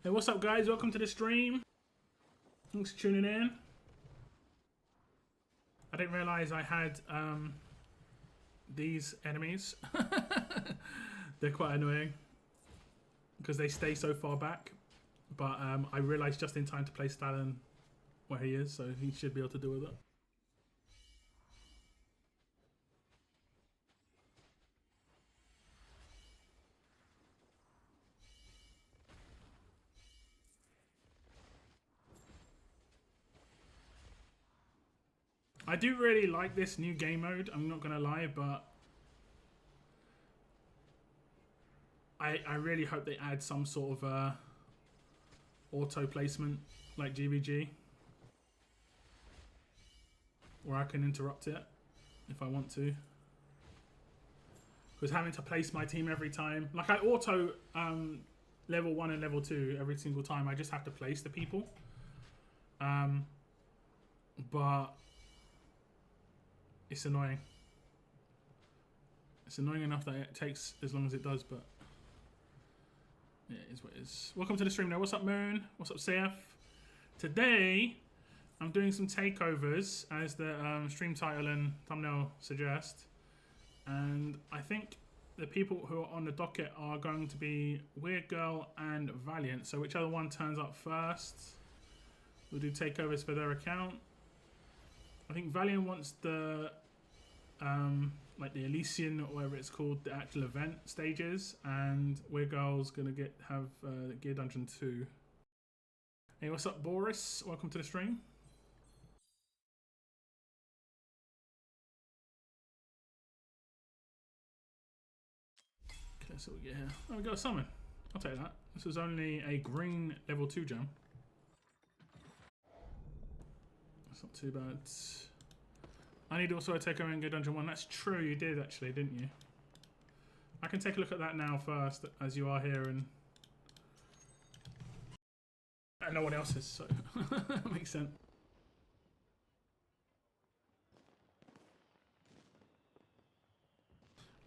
Hey, what's up, guys? Welcome to the stream. Thanks for tuning in. I didn't realize I had these enemies. They're quite annoying because they stay so far back. But I realized just in time to place Stalin where he is, so he should be able to deal with it. I do really like this new game mode, I'm not going to lie, but I really hope they add some sort of auto placement like GVG, where I can interrupt it if I want to. Because having to place my team every time, like I auto level 1 and level 2 every single time, I just have to place the people. But it's annoying. It's annoying enough that it takes as long as it does, but yeah, it is what it is. Welcome to the stream now. What's up, Moon? What's up, CF? Today, I'm doing some takeovers, as the stream title and thumbnail suggest. And I think the people who are on the docket are going to be Weird Girl and Valiant. So whichever one turns up first, we'll do takeovers for their account. I think Valiant wants the like the Elysian or whatever it's called, the actual event stages, and Weird Girl's gonna have Gear Dungeon 2. Hey, what's up, Boris? Welcome to the stream. Okay, so we get here. Oh, we got a summon. I'll take that. This is only a green level 2 gem. That's not too bad. I need also a takeover and Gear Dungeon 1. That's true, you did actually, didn't you? I can take a look at that now first, as you are here, and no one else is, so that makes sense.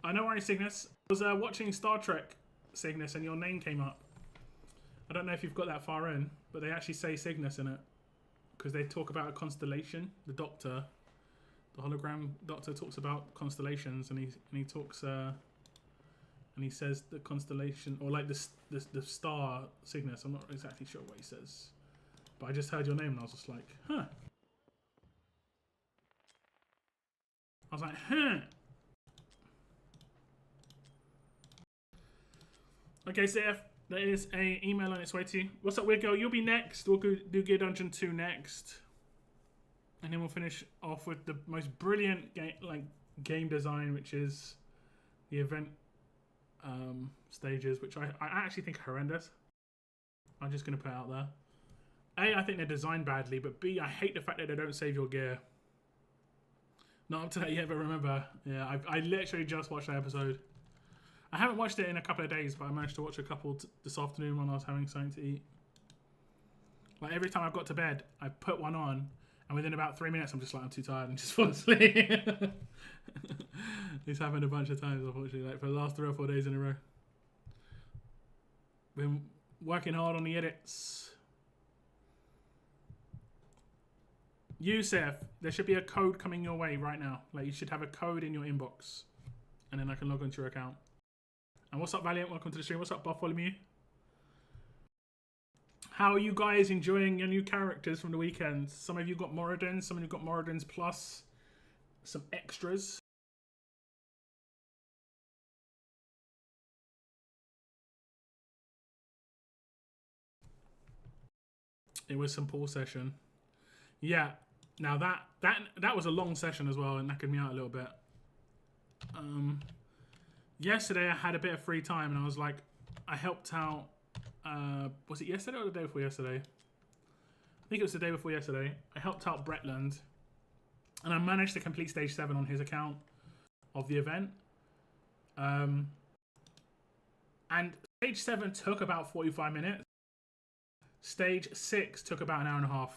I know why, Cygnus. I was watching Star Trek, Cygnus, and your name came up. I don't know if you've got that far in, but they actually say Cygnus in it because they talk about a constellation. The Doctor, the hologram Doctor, talks about constellations, and he talks and he says the constellation, or like the star Cygnus. I'm not exactly sure what he says, but I just heard your name and I was just like, huh. I was like, huh. Okay, CF, there is a email on its way to you. What's up, Weird Girl? You'll be next. We'll do Gear Dungeon 2 next. And then we'll finish off with the most brilliant game design, which is the event stages, which I actually think are horrendous. I'm just going to put it out there. A, I think they're designed badly, but B, I hate the fact that they don't save your gear. Not up to that yet, but remember, yeah, I literally just watched that episode. I haven't watched it in a couple of days, but I managed to watch a couple this afternoon when I was having something to eat. Like every time I've got to bed, I put one on, and within about 3 minutes, I'm just like, I'm too tired and just fall asleep. This happened a bunch of times, unfortunately, like for the last 3 or 4 days in a row. Been working hard on the edits. Yusef, there should be a code coming your way right now. Like you should have a code in your inbox, and then I can log onto your account. And what's up, Valiant? Welcome to the stream. What's up, Bartholomew? How are you guys enjoying your new characters from the weekend? Some of you got Moradins, some of you got Moradins plus some extras. It was some pool session. Yeah. Now that was a long session as well, and knackered me out a little bit. Yesterday I had a bit of free time, and I was like, I helped out. Was it yesterday or the day before yesterday? I think it was the day before yesterday. I helped out Bretland, and I managed to complete stage 7 on his account of the event. And stage 7 took about 45 minutes. Stage 6 took about an hour and a half.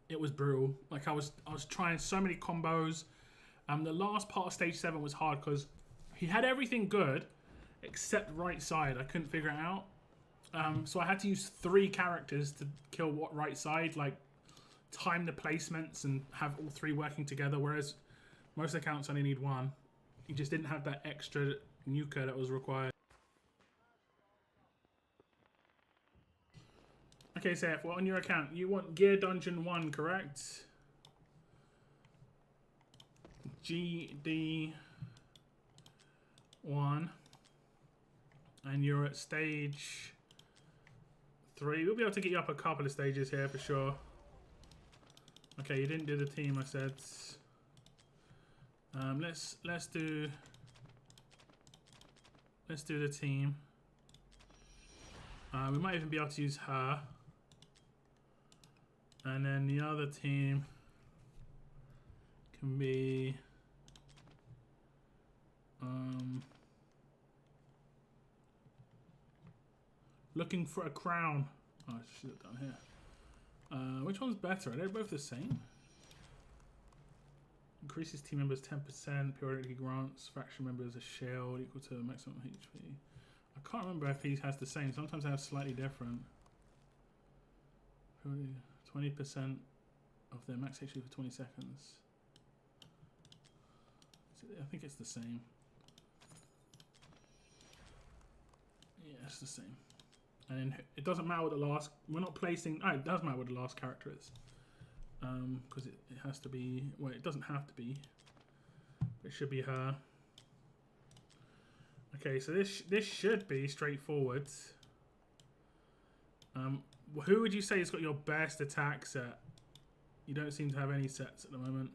It was brutal. Like I was trying so many combos. The last part of stage 7 was hard because he had everything good except right side. I couldn't figure it out. So I had to use 3 characters to kill what right side, like time the placements and have all 3 working together, whereas most accounts only need 1. You just didn't have that extra nuker that was required. Okay, Seth, what on your account? You want Gear Dungeon 1, correct? GD1. And you're at stage 3. We'll be able to get you up a couple of stages here for sure. Okay, you didn't do the team, I said. Let's do the team. We might even be able to use her. And then the other team can be looking for a crown. Oh, I should have done here. Which one's better? Are they both the same? Increases team members 10%, periodically grants faction members a shield equal to maximum HP. I can't remember if he has the same. Sometimes they have slightly different. 20% of their max HP for 20 seconds. I think it's the same. Yeah, it's the same. And then it doesn't matter what the last... We're not placing... Oh, it does matter what the last character is. Because it has to be... Well, it doesn't have to be. But it should be her. Okay, so this should be straightforward. Who would you say has got your best attack set? You don't seem to have any sets at the moment.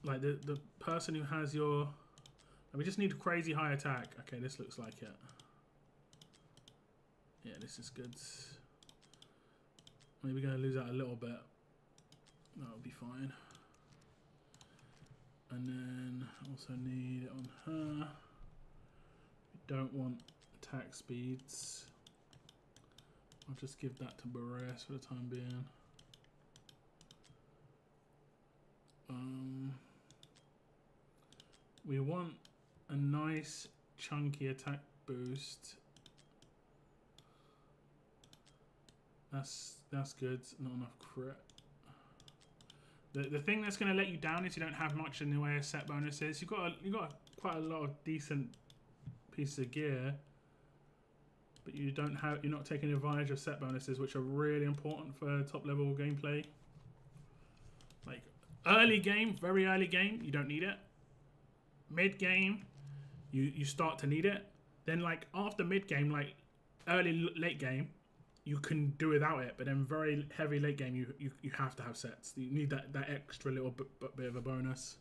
Like the person who has your... We just need a crazy high attack. Okay, this looks like it. Yeah, this is good. Maybe going to lose out a little bit. That'll be fine. And then also need it on her. We don't want attack speeds. I'll just give that to Barres for the time being. We want a nice chunky attack boost. That's good. Not enough crit. The thing that's going to let you down is you don't have much in the way of set bonuses. You've got quite a lot of decent pieces of gear, but you don't have. You're not taking advantage of set bonuses, which are really important for top level gameplay. Like early game, very early game, you don't need it. Mid game, you start to need it. Then like after mid game, like early late game, you can do without it. But then very heavy late game, you have to have sets. You need that extra little bit of a bonus.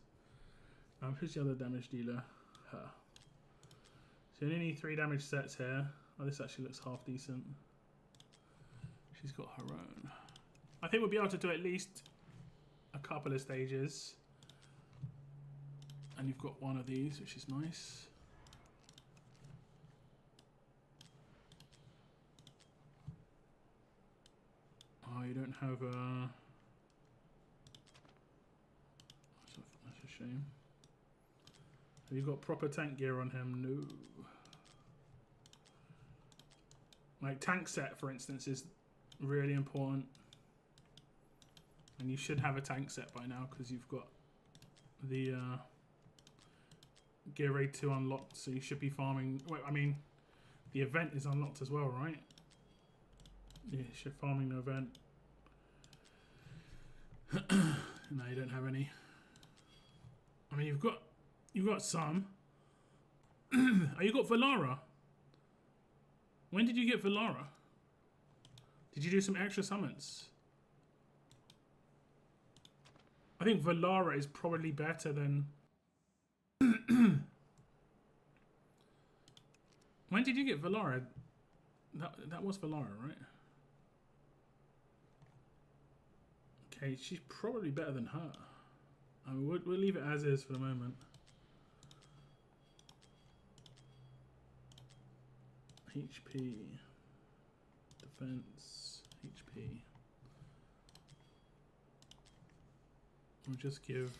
Who's the other damage dealer? Her. So you only need 3 damage sets here. Oh, this actually looks half decent. She's got her own. I think we'll be able to do at least a couple of stages. And you've got one of these, which is nice. Oh, you don't have a... That's a shame. Have you got proper tank gear on him? No. Like tank set, for instance, is really important. And you should have a tank set by now because you've got the Gear Raid 2 unlocked, so you should be farming... Wait, I mean, the event is unlocked as well, right? Yeah, you should farming the event. No, you don't have any. I mean, you've got some. Oh, you got Valara. When did you get Valara? Did you do some extra summons? I think Valara is probably better than... When did you get Valara? That was Valara, right? Okay, she's probably better than her. I mean, we'll leave it as is for the moment. HP, defense, HP. We'll just give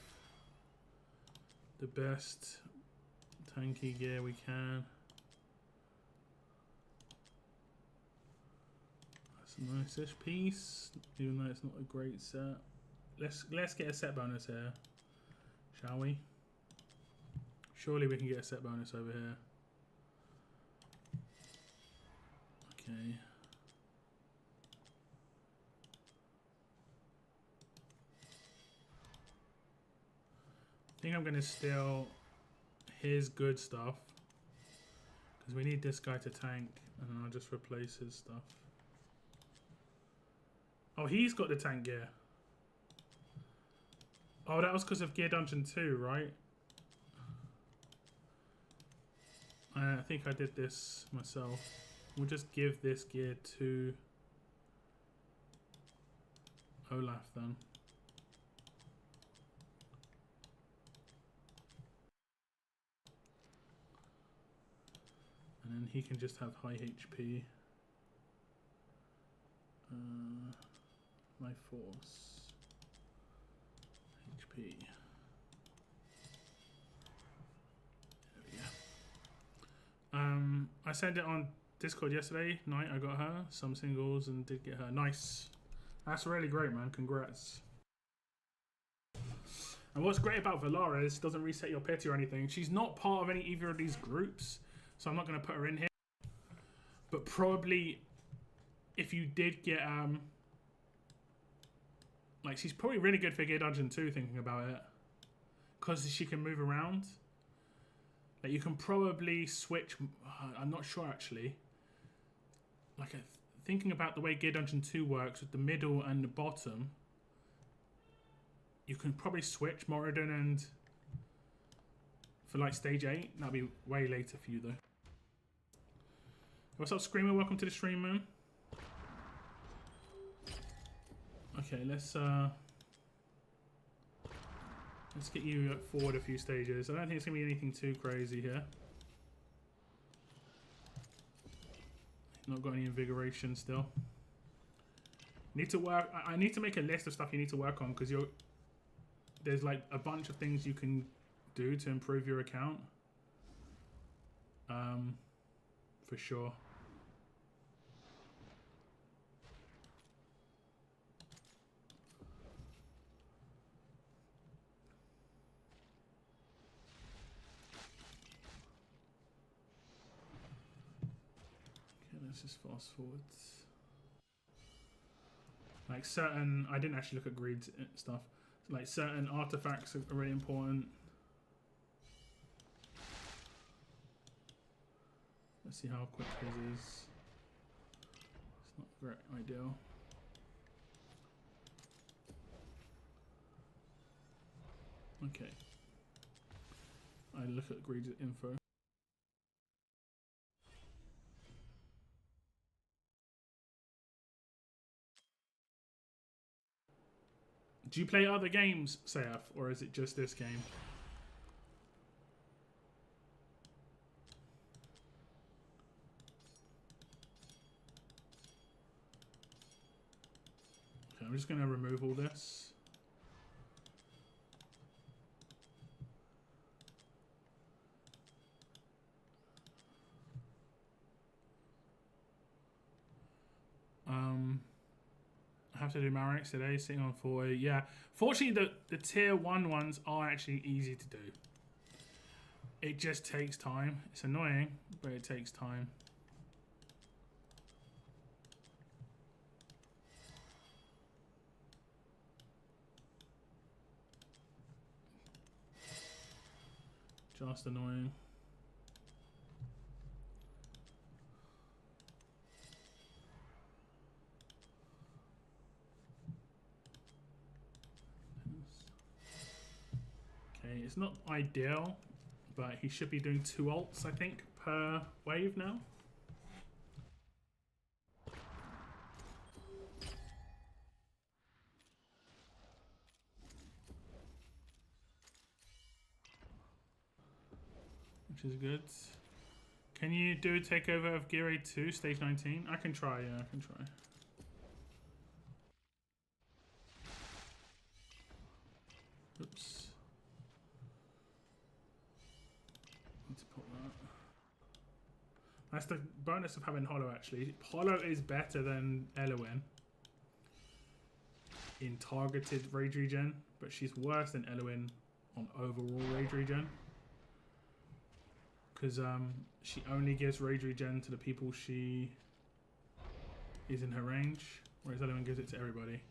the best tanky gear we can. That's a nice-ish piece, even though it's not a great set. Let's get a set bonus here, shall we? Surely we can get a set bonus over here. Okay. I think I'm going to steal his good stuff because we need this guy to tank, and then I'll just replace his stuff. Oh, he's got the tank gear. Oh, that was because of Gear Dungeon 2, right? I think I did this myself. We'll just give this gear to Olaf then. And then he can just have high HP. My force. HP. There we go. I sent it on Discord yesterday night. I got her some singles and did get her. Nice. That's really great, man. Congrats. And what's great about Valara is she doesn't reset your pity or anything. She's not part of either of these groups, so I'm not going to put her in here. But probably, if you did get like, she's probably really good for Gear Dungeon 2, thinking about it, because she can move around. Like, you can probably switch. I'm not sure actually. Like, thinking about the way Gear Dungeon 2 works with the middle and the bottom, you can probably switch Moradin and for like stage 8. That'll be way later for you though. What's up, Screamer? Welcome to the stream, man. Okay, let's get you forward a few stages. I don't think it's gonna be anything too crazy here. Not got any invigoration still. Need to work. I need to make a list of stuff you need to work on, because there's like a bunch of things you can do to improve your account. For sure. Let's just fast forward. Like certain, I didn't actually look at greed stuff. Like certain artifacts are really important. Let's see how quick his is. It's not great ideal. Okay. I look at greed info. Do you play other games, Sayaf, or is it just this game? Okay, I'm just going to remove all this. I have to do Marex today, sitting on 40. Yeah, fortunately the tier 1 ones are actually easy to do. It just takes time. It's annoying, but it takes time. Just annoying. Okay, it's not ideal, but he should be doing 2 ults, I think, per wave now. Which is good. Can you do a takeover of Gear 2, stage 19? I can try, yeah, I can try. Oops. Need to That's the bonus of having Hollow, actually. Hollow is better than Elowen in targeted rage regen, but she's worse than Elowen on overall rage regen. Because she only gives rage regen to the people she is in her range, whereas Elowen gives it to everybody.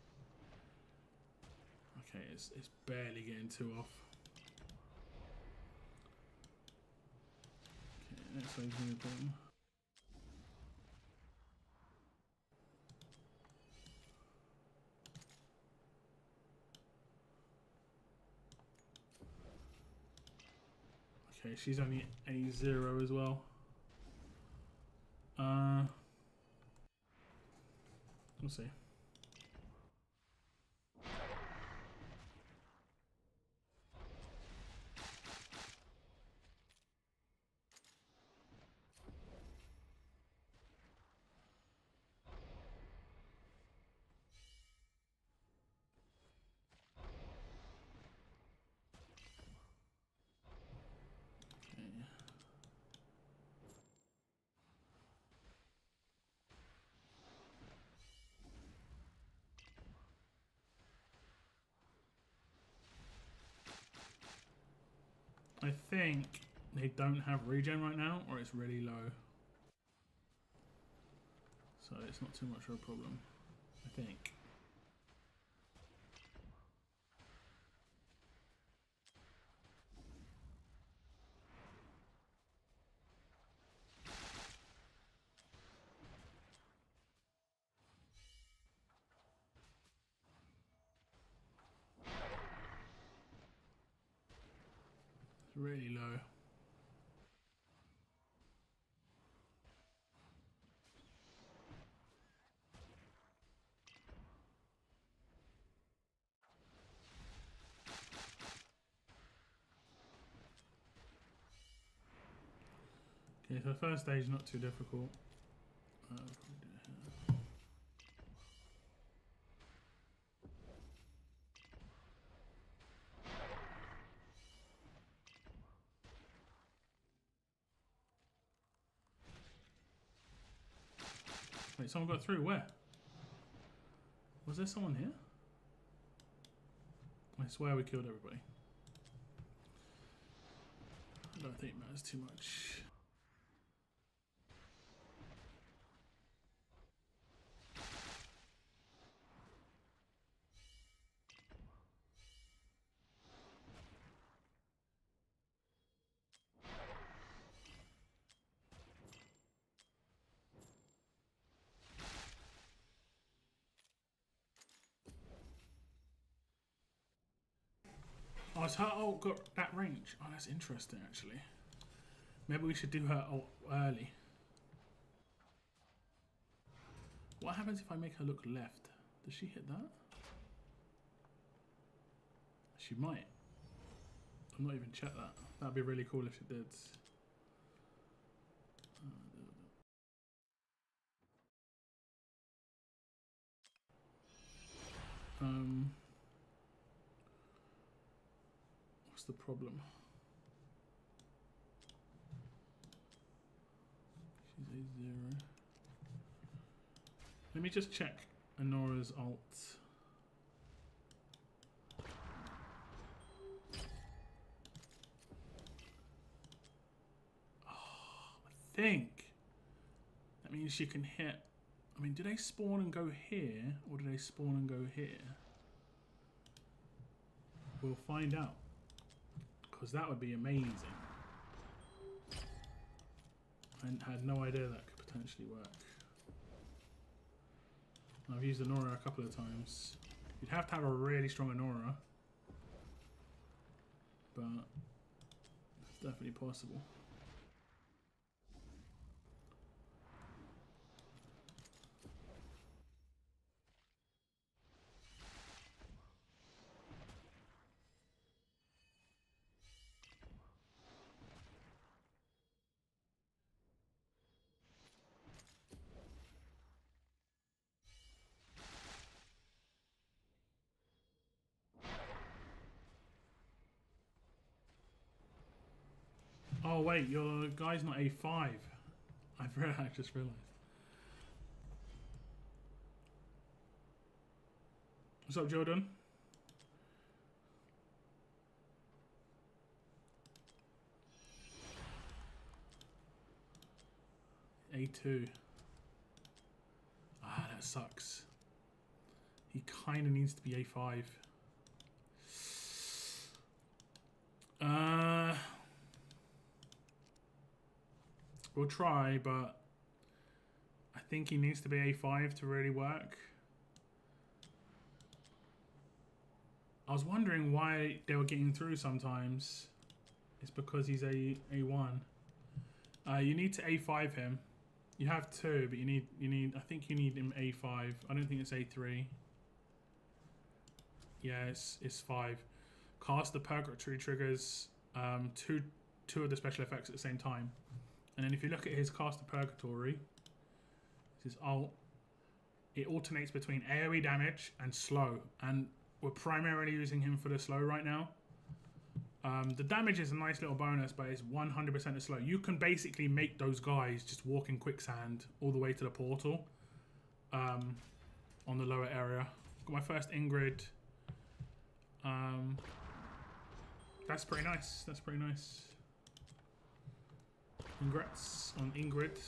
Okay, it's barely getting 2 off. Okay, next wave's really important. Okay, she's only A0 as well. We'll see. I think they don't have regen right now, or it's really low. So it's not too much of a problem, I think. It's really low. Okay, so the first stage not too difficult. Wait, someone got through? Where? Was there someone here? I swear we killed everybody. I don't think it matters too much. Oh, it's her ult got that range. Oh, that's interesting, actually. Maybe we should do her ult early. What happens if I make her look left? Does she hit that? She might. I've not even checked that. That'd be really cool if she did. What's the problem? She's A0. Let me just check Anora's ult. I think that means she can hit. I mean, do they spawn and go here, or do they spawn and go here? We'll find out, because that would be amazing. I had no idea that could potentially work. I've used Anora a couple of times. You'd have to have a really strong Anora, but it's definitely possible. Oh wait, your guy's not A5. I just realised. What's up, Jordan? A2. Ah, that sucks. He kind of needs to be A5. We'll try, but I think he needs to be A5 to really work. I was wondering why they were getting through sometimes. It's because he's A1. You need to A5 him. You have two, but you need. I think you need him A5. I don't think it's A3. Yeah, it's 5. Cast the purgatory triggers two of the special effects at the same time. And then if you look at his cast the purgatory, his ult, it alternates between AoE damage and slow. And we're primarily using him for the slow right now. The damage is a nice little bonus, but it's 100% the slow. You can basically make those guys just walk in quicksand all the way to the portal on the lower area. Got my first Ingrid. That's pretty nice. That's pretty nice. Congrats on Ingrid.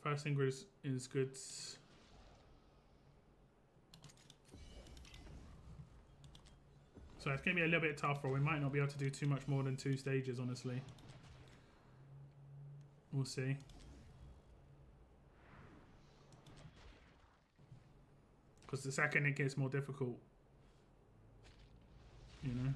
First Ingrid is good. So it's going to be a little bit tougher. We might not be able to do too much more than 2 stages, honestly. We'll see. Because the second it gets more difficult, you know.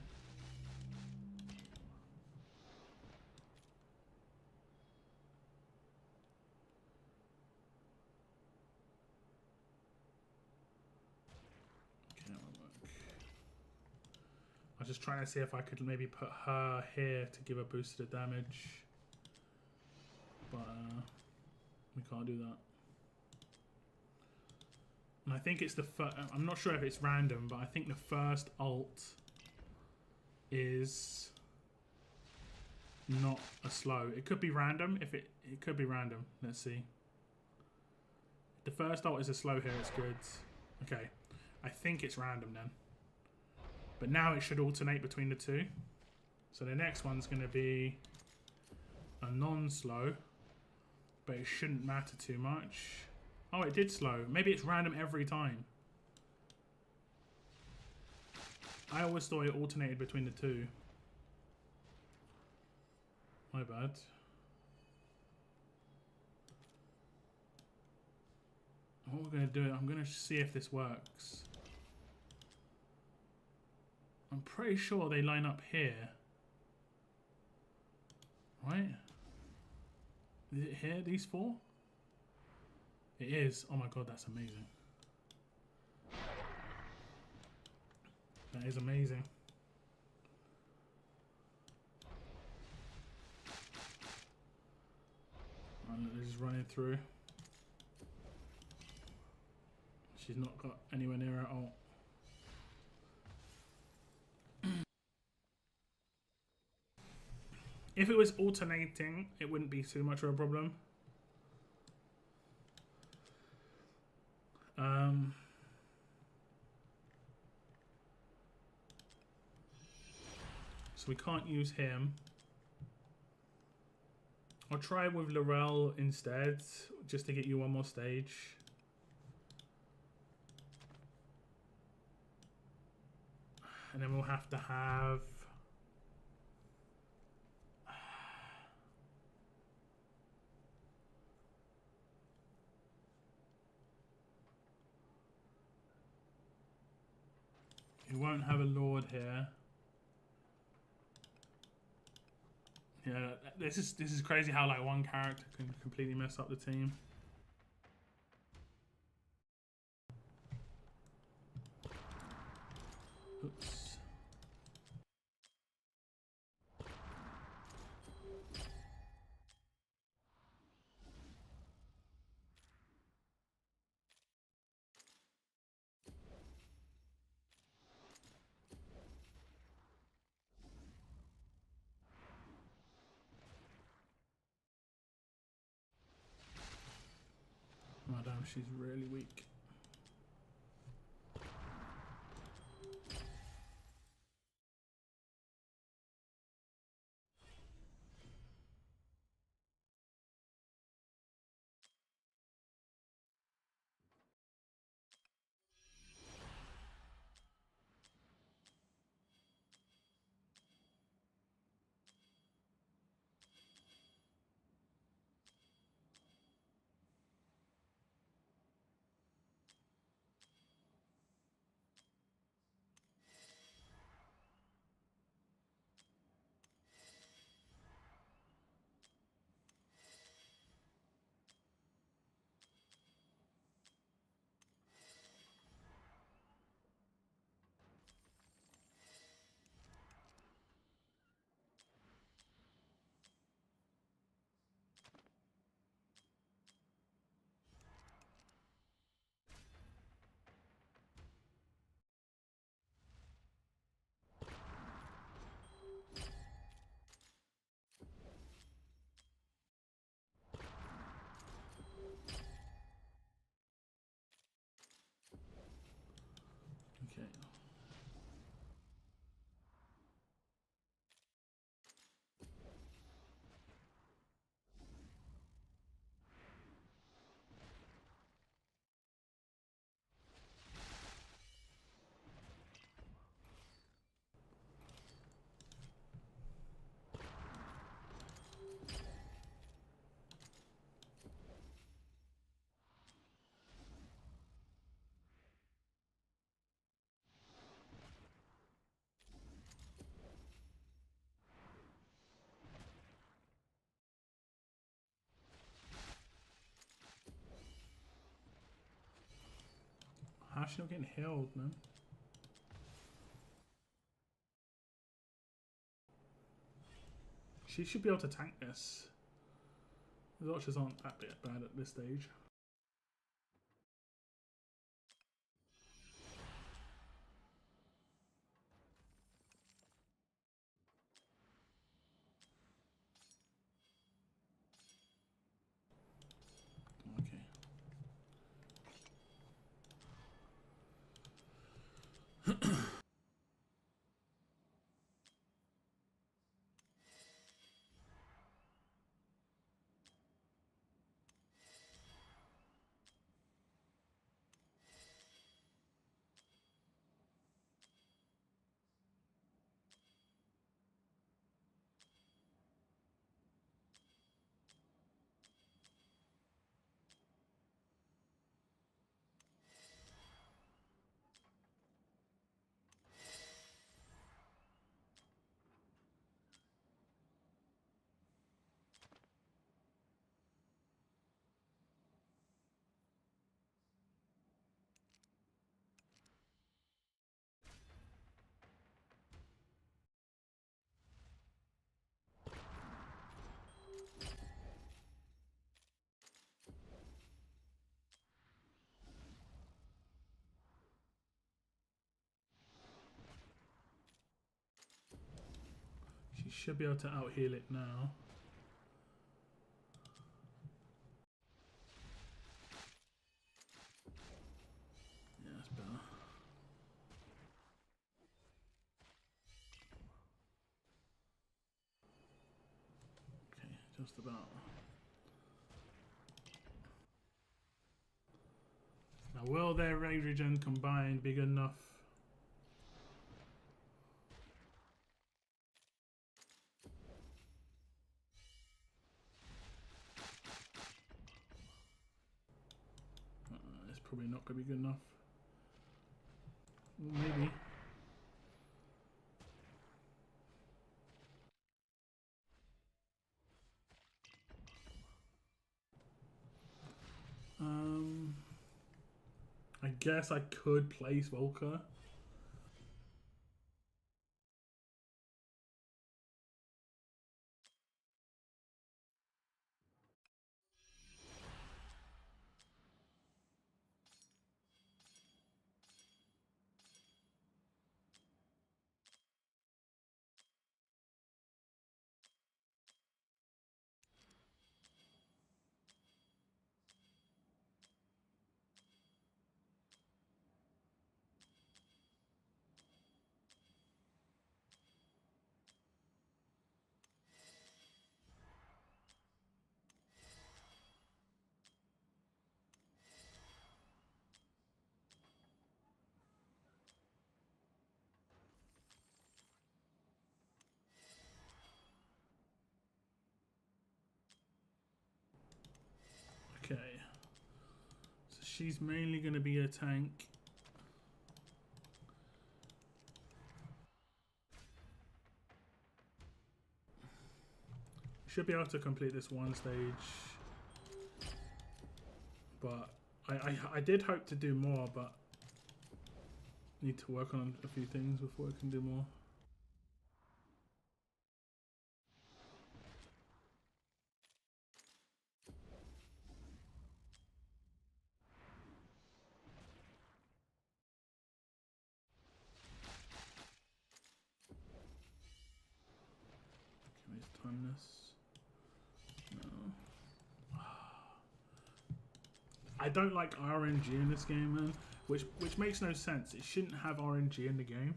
I was just trying to see if I could maybe put her here to give a boost to the damage. But we can't do that. And I think it's the first... I'm not sure if it's random, but I think the first ult is not a slow. It could be random. If it could be random. Let's see. The first ult is a slow here. It's good. Okay. I think it's random then. But now it should alternate between the two. So the next one's going to be a non-slow. But it shouldn't matter too much. Oh, it did slow. Maybe it's random every time. I always thought it alternated between the two. My bad. What we're going to do, I'm going to see if this works. I'm pretty sure they line up here. Right? Is it here, these 4? It is. Oh my god, that's amazing. That is amazing. And they're just running through. She's not got anywhere near her ult. If it was alternating, it wouldn't be too much of a problem. So we can't use him. I'll try with Laurel instead, just to get you one more stage. And then we'll have to have... You won't have a Lord here. Yeah, this is crazy how like one character can completely mess up the team. Oops. Madame, she's really weak. Okay. How's she not getting healed, man? She should be able to tank this. The archers aren't that bad at this stage. She should be able to out heal it now. Yeah, that's better. Okay, just about. Now, will their rage regen combined be good enough? It's probably not going to be good enough. Well, maybe. I guess I could place Volker. she's mainly going to be a tank. Should be able to complete this one stage, but I did hope to do more, but need to work on a few things before I can do more. Can we time this? No. I don't like RNG in this game, man. Which makes no sense. It shouldn't have RNG in the game,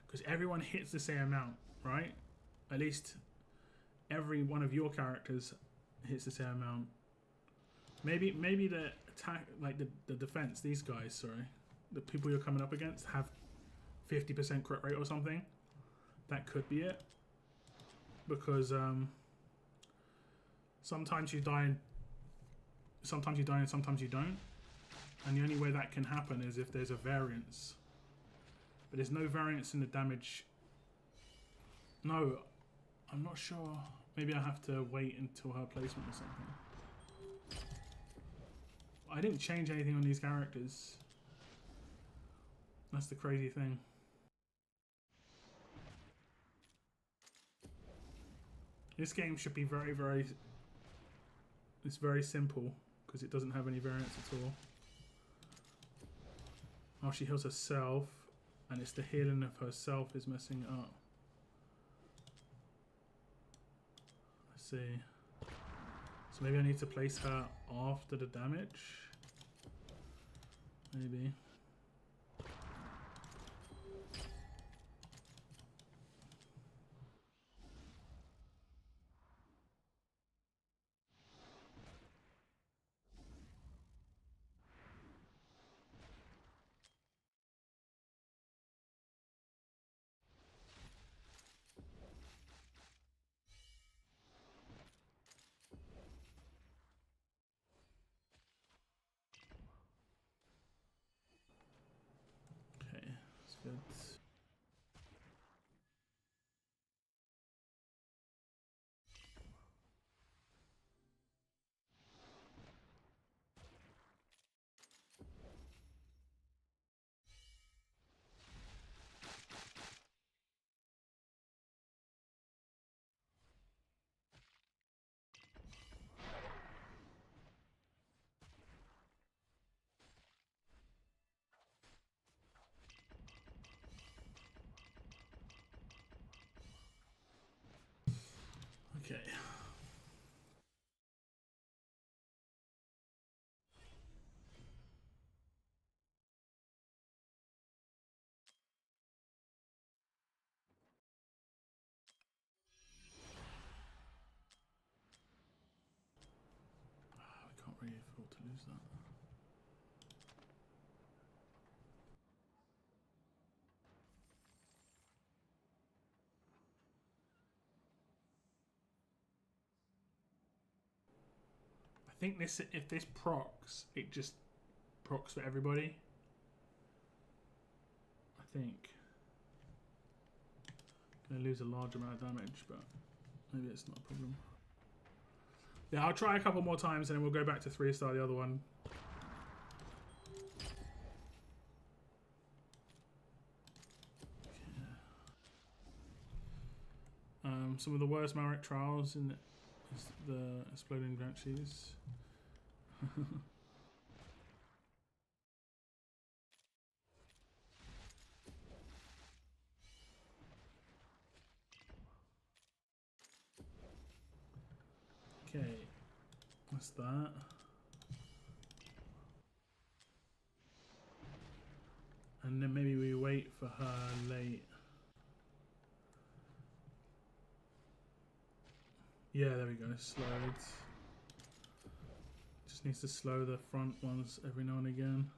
because everyone hits the same amount, right? At least every one of your characters hits the same amount. Maybe the attack, like the defense, these guys, sorry, the people you're coming up against have 50% crit rate or something. That could be it, because sometimes you die and sometimes you don't. And the only way that can happen is if there's a variance. But there's no variance in the damage. No, I'm not sure. Maybe I have to wait until her placement or something. I didn't change anything on these characters. That's the crazy thing. This game should be it's very simple, because it doesn't have any variance at all. Oh, she heals herself, and it's the healing of herself is messing up. Let's see. So maybe I need to place her after the damage? Maybe. Good. Okay. I can't really afford to lose that. I think this, if this procs, it just procs for everybody. I think. Gonna lose a large amount of damage, but maybe it's not a problem. Yeah, I'll try a couple more times and then we'll go back to 3-star the other one. Some of the worst Marek trials in the exploding branches. Okay, what's that? And then maybe we wait for her late. Yeah, there we go, slowed. Just needs to slow the front ones every now and again.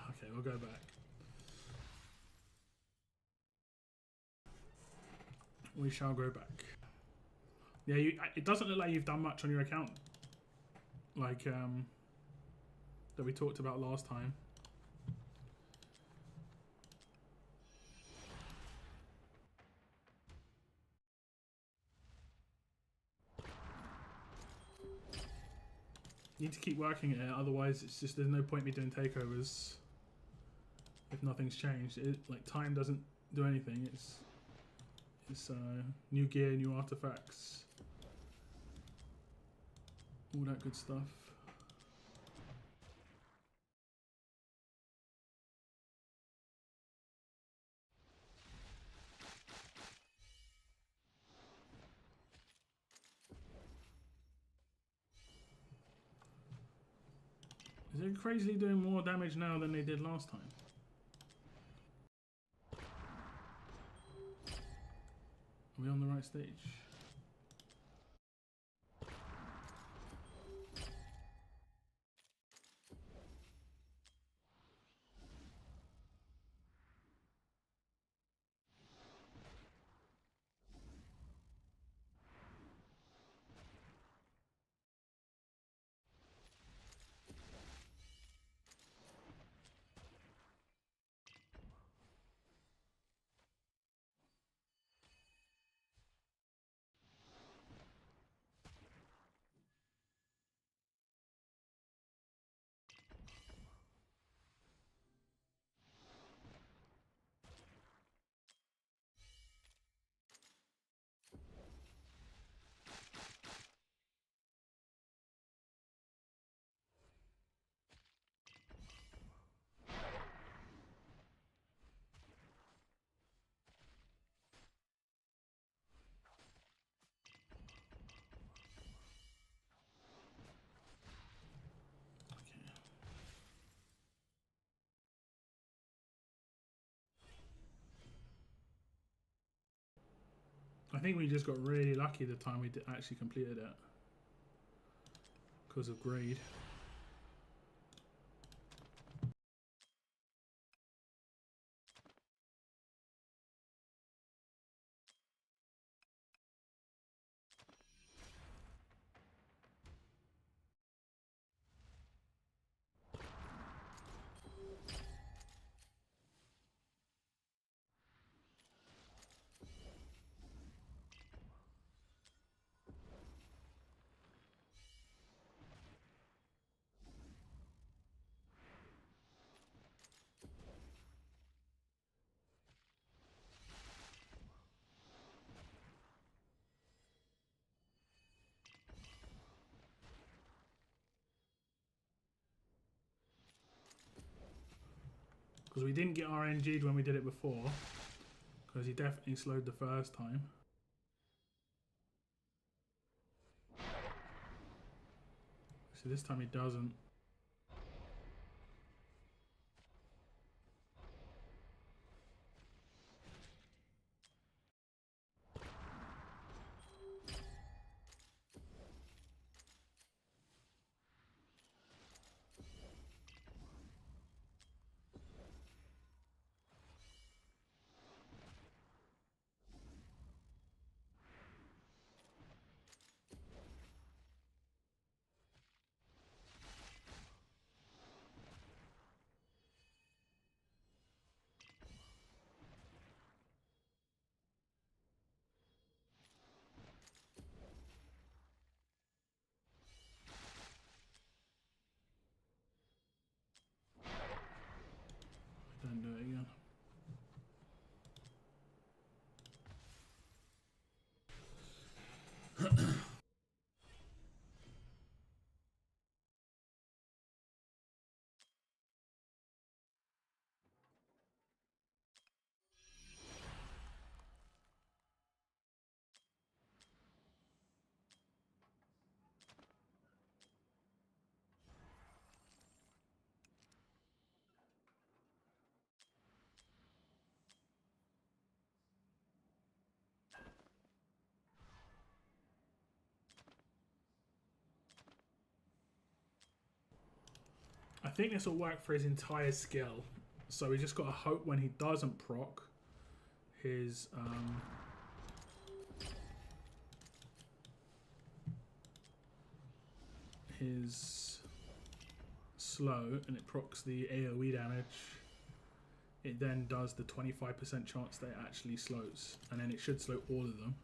Okay, we'll go back. We shall go back. Yeah, it doesn't look like you've done much on your account. Like, that we talked about last time. You need to keep working at it, otherwise it's just, there's no point me doing takeovers if nothing's changed. Like, time doesn't do anything. It's new gear, new artifacts, all that good stuff. They're crazily doing more damage now than they did last time. Are we on the right stage? I think we just got really lucky the time we actually completed it because of grade. Because we didn't get RNG'd when we did it before. Because he definitely slowed the first time. So this time he doesn't. Don't do it again. I think this will work for his entire skill. So we just got to hope when he doesn't proc his is slow and it procs the AoE damage, it then does the 25% chance that it actually slows, and then it should slow all of them.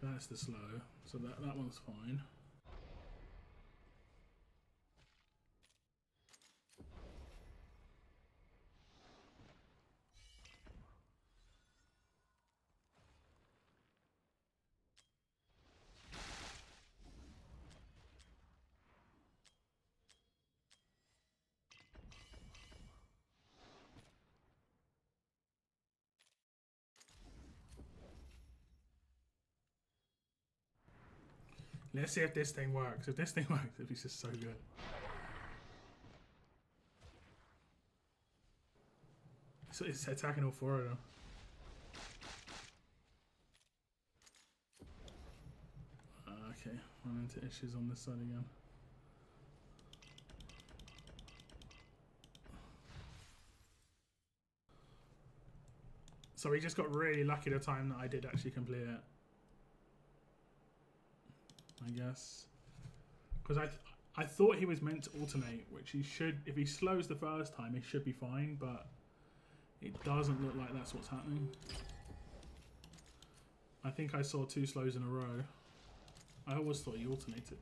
That's the slow, so that one's fine. Let's see if this thing works. If this thing works, it's just so good. So it's attacking all four of them. Okay, run into issues on this side again. So we just got really lucky the time that I did actually complete it, I guess. Because I thought he was meant to alternate, which he should. If he slows the first time, he should be fine, but it doesn't look like that's what's happening. I think I saw 2 slows in a row. I always thought he alternated.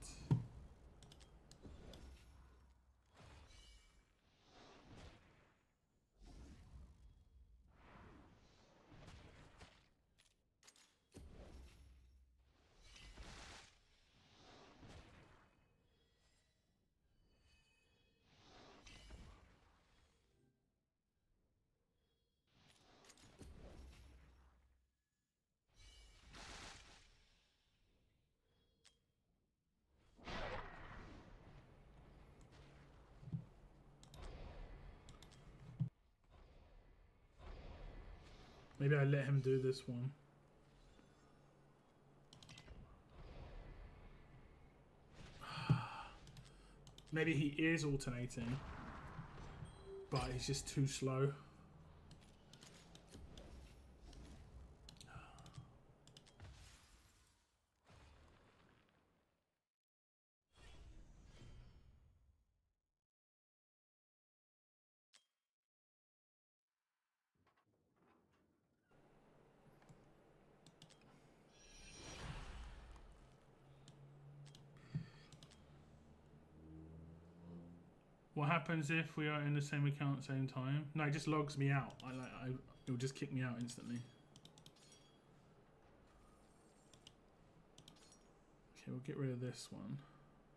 Maybe I let him do this one. Maybe he is alternating, but he's just too slow. What happens if we are in the same account at the same time? No, it just logs me out. It will just kick me out instantly. Okay, we'll get rid of this one.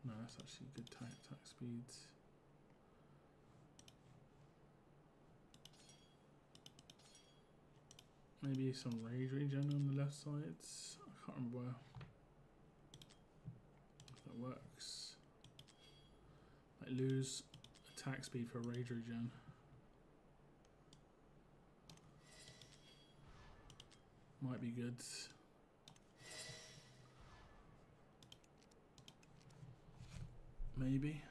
No, that's actually good attack speeds. Maybe some rage regen on the left sides. I can't remember if that works. Like lose attack speed for rage regen. Might be good. Maybe.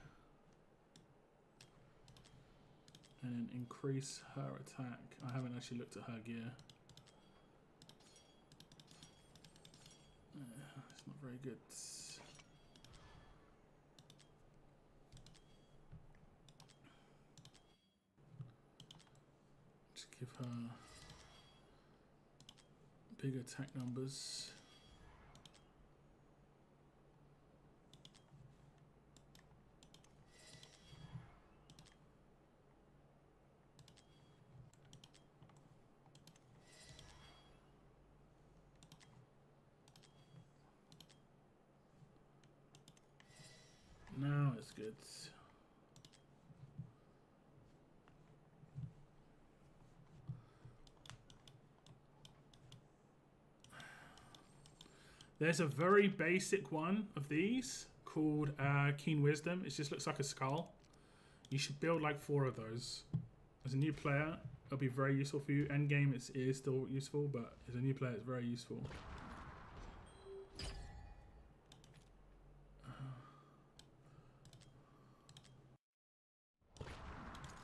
And then increase her attack. I haven't actually looked at her gear. It's not very good. Just give her big attack numbers. Now it's good. There's a very basic one of these called Keen Wisdom. It just looks like a skull. You should build like 4 of those. As a new player, it'll be very useful for you. End game, it is still useful, but as a new player, it's very useful.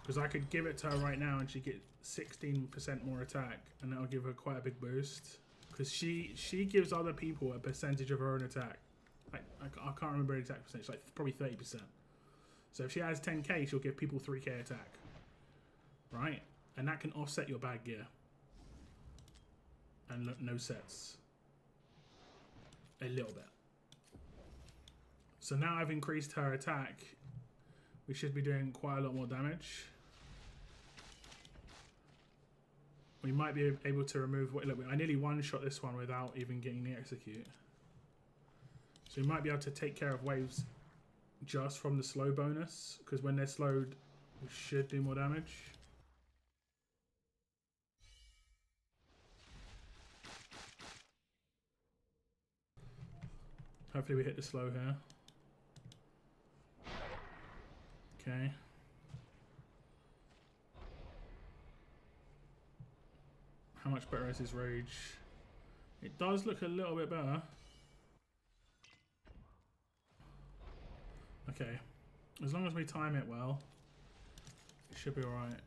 Because I could give it to her right now and she'd get 16% more attack, and that'll give her quite a big boost. Because she gives other people a percentage of her own attack. Like, I can't remember the exact percentage, like probably 30%. So if she has 10k, she'll give people 3k attack. Right? And that can offset your bad gear. And no sets. A little bit. So now I've increased her attack. We should be doing quite a lot more damage. We might be able to remove... Look, I nearly one-shot this one without even getting the execute. So we might be able to take care of waves just from the slow bonus. Because when they're slowed, we should do more damage. Hopefully we hit the slow here. Okay. How much better is his rage? It does look a little bit better. Okay. As long as we time it well, it should be alright.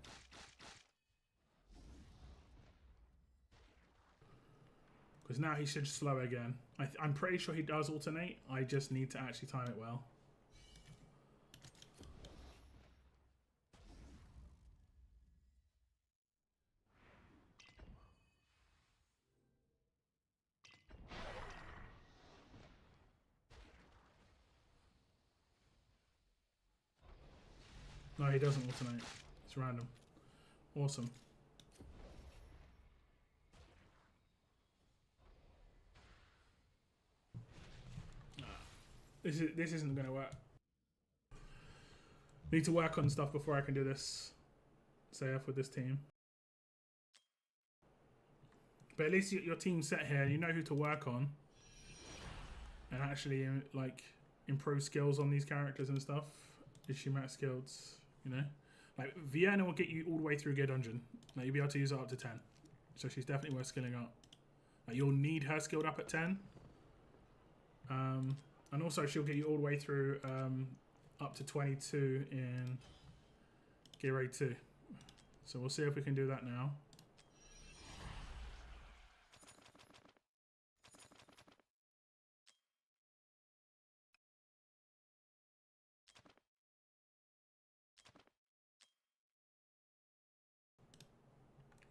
Because now he should slow again. I'm pretty sure he does alternate. I just need to actually time it well. No, he doesn't alternate. It's random. Awesome. This isn't going to work. Need to work on stuff before I can do this. Safe with this team. But at least your team's set here. You know who to work on. And actually, like, improve skills on these characters and stuff. Is she max skills? You know? Like, Vienna will get you all the way through Gear Dungeon. Like, you'll be able to use her up to 10. So she's definitely worth skilling up. Like, you'll need her skilled up at 10. And also she'll get you all the way through up to 22 in Gear Raid 2. So we'll see if we can do that now.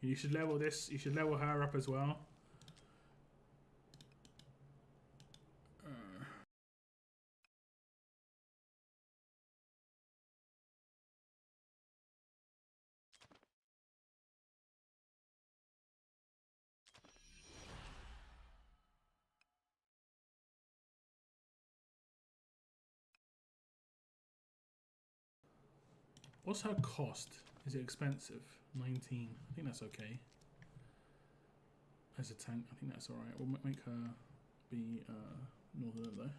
You should level this, you should level her up as well. What's her cost? Is it expensive? 19. I think that's okay. As a tank, I think that's alright. We'll make her be northern though.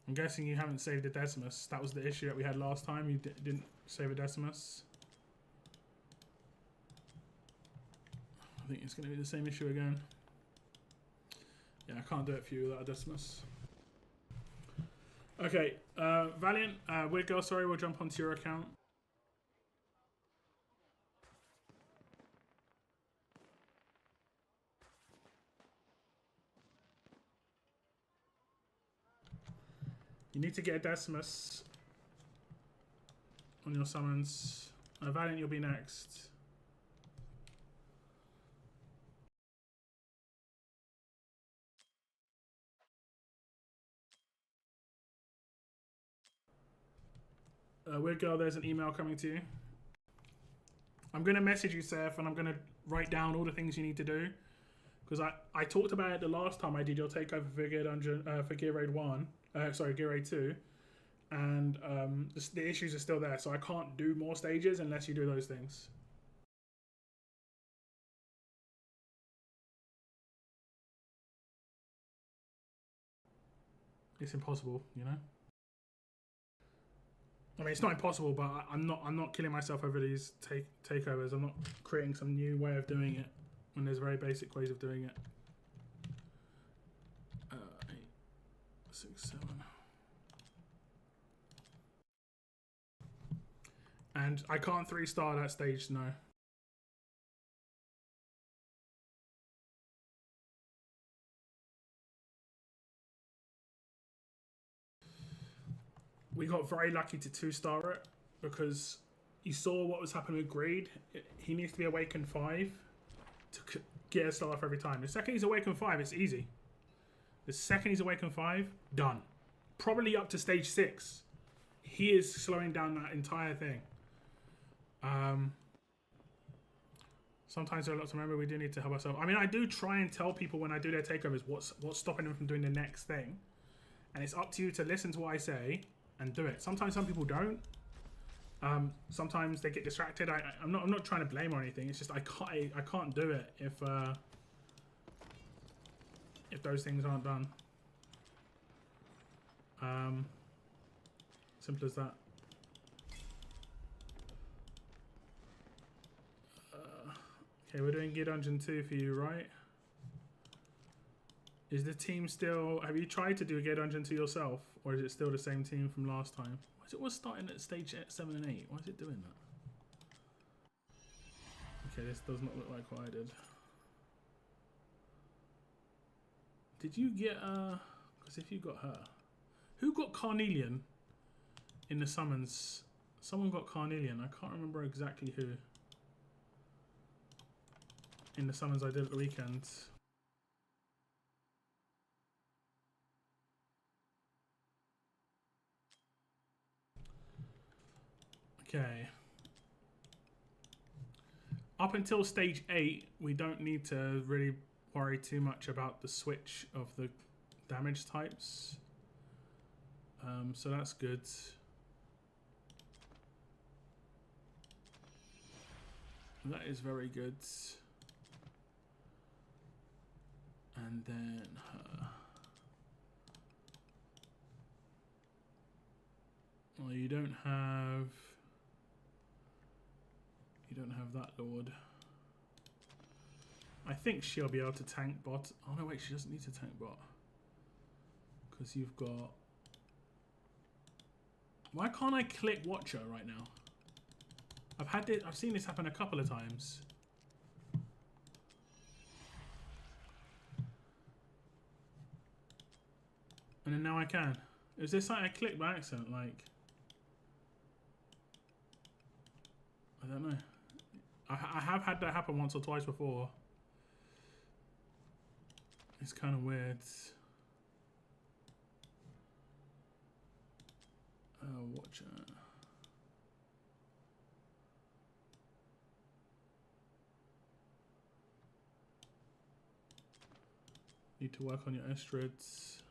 I'm guessing you haven't saved a Decimus. That was the issue that we had last time. You didn't save a Decimus. I think it's going to be the same issue again. Yeah, I can't do it for you without a Decimus. Okay, Valiant, Weird Girl, sorry, we'll jump onto your account. You need to get a Decimus on your summons. Valiant, you'll be next. Weird girl, there's an email coming to you. I'm going to message you, Seth, and I'm going to write down all the things you need to do. Because I talked about it the last time I did your takeover for Gear Dungeon, for Gear Raid 1. Sorry, Gear Raid 2. And the issues are still there, so I can't do more stages unless you do those things. It's impossible, you know? I mean, it's not impossible, but I'm not killing myself over these takeovers. I'm not creating some new way of doing it when there's very basic ways of doing it. 8, 6, 7. And I can't 3-star that stage, no. We got very lucky to 2-star it because you saw what was happening with Greed. He needs to be Awakened 5 to get a star off every time. The second he's Awakened 5, it's easy. The second he's Awakened 5, done. Probably up to stage 6. He is slowing down that entire thing. Sometimes there are lots to remember. We do need to help ourselves. I mean, I do try and tell people when I do their takeovers what's stopping them from doing the next thing. And it's up to you to listen to what I say and do it. Sometimes some people don't. Sometimes they get distracted. I'm not trying to blame or anything. It's just I can't do it if those things aren't done. Simple as that. Okay, we're doing Gear Dungeon 2 for you, right? Is the team still... Have you tried to do a Gear Dungeon 2 yourself? Or is it still the same team from last time? It was starting at stage 7 and 8. Why is it doing that? Okay, this does not look like what I did. Did you get... Because if you got her... Who got Carnelian in the summons? Someone got Carnelian. I can't remember exactly who. In the summons I did at the weekend. Okay. Up until stage 8, we don't need to really worry too much about the switch of the damage types. So that's good. That is very good. And then her. Well, you don't have that Lord. I think she'll be able to tank bot. Oh no, wait, she doesn't need to tank bot. Because you've got... Why can't I click Watcher right now? I've seen this happen a couple of times. And then now I can. Is this something I clicked by accident? Like... I don't know. I have had that happen once or twice before. It's kind of weird. Watch it. Need to work on your estrids.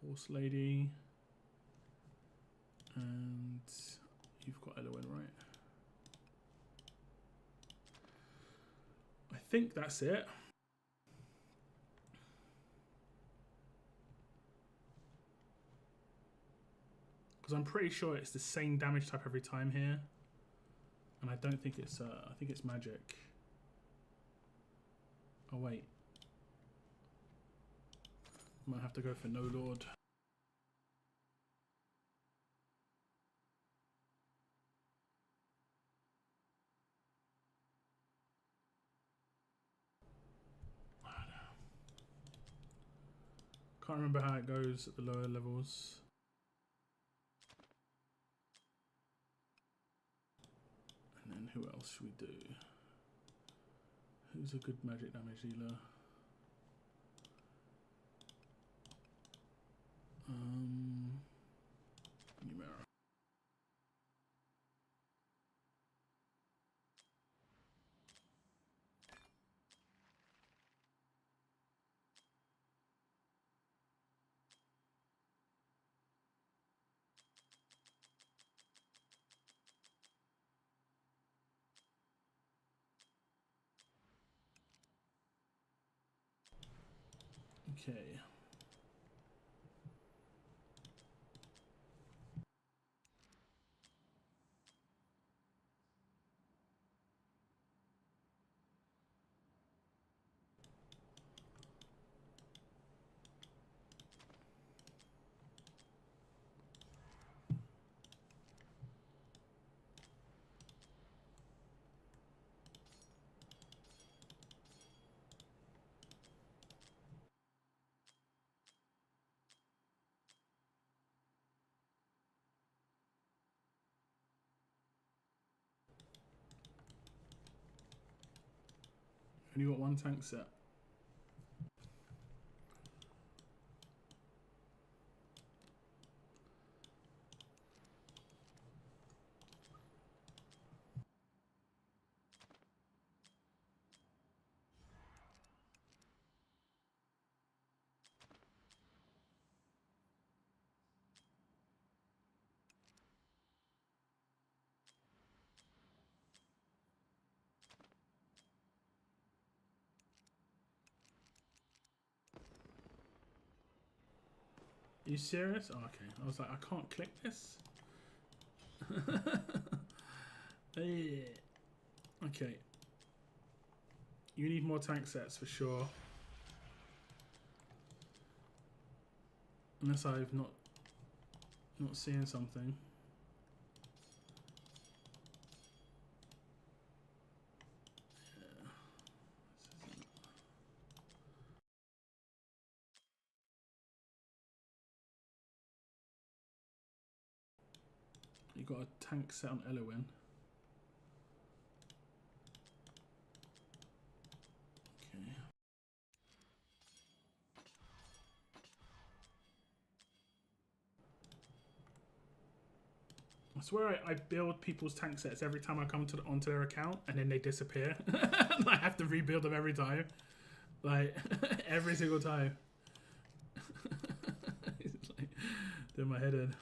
Horse lady. And you've got Elowen, right? I think that's it. Because I'm pretty sure it's the same damage type every time here. And I don't think it's, I think it's magic. Oh wait. Might have to go for no Lord. Can't remember how it goes at the lower levels. And then who else should we do? Who's a good magic damage dealer? Numero. Okay. Only got one tank set. Are you serious? Oh, okay. I was like, I can't click this. Okay. You need more tank sets for sure. Unless I've not seeing something. You got a tank set on Elowin. Okay. I swear I build people's tank sets every time I come onto their account, and then they disappear. I have to rebuild them every time, like every single time. It's like doing my head in.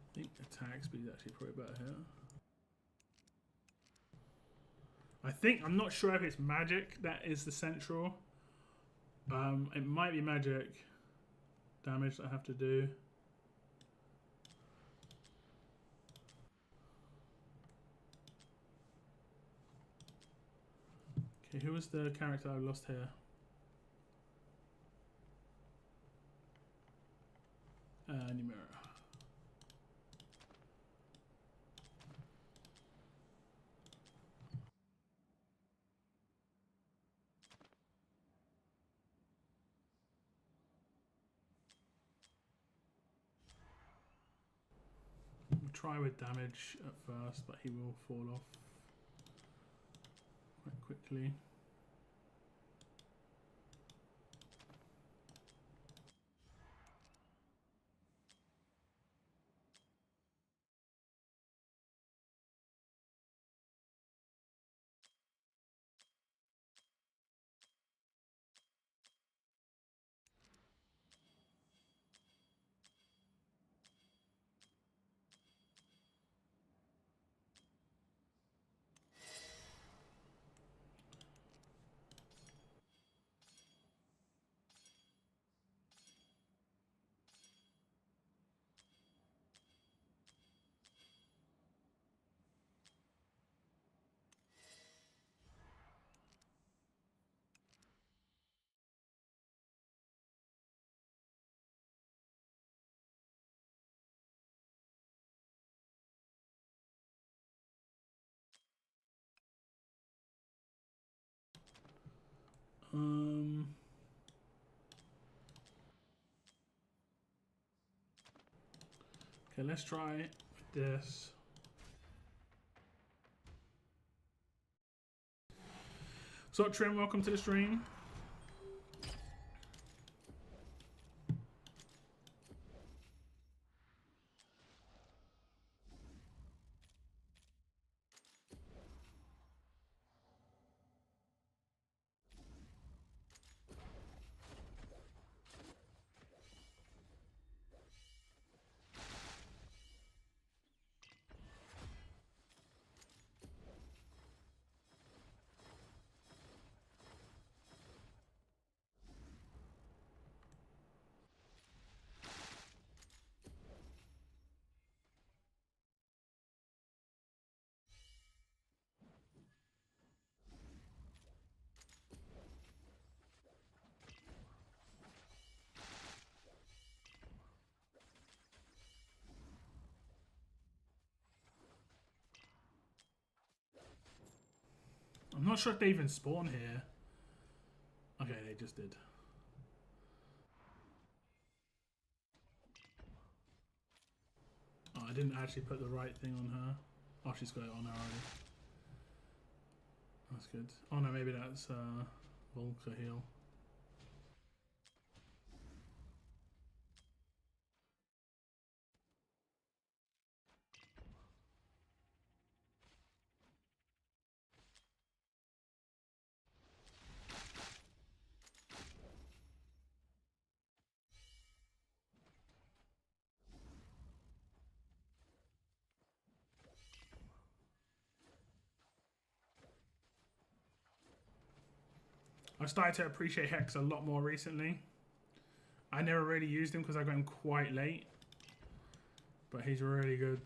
I think attack speed is actually probably better here. I'm not sure if it's magic that is the central. It might be magic damage that I have to do. Okay, who was the character I lost here? Numero. We'll try with damage at first, but he will fall off quite quickly. Okay, let's try this. So, Trim, welcome to the stream. I'm not sure if they even spawn here. Okay, they just did. Oh, I didn't actually put the right thing on her. Oh, she's got it on her already. That's good. Oh no, maybe that's Volker heal. I've started to appreciate Hex a lot more recently. I never really used him because I got him quite late. But he's really good.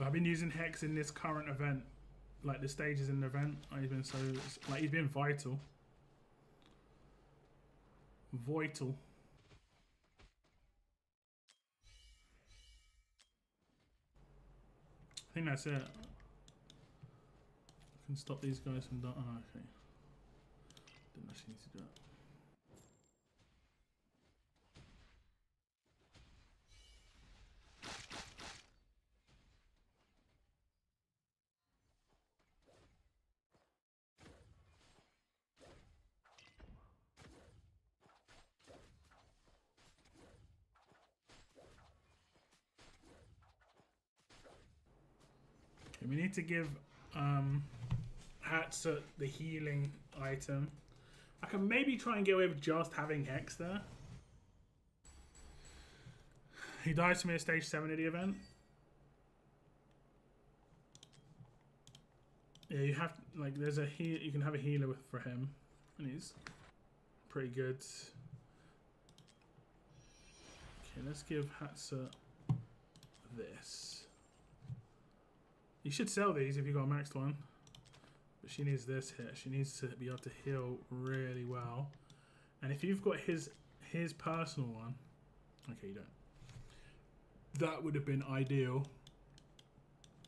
I've been using Hex in this current event, like the stages in the event. He's been so, like, he's been vital. Vital. I think that's it. I can stop these guys from dying. Oh, okay. Didn't actually need to do it. We need to give Hatsa the healing item. I can maybe try and get away with just having Hex there. He dies to me at stage 7 of the event. Yeah, you have like there's a heal. You can have a healer for him, and he's pretty good. Okay, let's give Hatsa this. You should sell these if you got a maxed one. But she needs this hit. She needs to be able to heal really well. And if you've got his personal one, okay, you don't. That would have been ideal.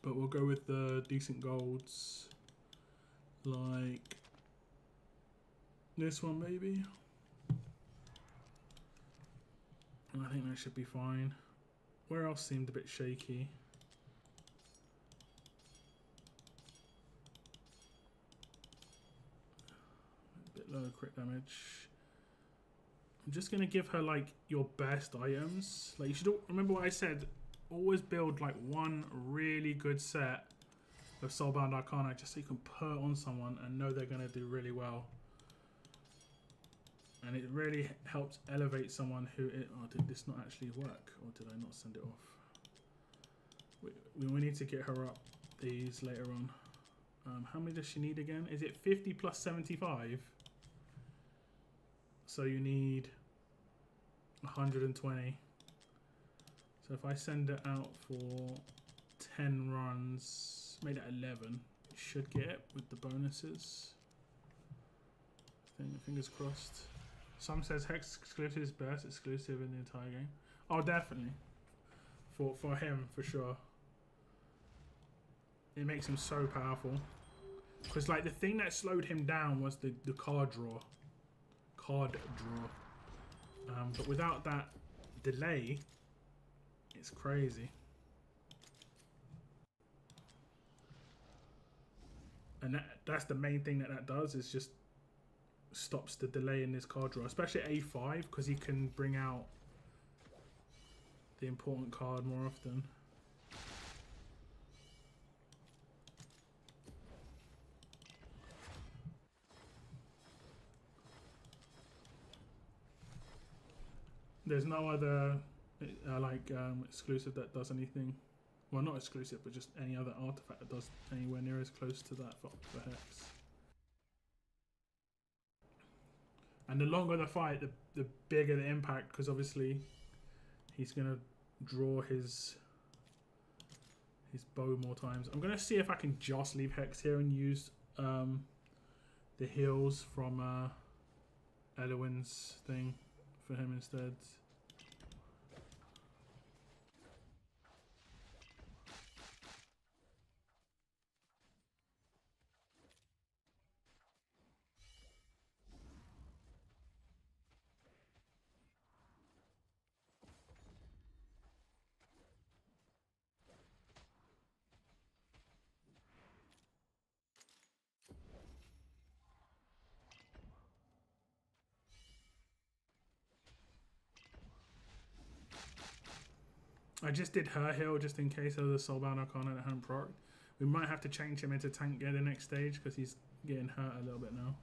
But we'll go with the decent golds, like this one maybe. And I think that should be fine. Where else seemed a bit shaky? A bit low crit damage. I'm just gonna give her like your best items. Like you should remember what I said. Always build like one really good set of Soulbound Arcana just so you can put on someone and know they're gonna do really well. And it really helps elevate someone who... Oh, did this not actually work? Or did I not send it off? We need to get her up these later on. How many does she need again? Is it 50 plus 75? So you need 120. So if I send it out for 10 runs, made it 11, you should get it with the bonuses. Fingers crossed. Some says Hex exclusive is best exclusive in the entire game. Oh, definitely. For him, for sure. It makes him so powerful. Because like the thing that slowed him down was the card draw. But without that delay, it's crazy. And that's the main thing that does, is just stops the delay in this card draw, especially at A5, because he can bring out the important card more often. There's no other exclusive that does anything. Well, not exclusive, but just any other artifact that does anywhere near as close to that for Hex. And the longer the fight, the bigger the impact, because obviously he's going to draw his bow more times. I'm going to see if I can just leave Hex here and use the heals from Elowin's thing for him instead. I just did her heal just in case there was a Soulbound Arcana that hadn't procced. We might have to change him into tank gear the next stage because he's getting hurt a little bit now.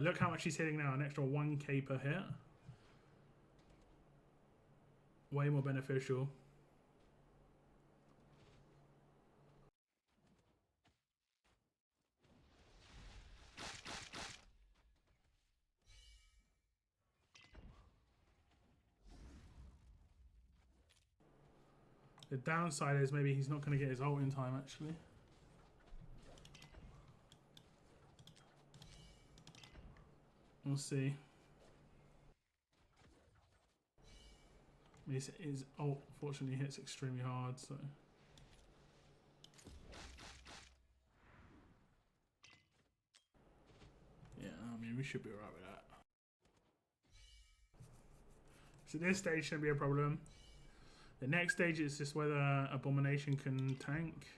Look how much he's hitting now, an extra 1k per hit. Way more beneficial. The downside is maybe he's not going to get his ult in time, actually. We'll see. His ult, fortunately, hits extremely hard, so... Yeah, I mean, we should be alright with that. So this stage shouldn't be a problem. The next stage is just whether Abomination can tank.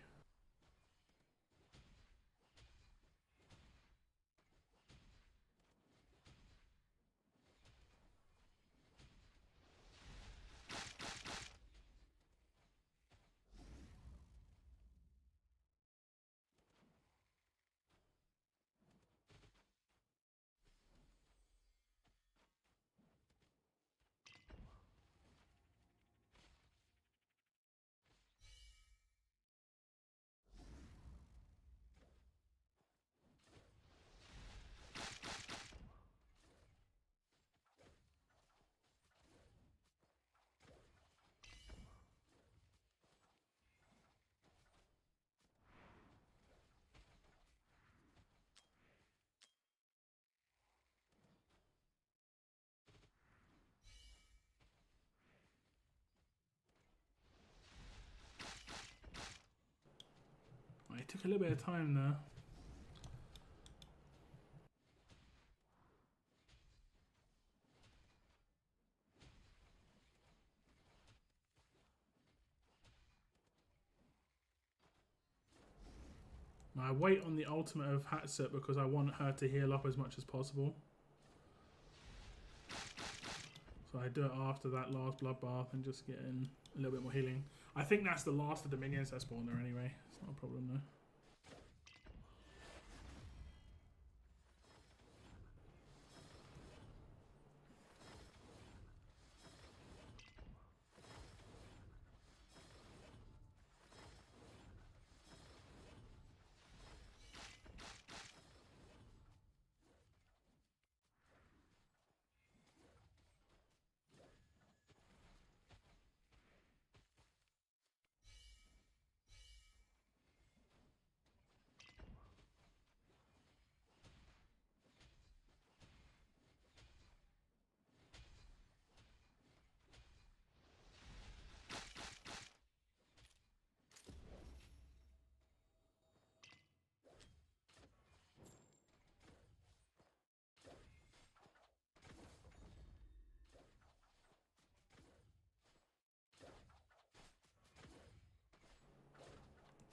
took a little bit of time there. I wait on the ultimate of Hatset because I want her to heal up as much as possible. So I do it after that last bloodbath and just get in a little bit more healing. I think that's the last of the minions that spawn there anyway. It's not a problem though.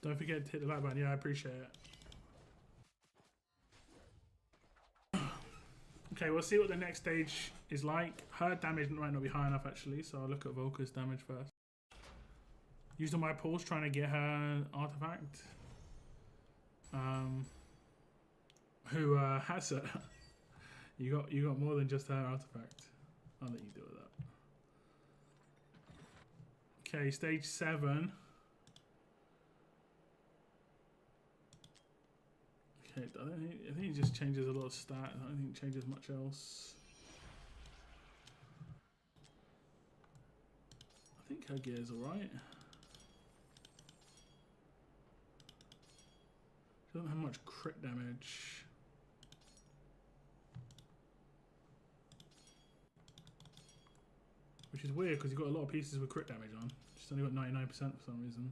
Don't forget to hit the like button. Yeah, I appreciate it. Okay, we'll see what the next stage is like. Her damage might not be high enough actually, so I'll look at Volker's damage first. Used on my pulse trying to get her artifact. Who has it? You got more than just her artifact. I'll let you deal with that. Okay, stage 7. Okay, I think it just changes a lot of stats. I don't think it changes much else. I think her gear's alright. She doesn't have much crit damage. Which is weird because you've got a lot of pieces with crit damage on. She's only got 99% for some reason.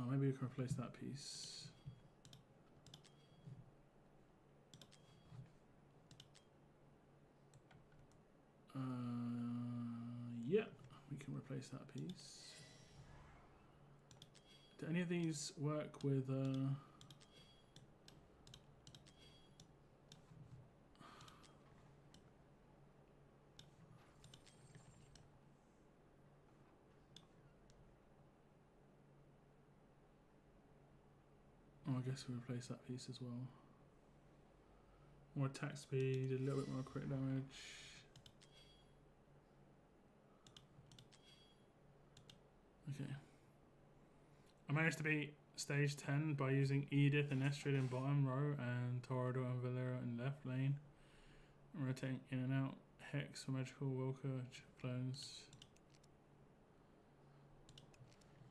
Oh, maybe we can replace that piece. Yeah, we can replace that piece. Do any of these work with... Oh, I guess we replace that piece as well. More attack speed, a little bit more crit damage. Okay. I managed to beat stage 10 by using Edith and Estrid in bottom row and Torador and Valera in left lane. Rotating in and out. Hex for magical, Wilker, clones.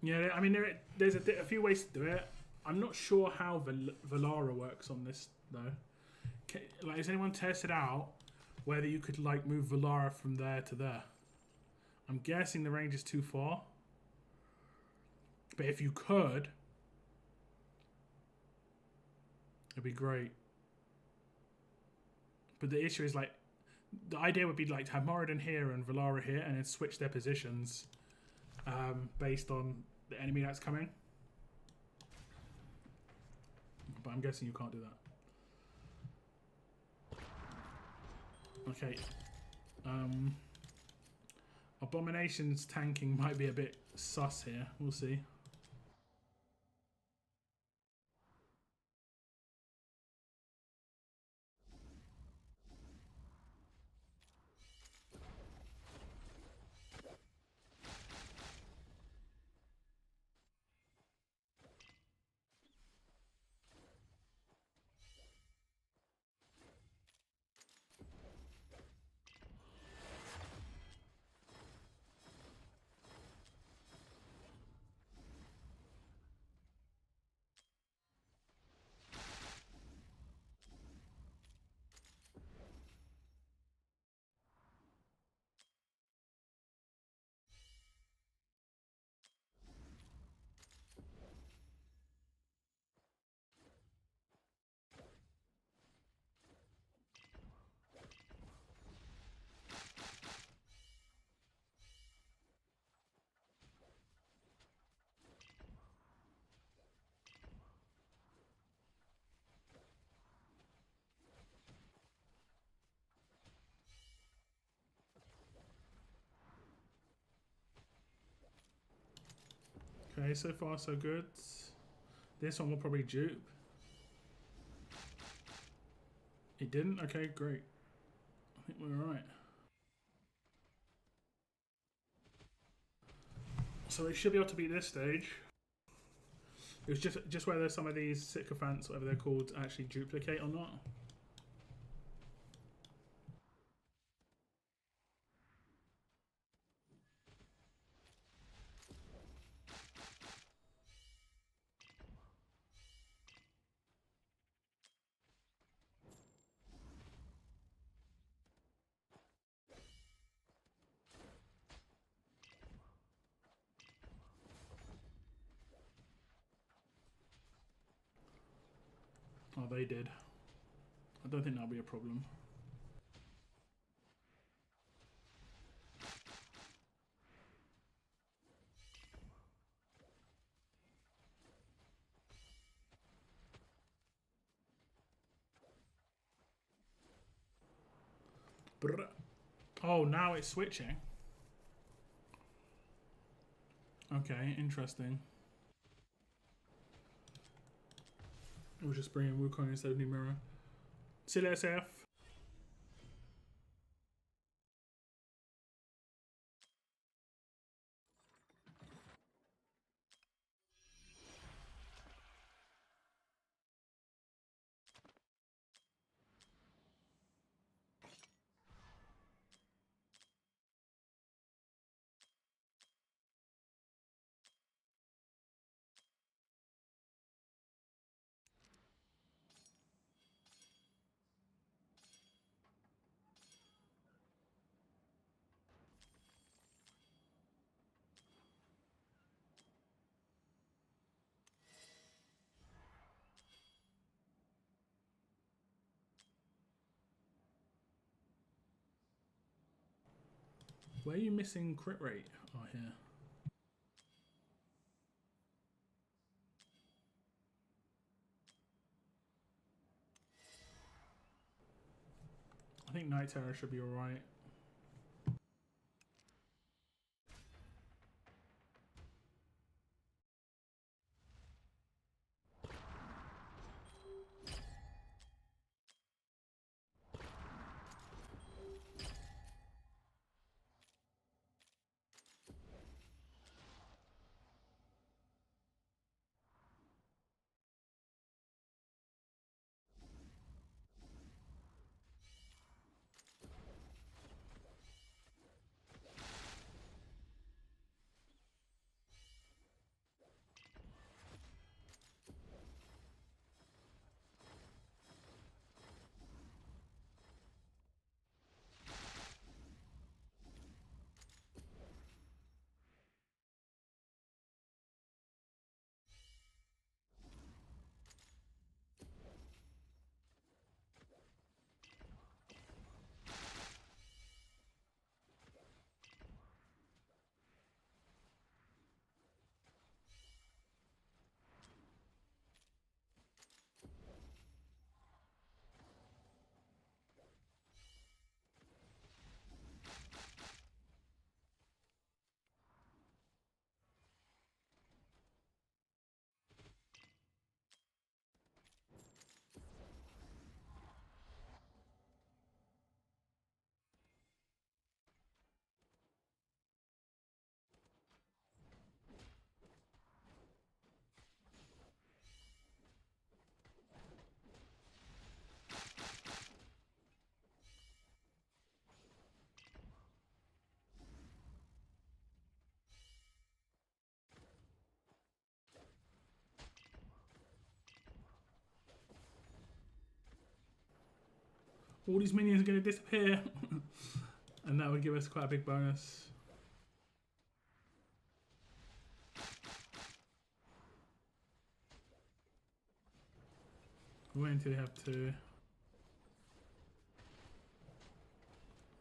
Yeah, I mean, there's a few ways to do it. I'm not sure how Valara works on this though. Like, has anyone tested out whether you could like move Valara from there to there? I'm guessing the range is too far. But if you could, it'd be great. But the issue is like, the idea would be like to have Moradin here and Valara here and then switch their positions based on the enemy that's coming. But I'm guessing you can't do that. Okay. Abomination's tanking might be a bit sus here. We'll see. Okay, so far so good. This one will probably dupe. It didn't? Okay, great. I think we're alright. So we should be able to beat this stage. It was just whether some of these sycophants, whatever they're called, actually duplicate or not. Oh, they did. I don't think that'll be a problem. Brr. Oh, now it's switching. Okay, interesting. We'll just bring in Wukong instead of Numera. See you later, SF. Where are you missing crit rate? Oh, here. I think Night Terror should be alright. All these minions are going to disappear. And that would give us quite a big bonus. Wait until we have two.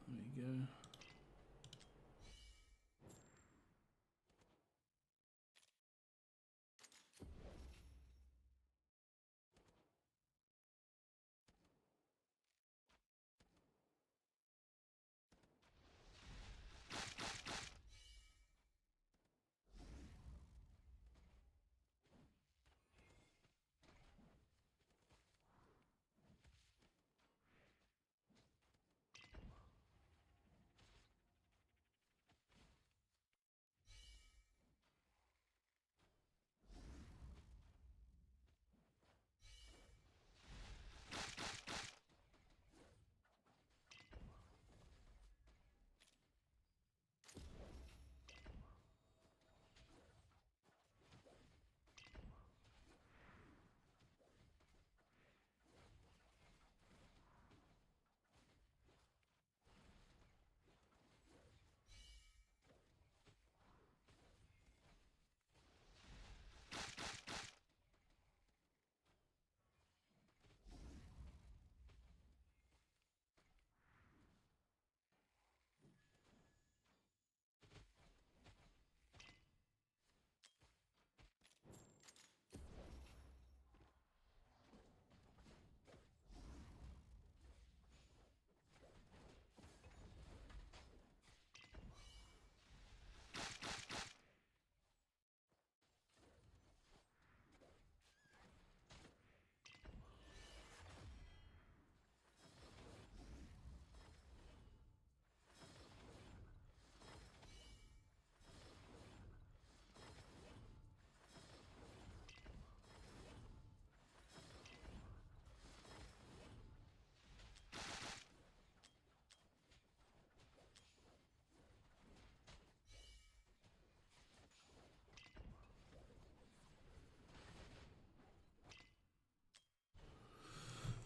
There you go.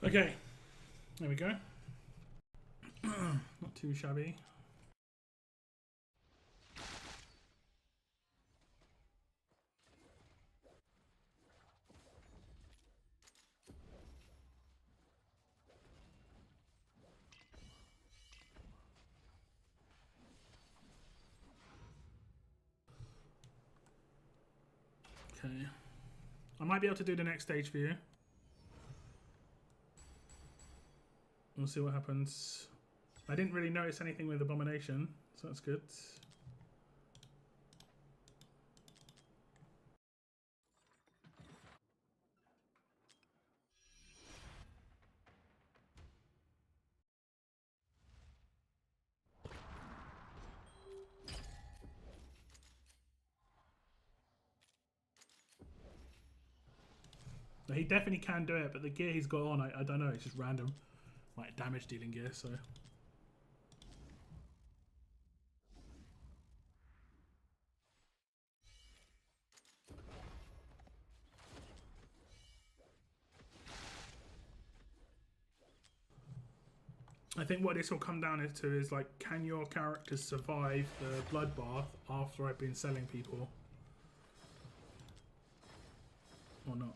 Okay, there we go. Not too shabby. Okay. I might be able to do the next stage for you. We'll see what happens. I didn't really notice anything with Abomination, so that's good. He definitely can do it, but the gear he's got on, I don't know, it's just random. Like damage dealing gear, so. I think what this will come down to is like, can your characters survive the bloodbath after I've been selling people? Or not?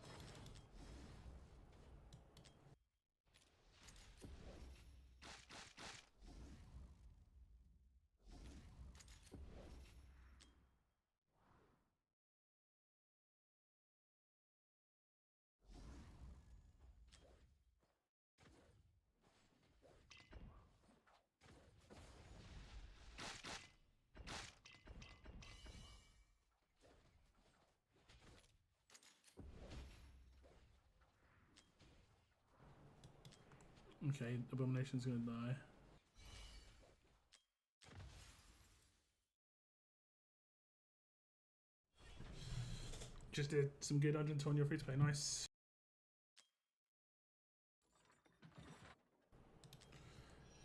Okay, Abomination's gonna die. Just did some good dungeons on your free to play, nice.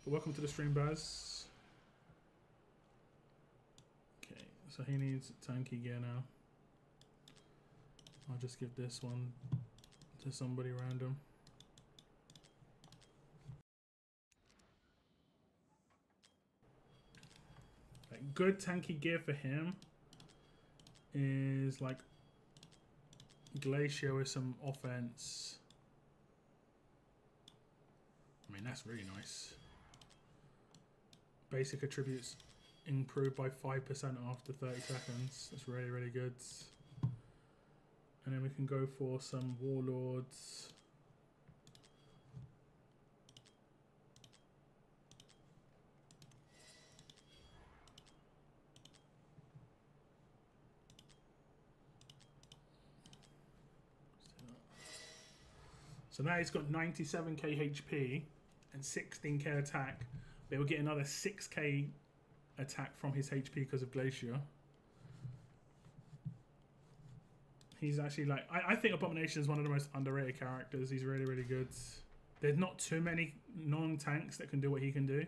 But welcome to the stream, Baz. Okay, so he needs tanky gear now. I'll just give this one to somebody random. Like, good tanky gear for him is like Glacier with some offense. I mean, that's really nice. Basic attributes improved by 5% after 30 seconds. That's really, really good. And then we can go for some Warlords. So now he's got 97k HP and 16k attack. But he'll get another 6k attack from his HP because of Glacier. He's actually like, I think Abomination is one of the most underrated characters. He's really, really good. There's not too many non-tanks that can do what he can do.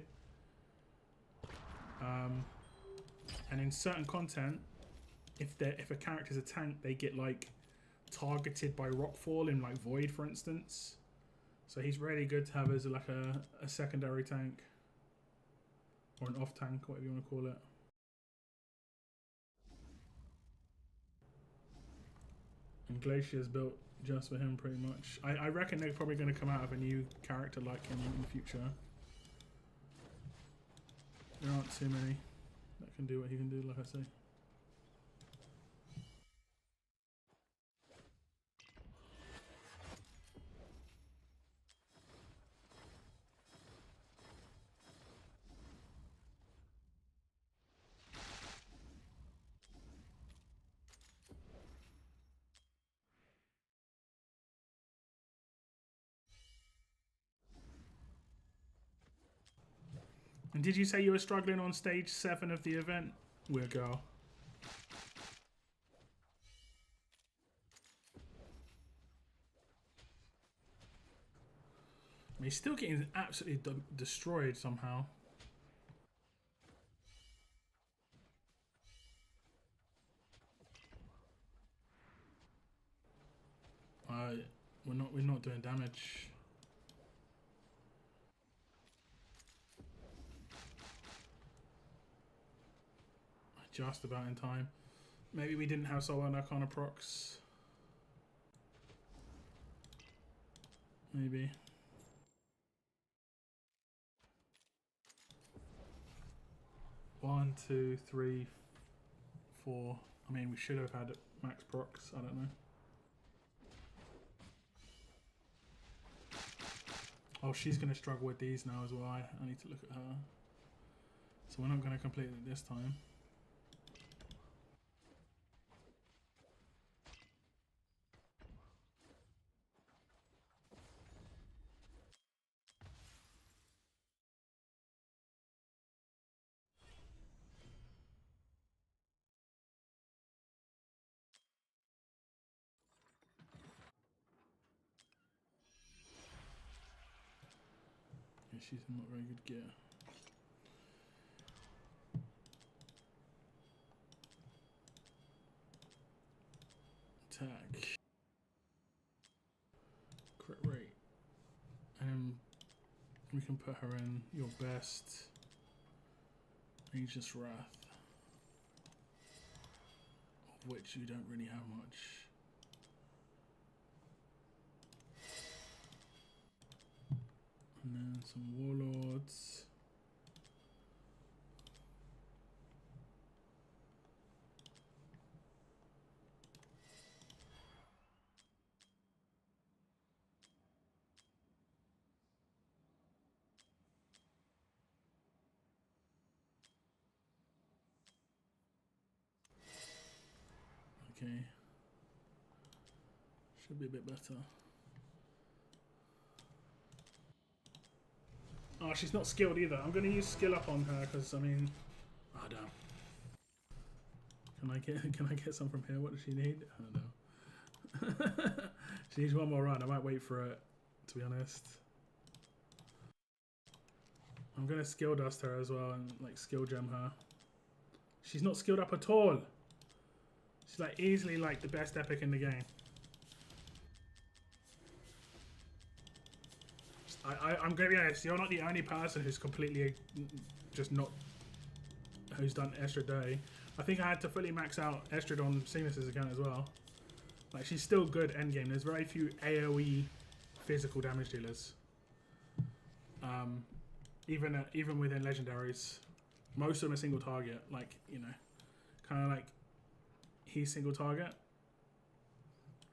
And in certain content, if a character's a tank, they get like targeted by rockfall in like Void, for instance. So he's really good to have as like a secondary tank. Or an off tank, whatever you want to call it. And Glacier's built just for him pretty much. I reckon they're probably going to come out with a new character like him in the future. There aren't too many that can do what he can do, like I say. And did you say you were struggling on stage 7 of the event, Weird Girl? I mean, he's still getting absolutely destroyed somehow. We're not doing damage. just about in time. Maybe we didn't have Solar and Arcana procs. Maybe. One, two, three, four. I mean, we should have had max procs. I don't know. Oh, she's going to struggle with these now as well. I need to look at her. So we're not going to complete it this time. Yeah, she's in not very good gear. Attack. Crit rate. And we can put her in your best. Aegis Wrath. Of which you don't really have much. And then some Warlords. Okay. Should be a bit better. Oh, she's not skilled either. I'm going to use skill up on her because, I mean... Oh, damn. Can I get some from here? What does she need? I don't know. She needs one more run. I might wait for it, to be honest. I'm going to skill dust her as well and, like, skill gem her. She's not skilled up at all. She's, like, easily, like, the best epic in the game. I'm going to be honest, you're not the only person who's completely just not... who's done Estrid Day. I think I had to fully max out Estrid on Cygnus's account as well. Like, she's still good endgame. There's very few AoE physical damage dealers. Even within legendaries. Most of them are single target. Like, you know, kind of like he's single target.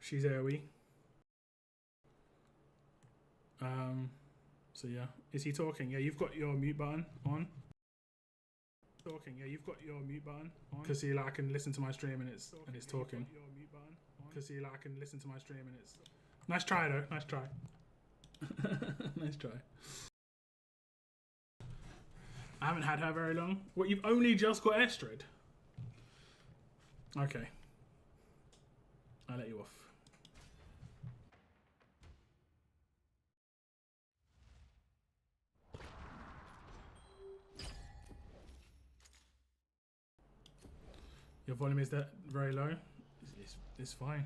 She's AoE. So yeah, is he talking? Yeah, you've got your mute button on. Talking. Yeah, you've got your mute button on. Because see, like, I can listen to my stream and it's talking. Because see, like, I can listen to my stream and it's. Nice try though. Nice try. Nice try. I haven't had her very long. What, you've only just got Estrid? Okay. I'll let you off. Your volume is that very low? It's fine.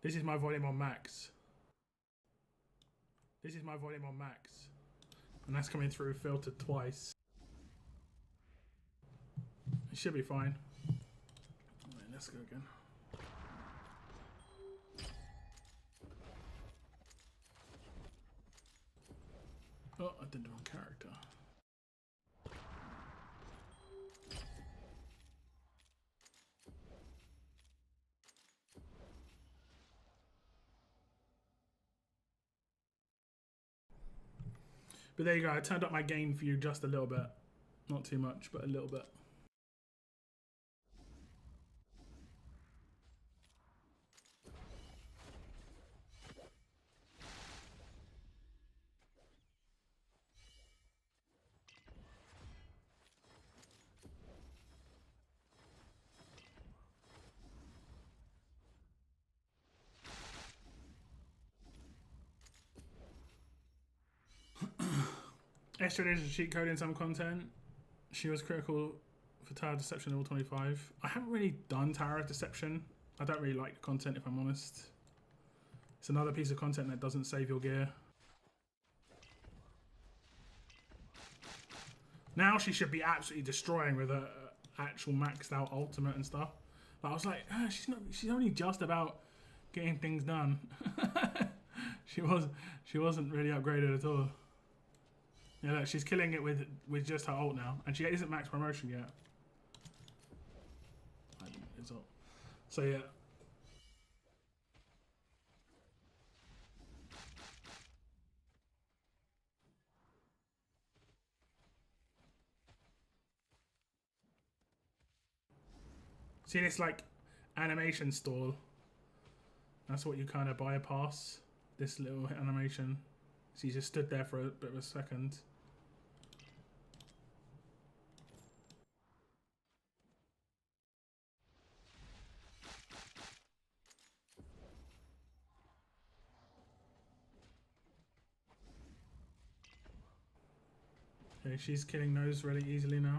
This is my volume on max. This is my volume on max. And that's coming through filtered twice. It should be fine. Right, let's go again. Oh, I did the wrong character. But there you go, I turned up my gain for you just a little bit. Not too much, but a little bit. Estrid is a cheat code in some content. She was critical for Tower of Deception level 25. I haven't really done Tower of Deception. I don't really like the content, if I'm honest. It's another piece of content that doesn't save your gear. Now she should be absolutely destroying with her actual maxed out ultimate and stuff. But I was like, she's only just about getting things done. she wasn't really upgraded at all. Yeah, look, she's killing it with just her ult now, and she isn't max promotion yet. So yeah. See this like animation stall? That's what you kind of bypass. This little animation. So you just stood there for a bit of a second. Okay, she's killing those really easily now.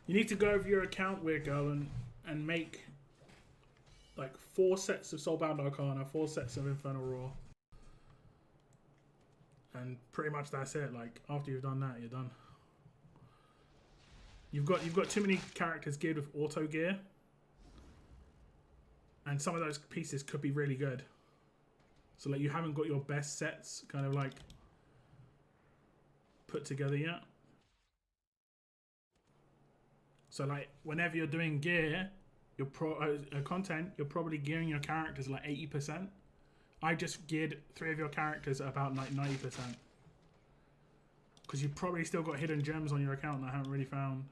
You need to go over your account, Weird Girl, and make like 4 sets of Soulbound Arcana, 4 sets of Infernal Roar. And pretty much that's it. Like after you've done that, you're done. You've got too many characters geared with auto gear. And some of those pieces could be really good. So like you haven't got your best sets kind of like put together yet. So like whenever you're doing gear, your content, you're probably gearing your characters like 80%. I just geared 3 of your characters at about like 90%. Because you've probably still got hidden gems on your account that I haven't really found.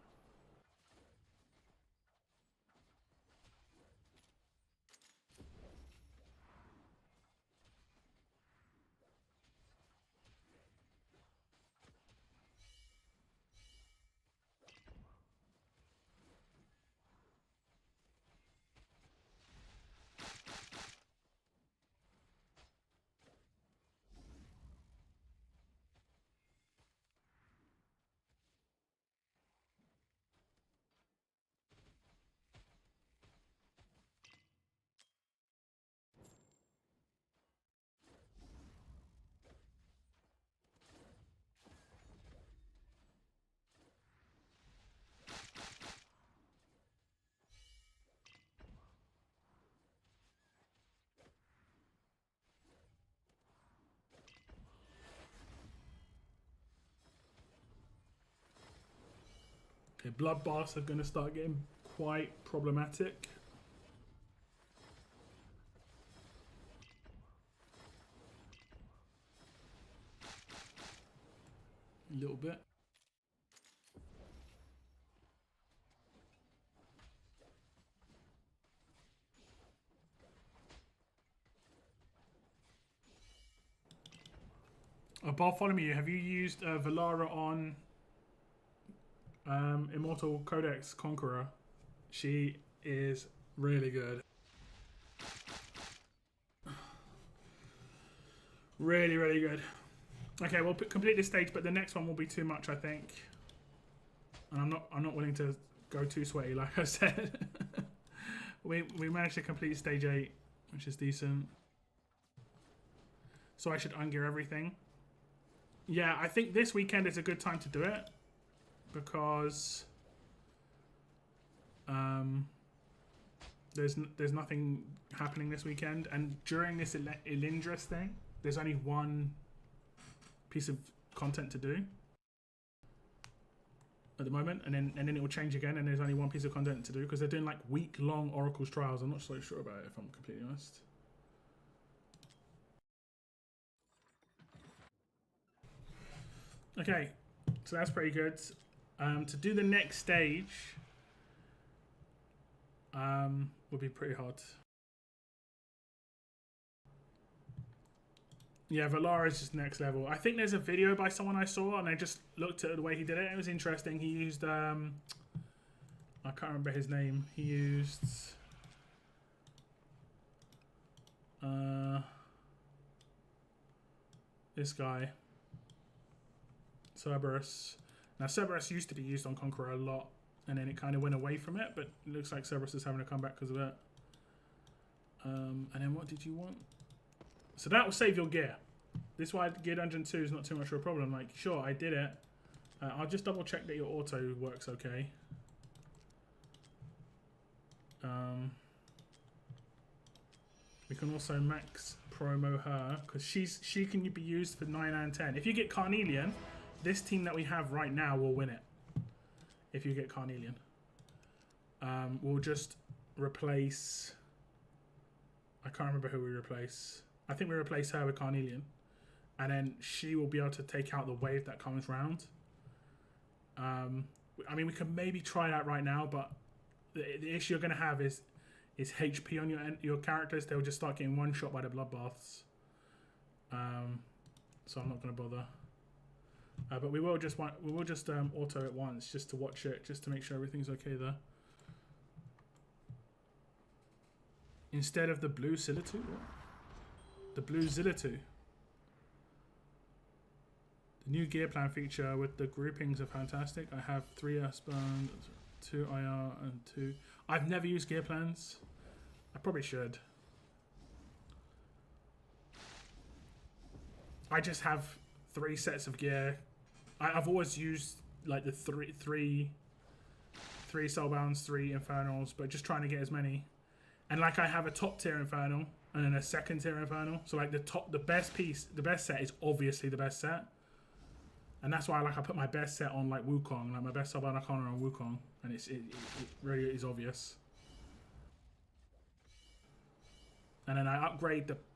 Okay, bloodbaths are going to start getting quite problematic. A little bit. Bartholomew, have you used Valara on Immortal Codex Conqueror? She is really good. Really, really good. Okay, we'll complete this stage, but the next one will be too much, I think. And I'm not willing to go too sweaty, like I said. we managed to complete stage 8, which is decent. So I should ungear everything. Yeah, I think this weekend is a good time to do it because there's nothing happening this weekend, and during this Elindris thing, there's only one piece of content to do at the moment, and then it will change again, and there's only one piece of content to do because they're doing like week-long Oracle's trials. I'm not so sure about it, if I'm completely honest. Okay, so that's pretty good. To do the next stage would be pretty hard. Yeah, Valara is just next level. I think there's a video by someone I saw, and I just looked at the way he did it. It was interesting. He used I can't remember his name. He used This guy. Cerberus. Now, Cerberus used to be used on Conqueror a lot, and then it kind of went away from it, but it looks like Cerberus is having to come back because of it. And then what did you want? So that will save your gear. This is why Gear Dungeon 2 is not too much of a problem. Like, sure, I did it. I'll just double check that your auto works okay. We can also max promo her because she can be used for 9 and 10. If you get Carnelian, this team that we have right now will win it. If you get Carnelian, we'll just replace. I can't remember who we replace. I think we replace her with Carnelian, and then she will be able to take out the wave that comes round. I mean, we can maybe try that right now, but the issue you're going to have is HP on your characters. They'll just start getting one shot by the bloodbaths. So I'm not going to bother. But we will just auto it once just to watch it, just to make sure everything's okay there. Instead of the blue Zillitu, the blue Zillitu. The new gear plan feature with the groupings are fantastic. I have 3 Earthbound, 2 IR, and 2. I've never used gear plans. I probably should. I just have 3 sets of gear. I've always used like the three Soulbounds, 3 Infernals, but just trying to get as many. And like I have a top tier Infernal and then a second tier Infernal. So like the best set is obviously the best set. And that's why like I put my best set on like Wukong, like my best Soulbound Arcana on Wukong, and it really is obvious. And then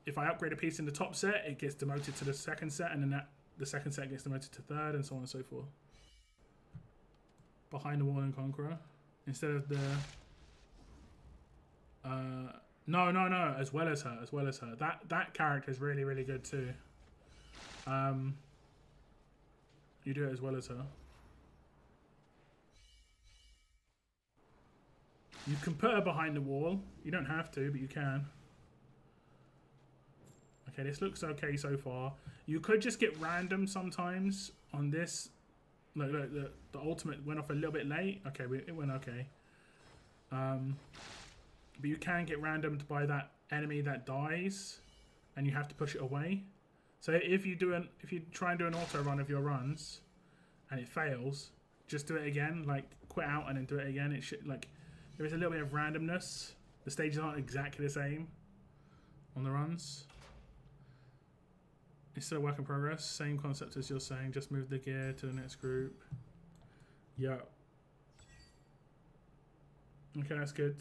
if I upgrade a piece in the top set, it gets demoted to the second set, and then the second set gets demoted to third, and so on and so forth. Behind the Wall and Conqueror, instead of the no, as well as her. That character is really, really good too. You do it as well as her. You can put her behind the wall. You don't have to, but you can. Okay, this looks okay so far. You could just get random sometimes on this. Look, the ultimate went off a little bit late. Okay, it went okay. But you can get randomed by that enemy that dies, and you have to push it away. So if you try and do an auto run of your runs, and it fails, just do it again. Like quit out and then do it again. It should there is a little bit of randomness. The stages aren't exactly the same on the runs. It's still a work in progress. Same concept as you're saying. Just move the gear to the next group. Yeah. Okay, that's good.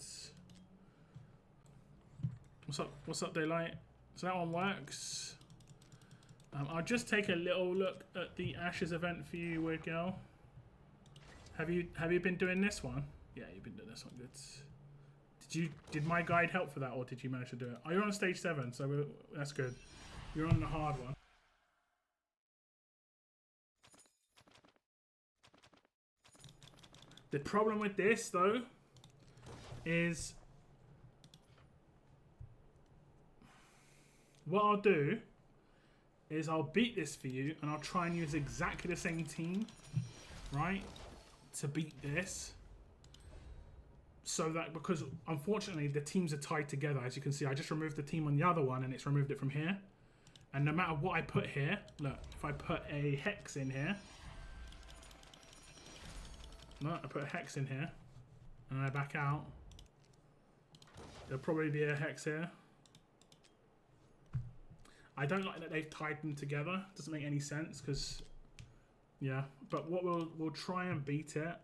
What's up, Daylight? So that one works. I'll just take a little look at the Ashes event for you, Weird Girl. Have you been doing this one? Yeah, you've been doing this one. Good. Did my guide help for that, or did you manage to do it? Oh, you're on stage 7, so that's good. You're on the hard one. The problem with this, though, is what I'll do is I'll beat this for you, and I'll try and use exactly the same team, right, to beat this. So that, because unfortunately the teams are tied together, as you can see, I just removed the team on the other one, and it's removed it from here. And no matter what I put here, look, if I put a hex in here, no, I put a hex in here, and I back out, there'll probably be a hex here. I don't like that they've tied them together. Doesn't make any sense because, yeah. But what we'll try and beat it.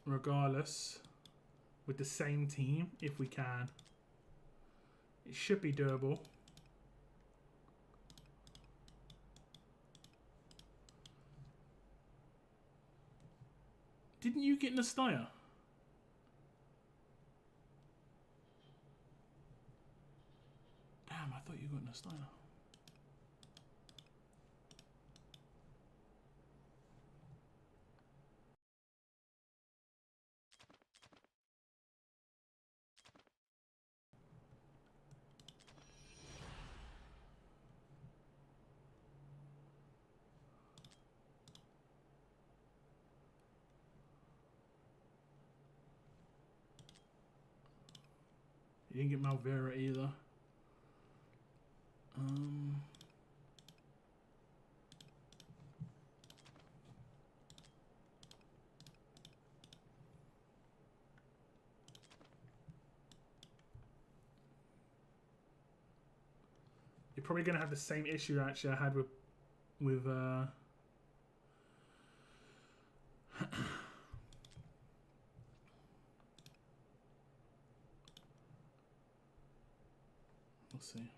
Regardless, with the same team if we can. It should be doable. Didn't you get Nastya? Damn, I thought you got Nastya. He didn't get Malvera either. You're probably going to have the same issue actually I had with we'll see.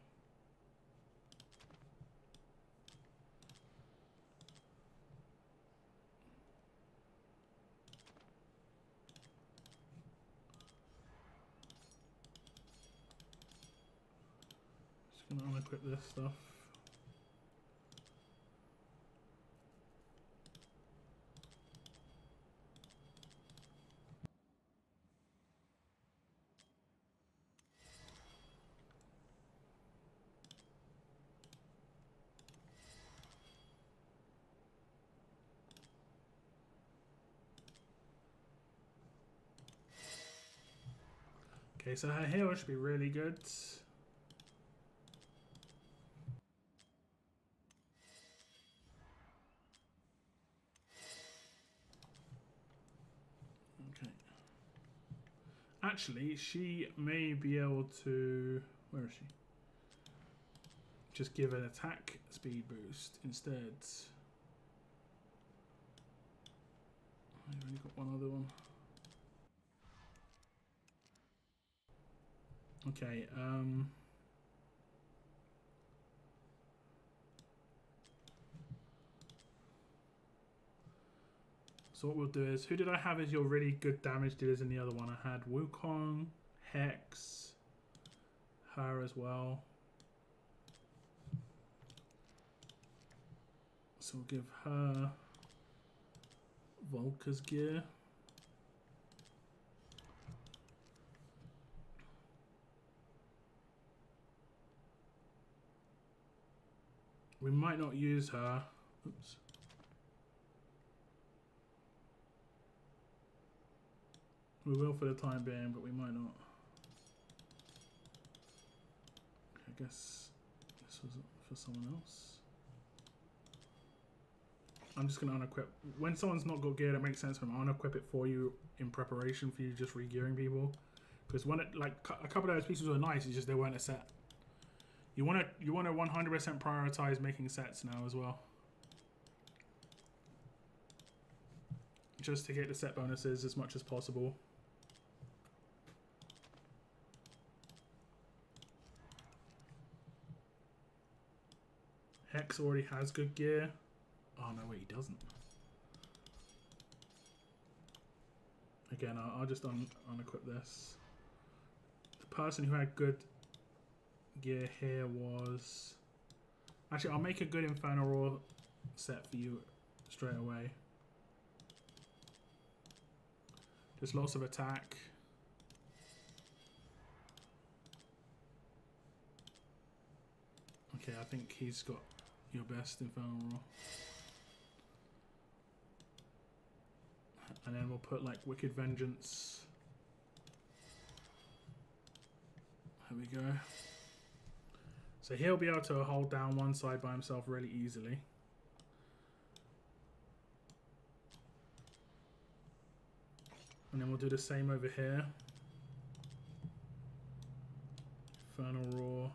Just going to unequip this stuff. Okay, so her heal should be really good. Okay. Actually, she may be able to... Where is she? Just give an attack speed boost instead. I've only got one other one. Okay, so what we'll do is, who did I have as your really good damage dealers in the other one? I had Wukong, Hex, her as well. So we'll give her Volker's gear. We might not use her. Oops. We will for the time being, but we might not. Okay, I guess this was for someone else. I'm just going to unequip. When someone's not got gear, that makes sense for them. I'll unequip it for you in preparation for you just re-gearing people. Because when it, like a couple of those pieces were nice, it's just they weren't a set. You want to 100% prioritize making sets now as well. Just to get the set bonuses as much as possible. Hex already has good gear. Oh no, wait, he doesn't. Again, I'll just unequip this. The person who had good gear here was... Actually, I'll make a good Infernal Roar set for you straight away. Just lots of attack. Okay, I think he's got your best Infernal Roar. And then we'll put like Wicked Vengeance. There we go. So he'll be able to hold down one side by himself really easily. And then we'll do the same over here. Infernal Roar.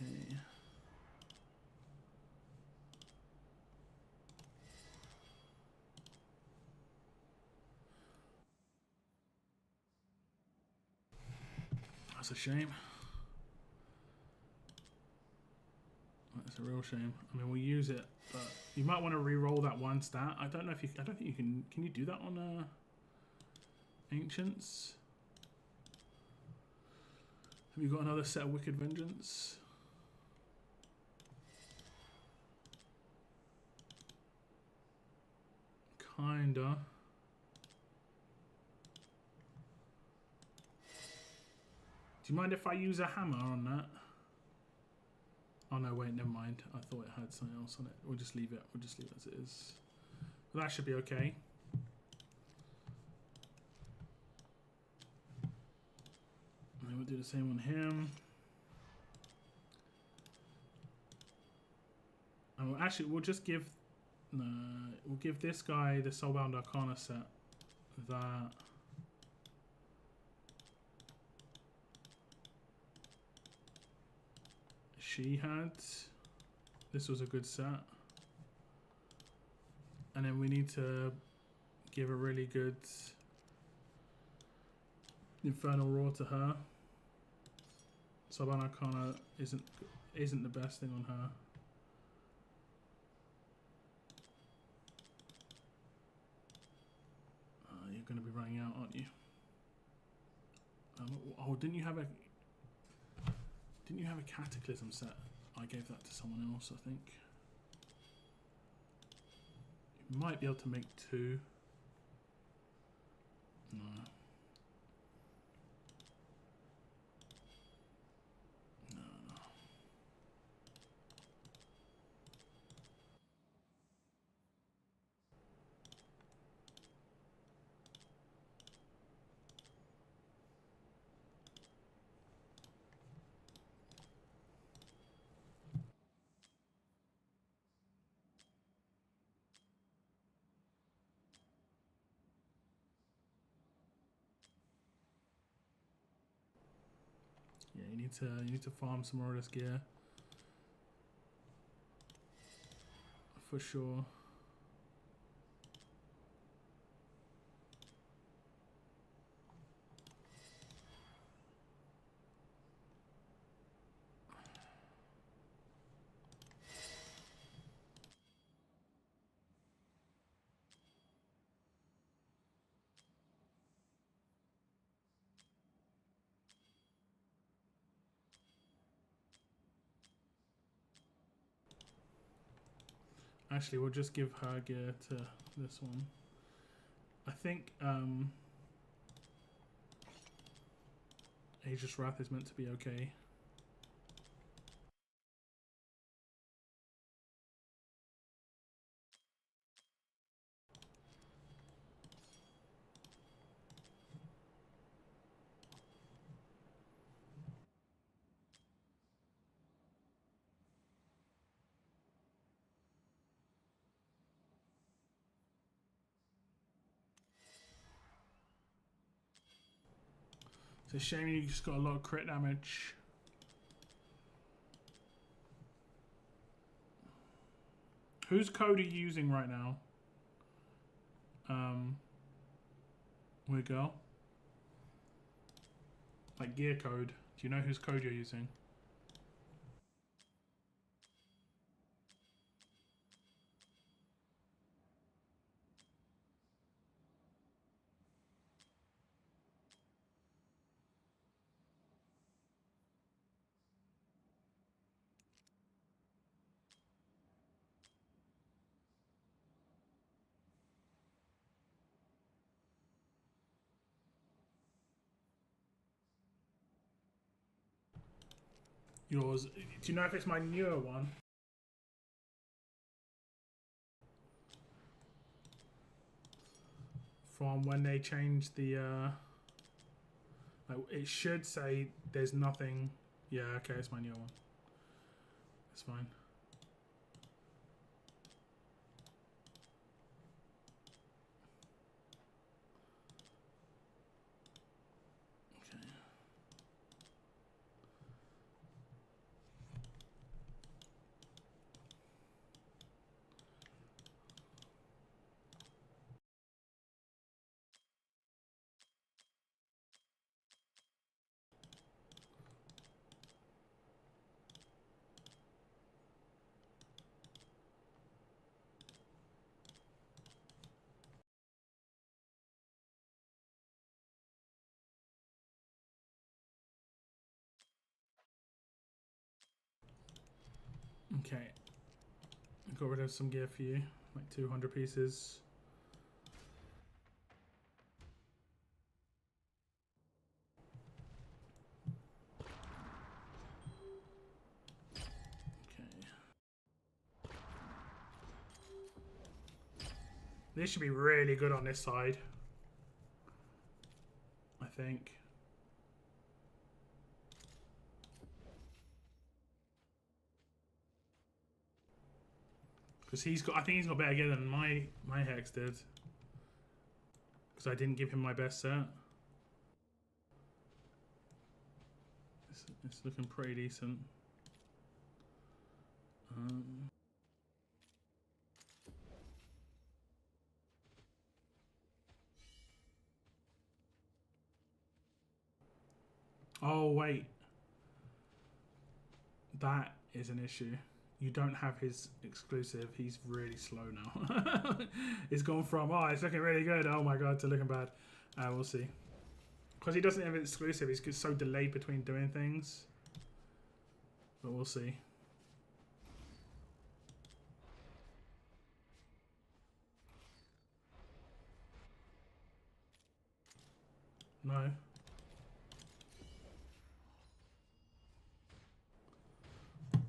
Okay. That's a shame. That's a real shame. I mean, we'll use it, but you might want to re-roll that one stat. I don't know if you. I don't think you can. Can you do that on Ancients? Have you got another set of Wicked Vengeance? Kinda. Do you mind if I use a hammer on that? Oh no, wait, never mind. I thought it had something else on it. We'll just leave it. We'll just leave it as it is. But that should be okay. And then we'll do the same on him. And we'll just give... No, we'll give this guy the Soulbound Arcana set. That... she had. This was a good set. And then we need to give a really good Infernal Roar to her. Soulbound Arcana isn't the best thing on her. You're going to be running out, aren't you? Oh, didn't you have a Cataclysm set? I gave that to someone else, I think. You might be able to make 2. No. No. Yeah, you need to farm some more of this gear. For sure. Actually, we'll just give her gear to this one. I think Aegis Wrath is meant to be okay. It's a shame you just got a lot of crit damage. Whose code are you using right now? Weird girl. Like gear code. Do you know whose code you're using? Yours. Do you know if it's my newer one? From when they changed the like it should say there's nothing. Yeah, okay, it's my newer one. It's fine. Okay, I got rid of some gear for you, like 200 pieces. Okay. This should be really good on this side, I think. Because he's got, I think he's got better gear than my Hex did. Because I didn't give him my best set. It's looking pretty decent. Oh wait, that is an issue. You don't have his exclusive. He's really slow now. It's gone from, oh, it's looking really good, oh my god, to looking bad. We'll see. Because he doesn't have an exclusive, he's just so delayed between doing things. But we'll see. No.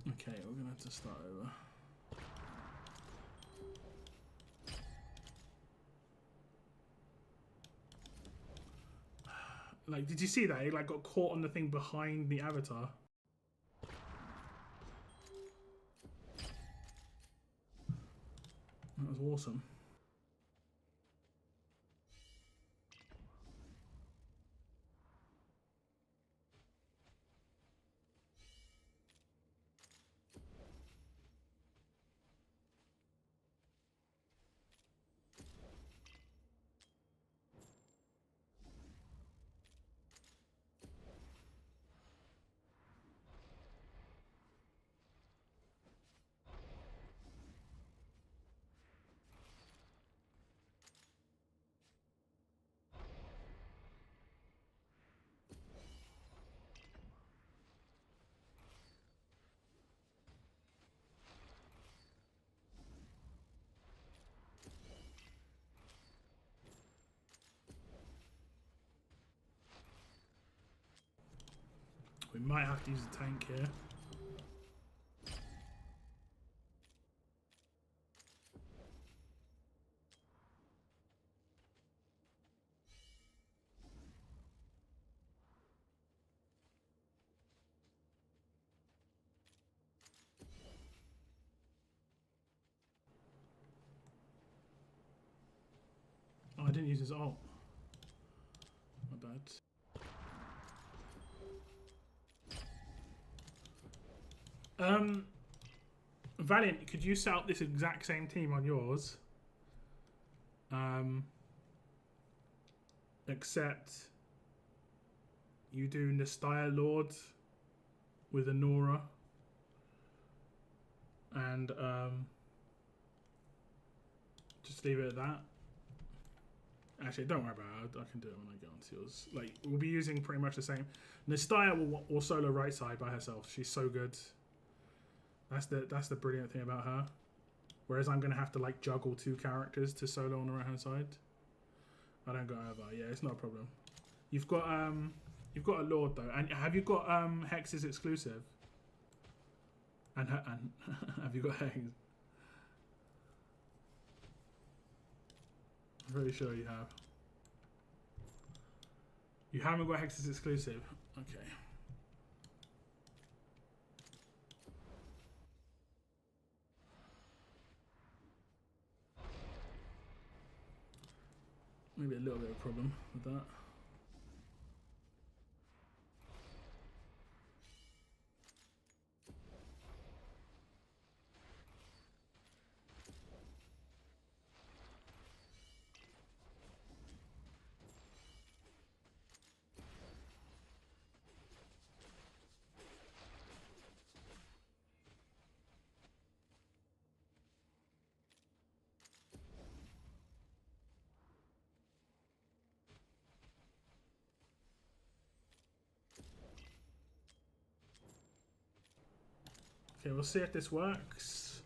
Okay, we're gonna have to start over. Like, did you see that? He like got caught on the thing behind the avatar. That was awesome. We might have to use a tank here. Oh, I didn't use his ult. My bad. Valiant, could you set up this exact same team on yours? Except you do Nastya Lord with a Nora and just leave it at that. Actually, don't worry about it. I can do it when I get onto yours. Like, we'll be using pretty much the same. Nastya will solo right side by herself. She's so good. That's the brilliant thing about her. Whereas I'm gonna have to like juggle two characters to solo on the right hand side. I don't go over. Yeah, it's not a problem. You've got a Lord though, and have you got Hex's exclusive? And have you got Hex? I'm pretty sure you have. You haven't got Hex's exclusive. Okay. Maybe a little bit of a problem with that. Okay, we'll see if this works.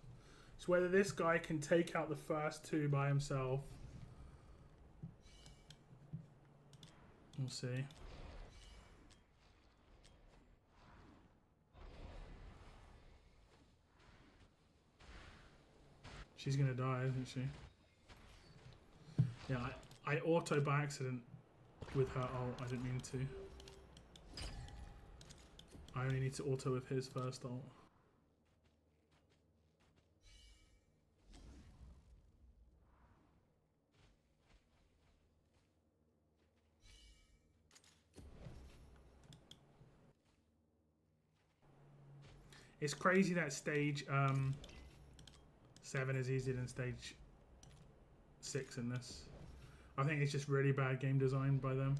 It's whether this guy can take out the first two by himself. We'll see. She's gonna die, isn't she? Yeah, I auto by accident with her ult. I didn't mean to. I only need to auto with his first ult. It's crazy that stage 7 is easier than stage 6 in this. I think it's just really bad game design by them.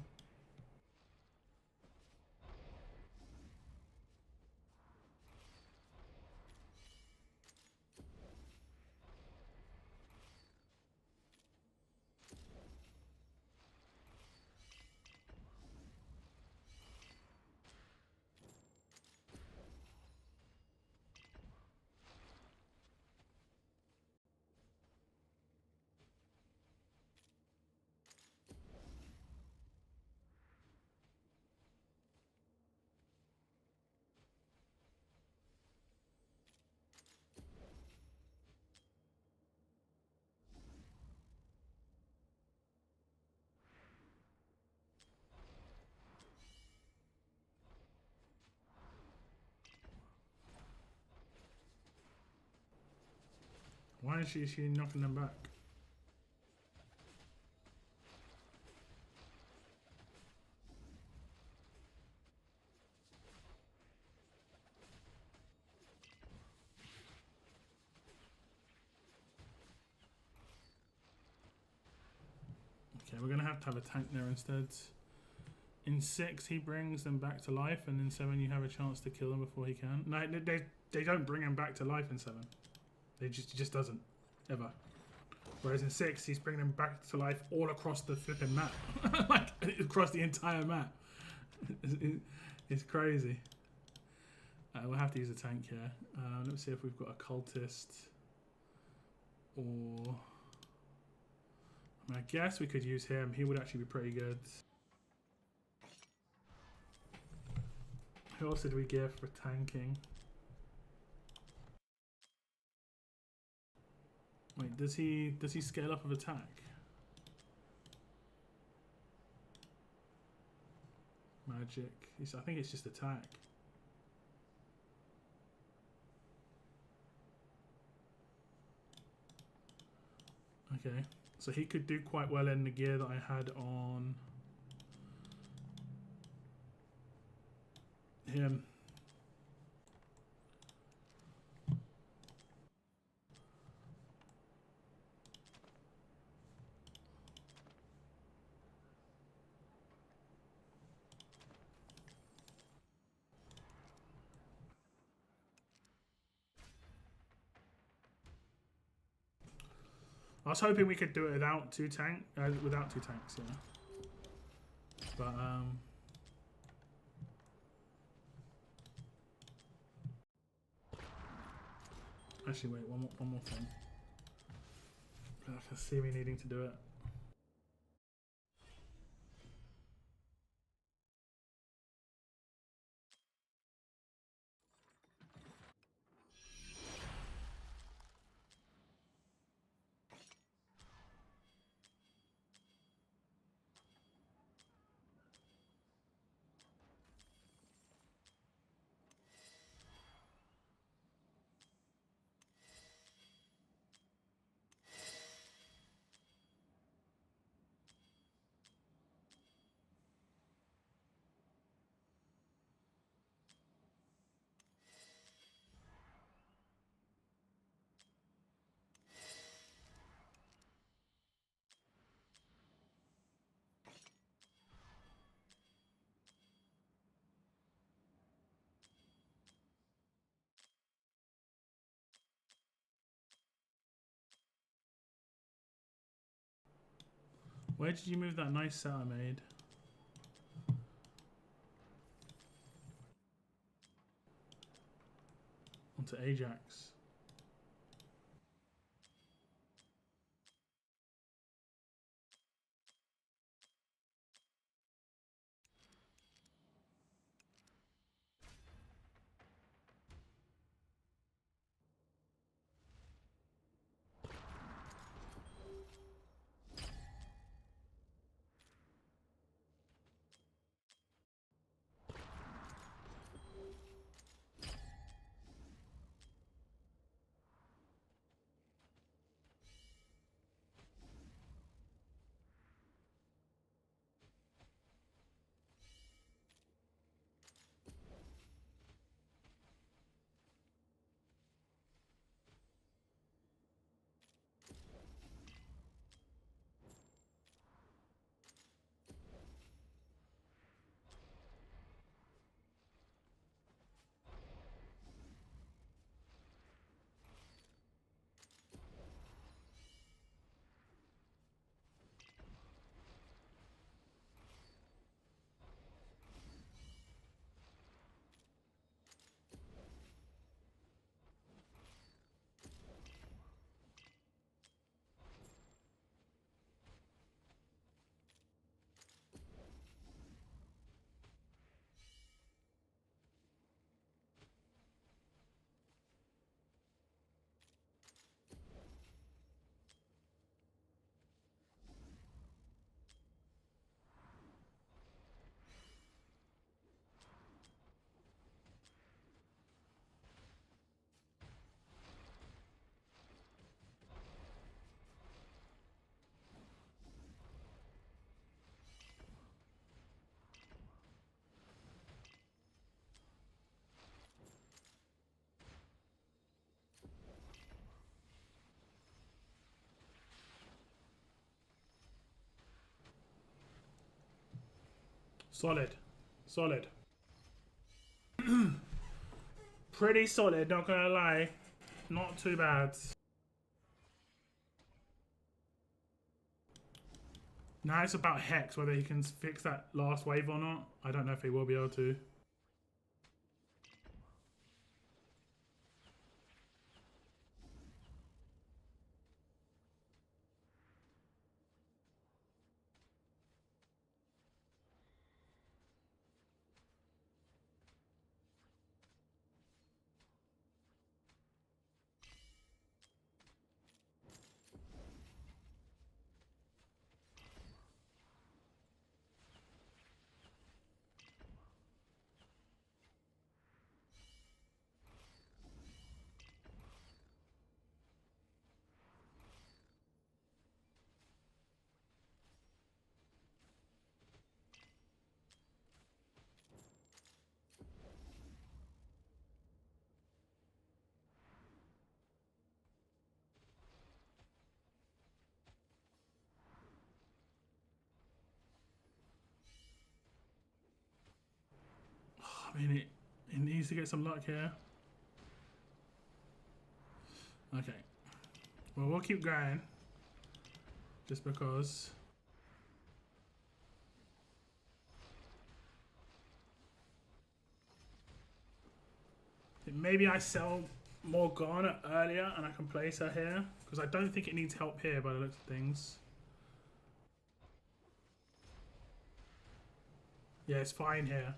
Why is she knocking them back? Okay, we're gonna have a tank there instead. In 6, he brings them back to life, and in 7, you have a chance to kill them before he can. No, they don't bring him back to life in 7. He just doesn't ever. Whereas in 6, he's bringing them back to life all across the flipping map, like across the entire map. It's crazy. We'll have to use a tank here. Let me see if we've got a cultist, or I guess we could use him. He would actually be pretty good. Who else did we give for tanking? Wait, does he scale up with attack? Magic. I think it's just attack. Okay, so he could do quite well in the gear that I had on him. I was hoping we could do it without two tanks, yeah. But actually, wait, one more thing. I can see me needing to do it. Where did you move that nice set I made? Onto Ajax. Solid. Solid. Pretty solid, not gonna lie. Not too bad. Now it's about Hex, whether he can fix that last wave or not. I don't know if he will be able to. I mean, it needs to get some luck here. Okay. Well, we'll keep going. Just because. Maybe I sell Morgana earlier and I can place her here. Because I don't think it needs help here by the looks of things. Yeah, it's fine here.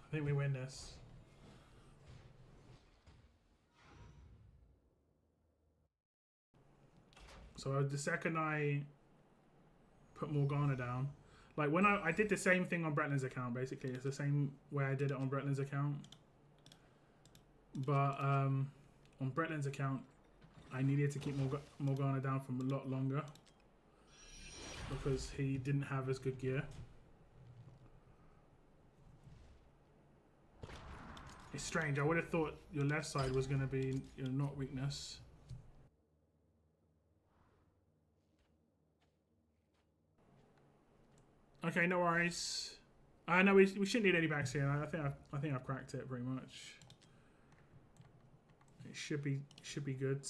I think we win this. So the second I put Morgana down, like when I did the same thing on Bretland's account, basically. It's the same way I did it on Bretland's account. But on Bretland's account, I needed to keep Morgana down for a lot longer. Because he didn't have as good gear. It's strange. I would have thought your left side was going to be your not weakness. Okay, no worries. No, we shouldn't need any backs here. I think I've cracked it pretty much. It should be good.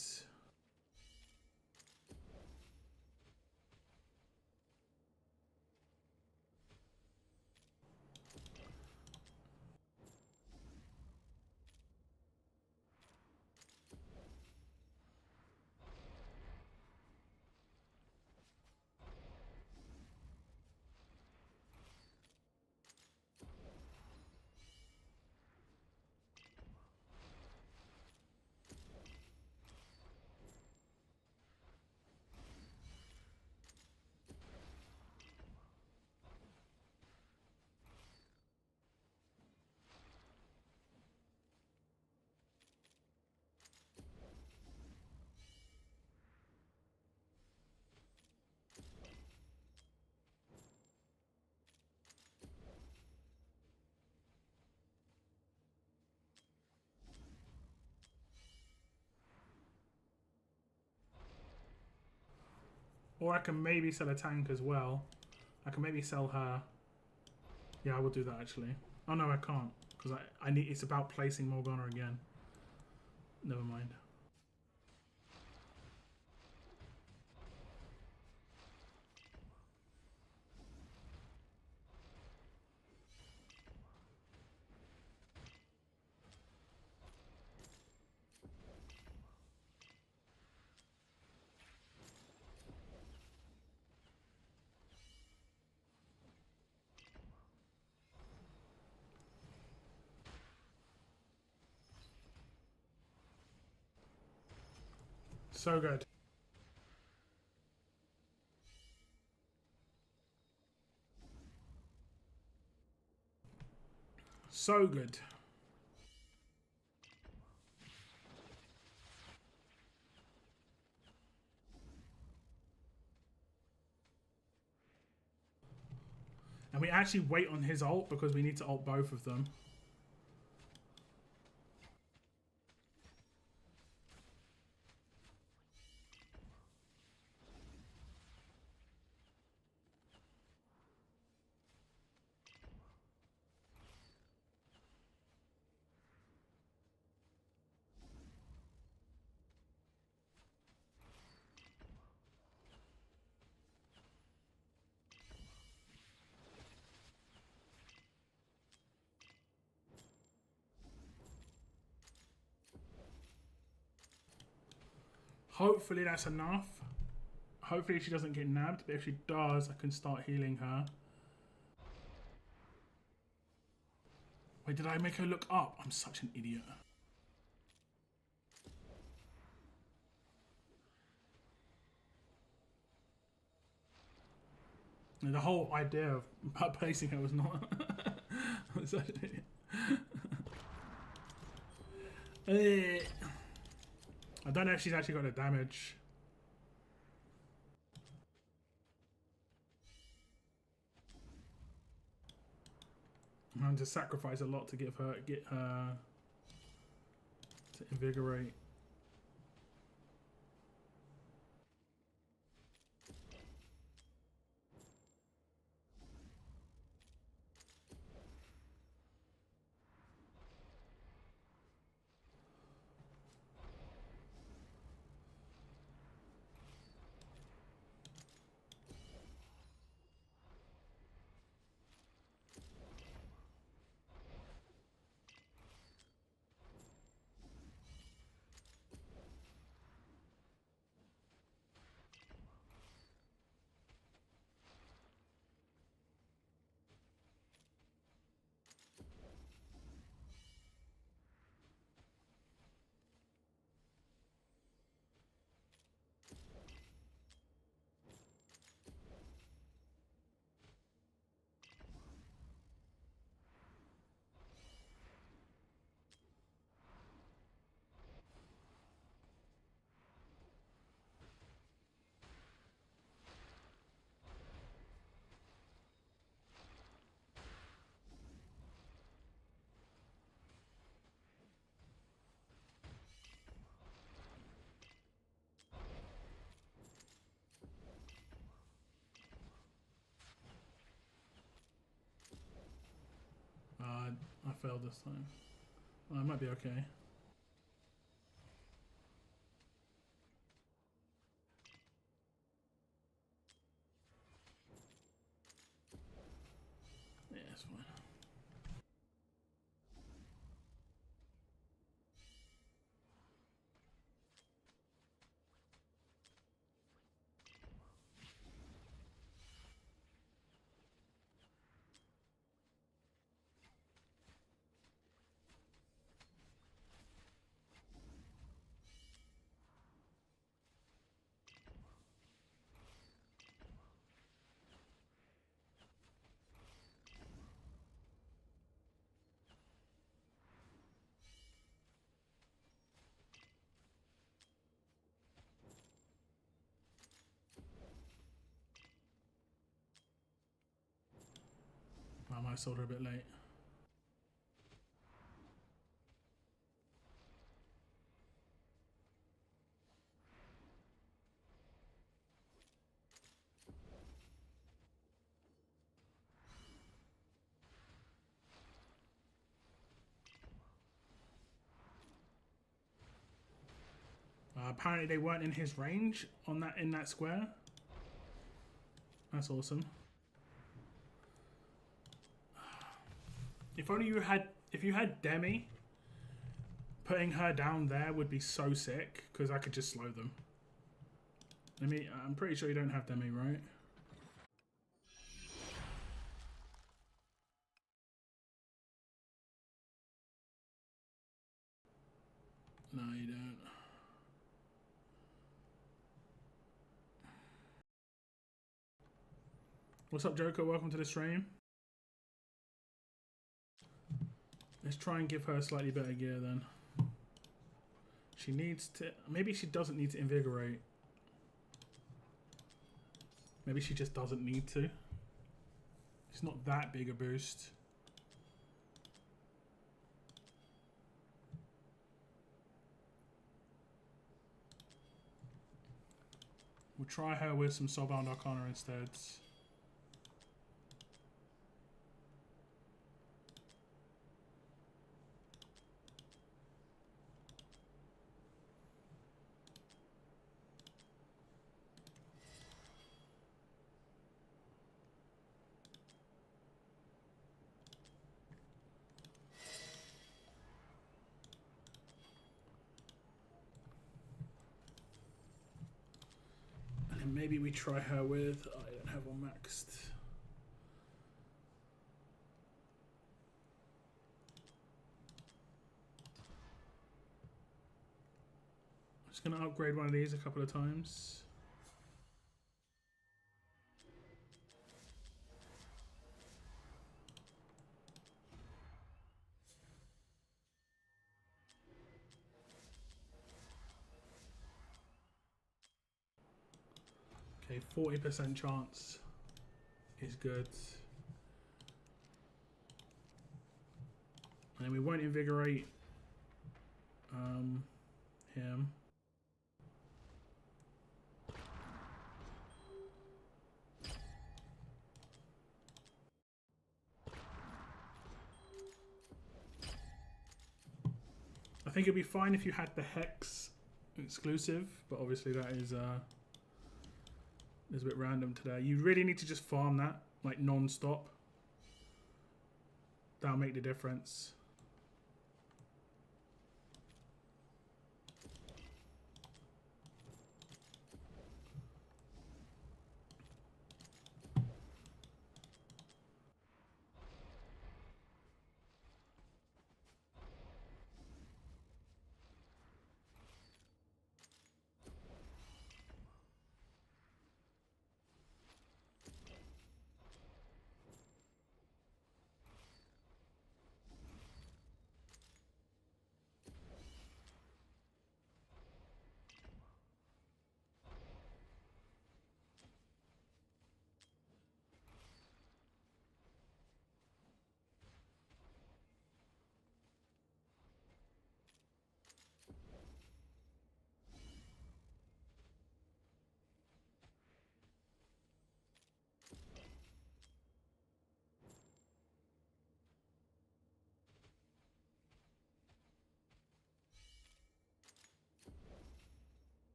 Or I can maybe sell a tank as well. I can maybe sell her. Yeah, I will do that actually. Oh no, I can't because I need. It's about placing Morgana again. Never mind. So good. So good. And we actually wait on his ult because we need to ult both of them. Hopefully that's enough. Hopefully she doesn't get nabbed, but if she does, I can start healing her. Wait, did I make her look up? I'm such an idiot. And the whole idea of placing her was not... I'm such an idiot. I don't know if she's actually got the damage. I'm going to sacrifice a lot to get her to invigorate. I failed this time. I might be okay. Yeah, it's fine. I might have sold her a bit late. Apparently they weren't in his range on that in that square. That's awesome. If only you had, if you had Demi, putting her down there would be so sick because I could just slow them. I'm pretty sure you don't have Demi, right? No, you don't. What's up, Joker? Welcome to the stream. Let's try and give her a slightly better gear then. She needs to... Maybe she doesn't need to invigorate. Maybe she just doesn't need to. It's not that big a boost. We'll try her with some Soulbound Arcana instead. And maybe we try her with... Oh, I don't have one maxed. I'm just going to upgrade one of these a couple of times. Okay, 40% chance is good. And then we won't invigorate him. I think it'd be fine if you had the Hex exclusive, but obviously that is a bit random today. You really need to just farm that like non-stop. That'll make the difference.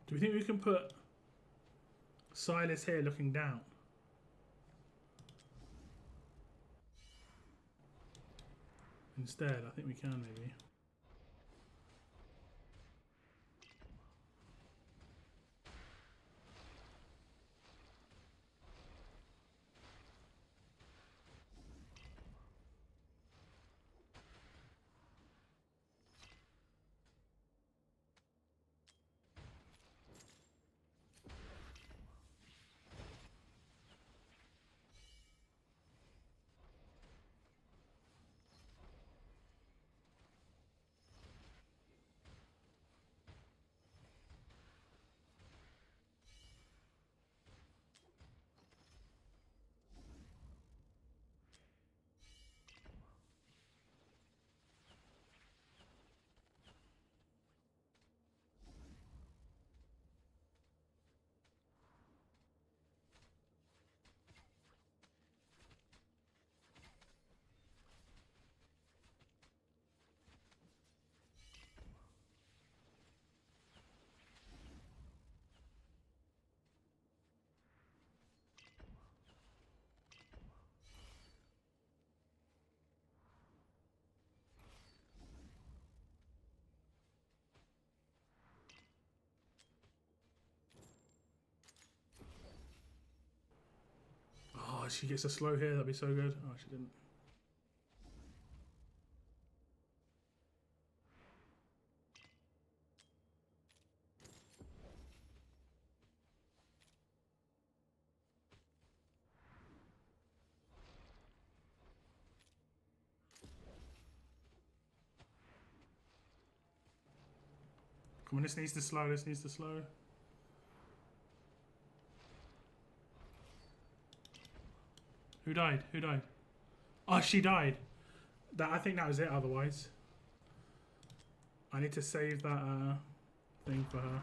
Do we think we can put Silas here looking down? Instead, I think we can maybe. Oh, she gets a slow here. That'd be so good. Oh, she didn't. Come on, this needs to slow. This needs to slow. Who died? Who died? Oh, she died. That I think that was it. Otherwise, I need to save that thing for her.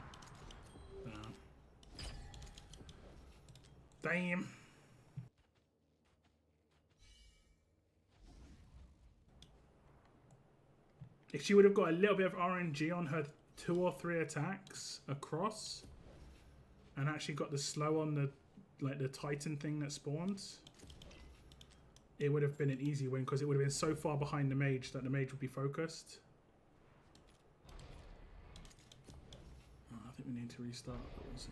Damn. If she would have got a little bit of RNG on her 2 or 3 attacks across, and actually got the slow on the the Titan thing that spawns, it would have been an easy win because it would have been so far behind the mage that the mage would be focused. Oh, I think we need to restart, but we'll see.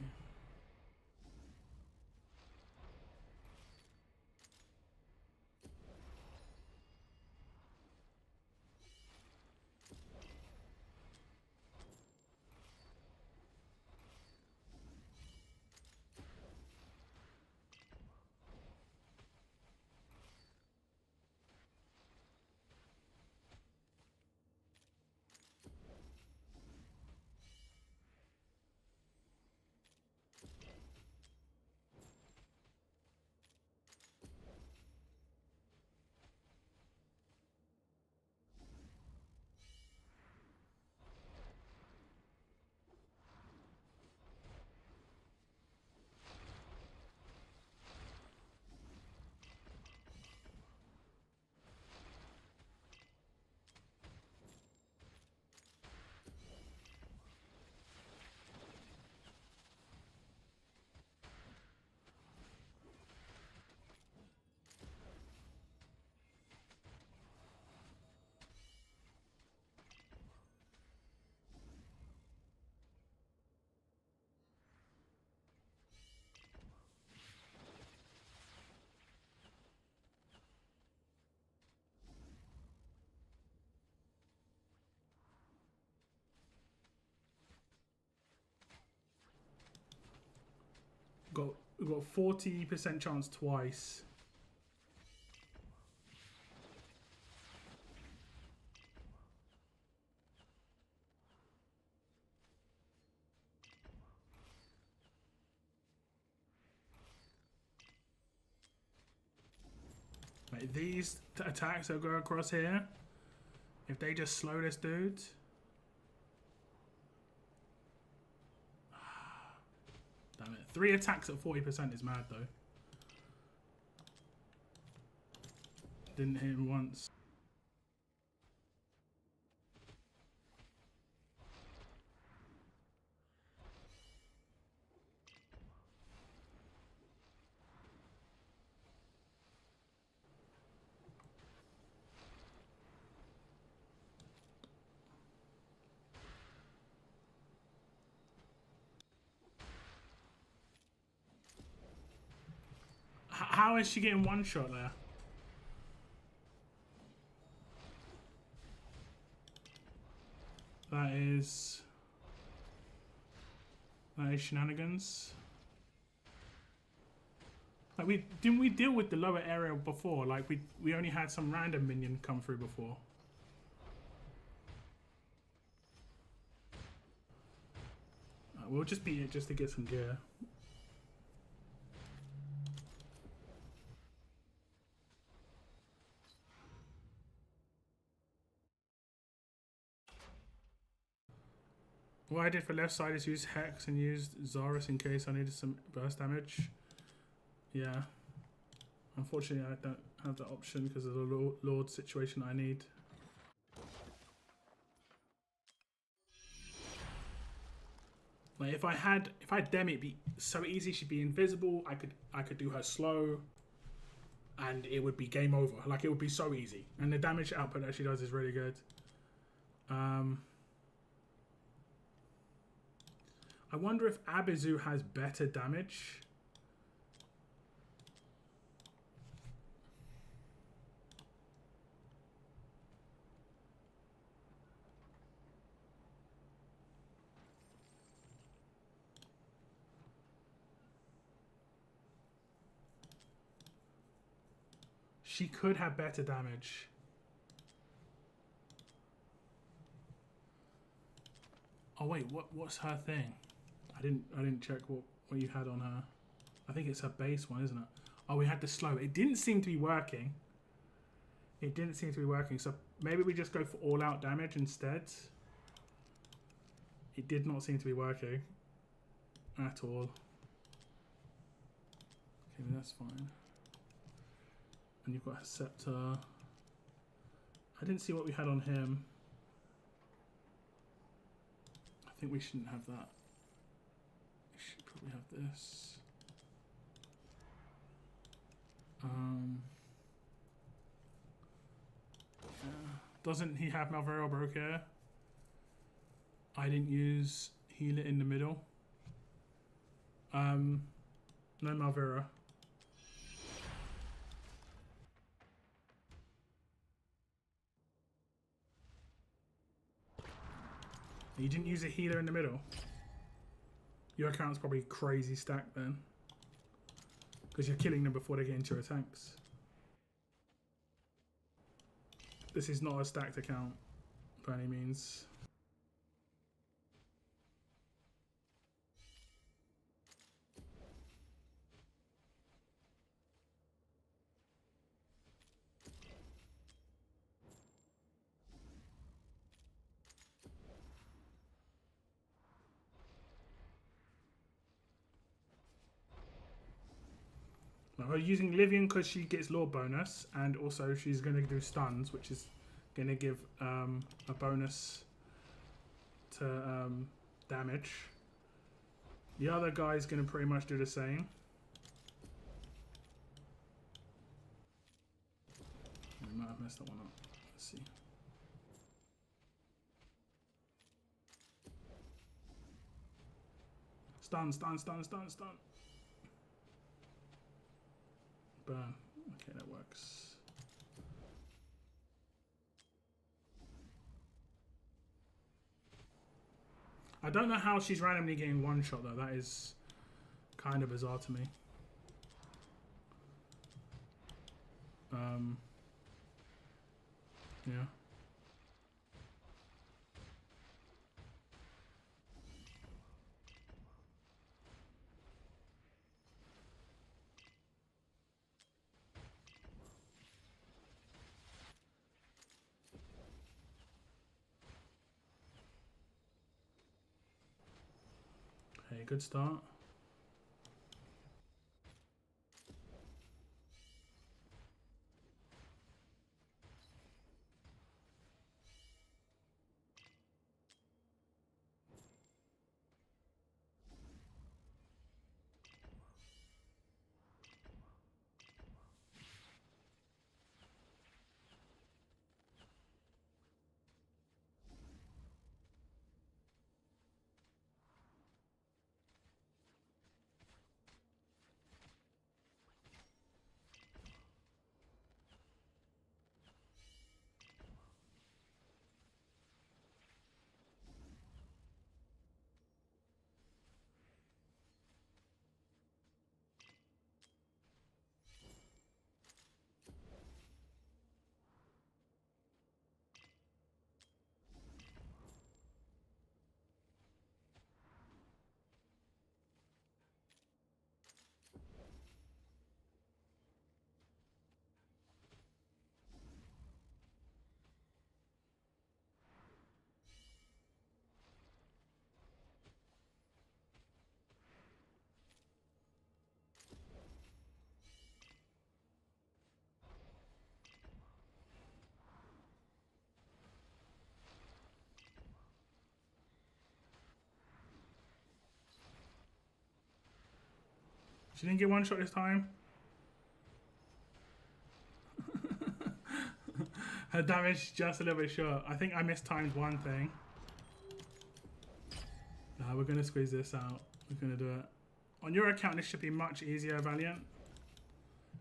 We've got 40% chance twice. Like these attacks that go across here, if they just slow this dude. Damn it. 3 attacks at 40% is mad though. Didn't hit him once. How is she getting one shot there? That is shenanigans. Like didn't we deal with the lower area before? Like we only had some random minion come through before. We'll just beat it just to get some gear. What I did for left side is use Hex and used Zarus in case I needed some burst damage. Yeah. Unfortunately, I don't have that option because of the Lord situation I need. Like if I had Demi, it'd be so easy. She'd be invisible. I could do her slow, and it would be game over. Like it would be so easy. And the damage output that she does is really good. I wonder if Abizu has better damage. She could have better damage. Oh wait, what's her thing? I didn't check what you had on her. I think it's her base one, isn't it? Oh, we had the slow. It didn't seem to be working. It didn't seem to be working. So maybe we just go for all out damage instead. It did not seem to be working at all. Okay, that's fine. And you've got a scepter. I didn't see what we had on him. I think we shouldn't have that. We should probably have this. Yeah. Doesn't he have Malvero Broker? I didn't use Heal it in the middle. No Malvera. You didn't use a healer in the middle. Your account's probably crazy stacked then. Because you're killing them before they get into your tanks. This is not a stacked account by any means. We're using Livian because she gets lore bonus, and also she's going to do stuns, which is going to give a bonus to damage. The other guy's going to pretty much do the same. I might have messed that one up. Let's see. Stun, stun, stun, stun, stun. Burn. Okay, that works. I don't know how she's randomly getting one shot though. That is kind of bizarre to me. Yeah. Hey, good start. She didn't get one shot this time. Her damage just a little bit short. I think I missed times one thing. Nah, we're going to squeeze this out. We're going to do it. On your account, this should be much easier, Valiant.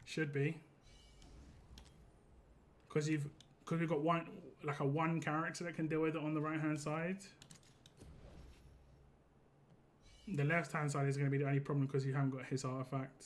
Should be. Because we've got one character that can deal with it on the right hand side. The left hand side is going to be the only problem because you haven't got his artifact.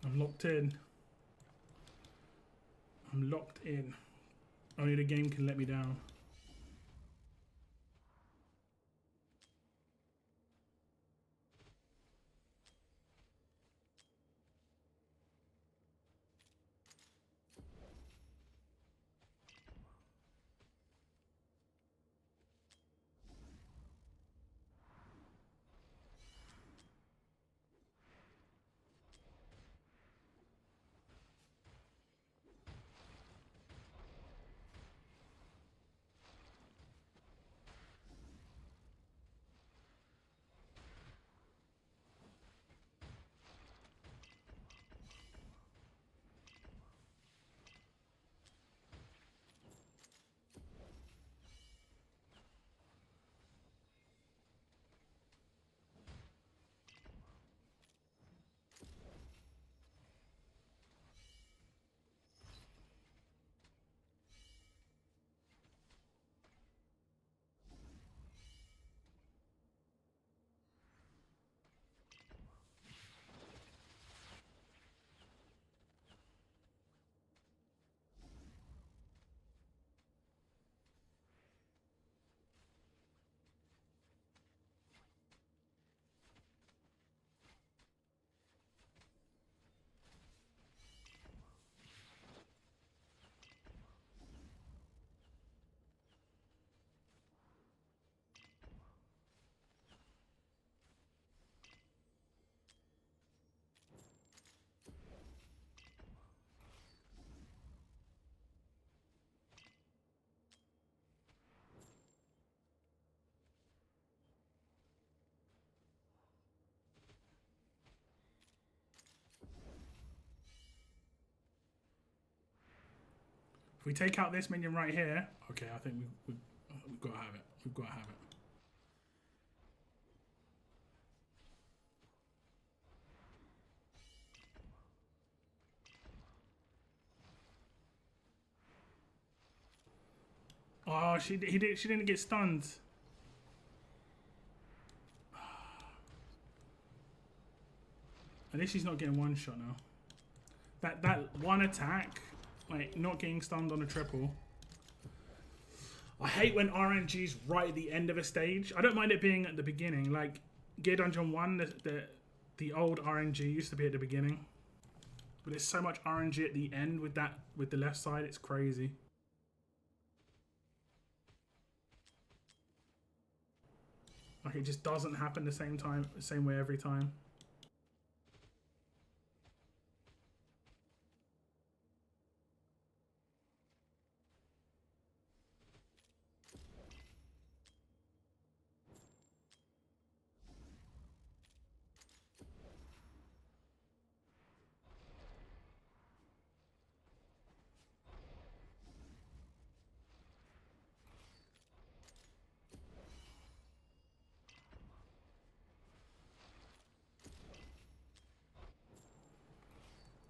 I'm locked in. I'm locked in. Only the game can let me down. we take out this minion right here, okay, I think we've got to have it. We've got to have it. Oh, she didn't get stunned. At least she's not getting one shot now. That one attack, like not getting stunned on a triple. I hate when RNG's right at the end of a stage. I don't mind it being at the beginning. Like Gear Dungeon 1, the old RNG used to be at the beginning. But there's so much RNG at the end with the left side, it's crazy. Like it just doesn't happen the same way every time.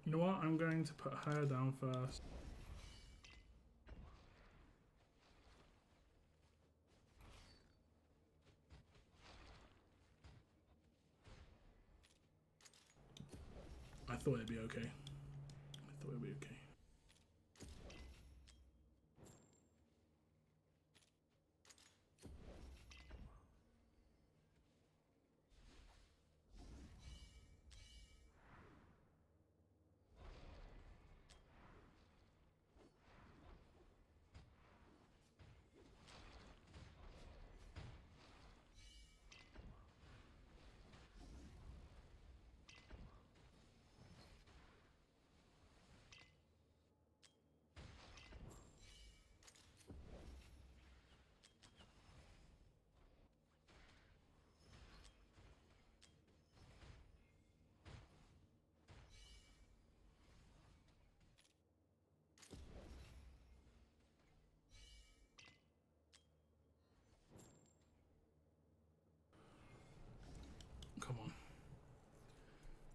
You know what? I'm going to put her down first. I thought it'd be okay. I thought it'd be okay. Come on.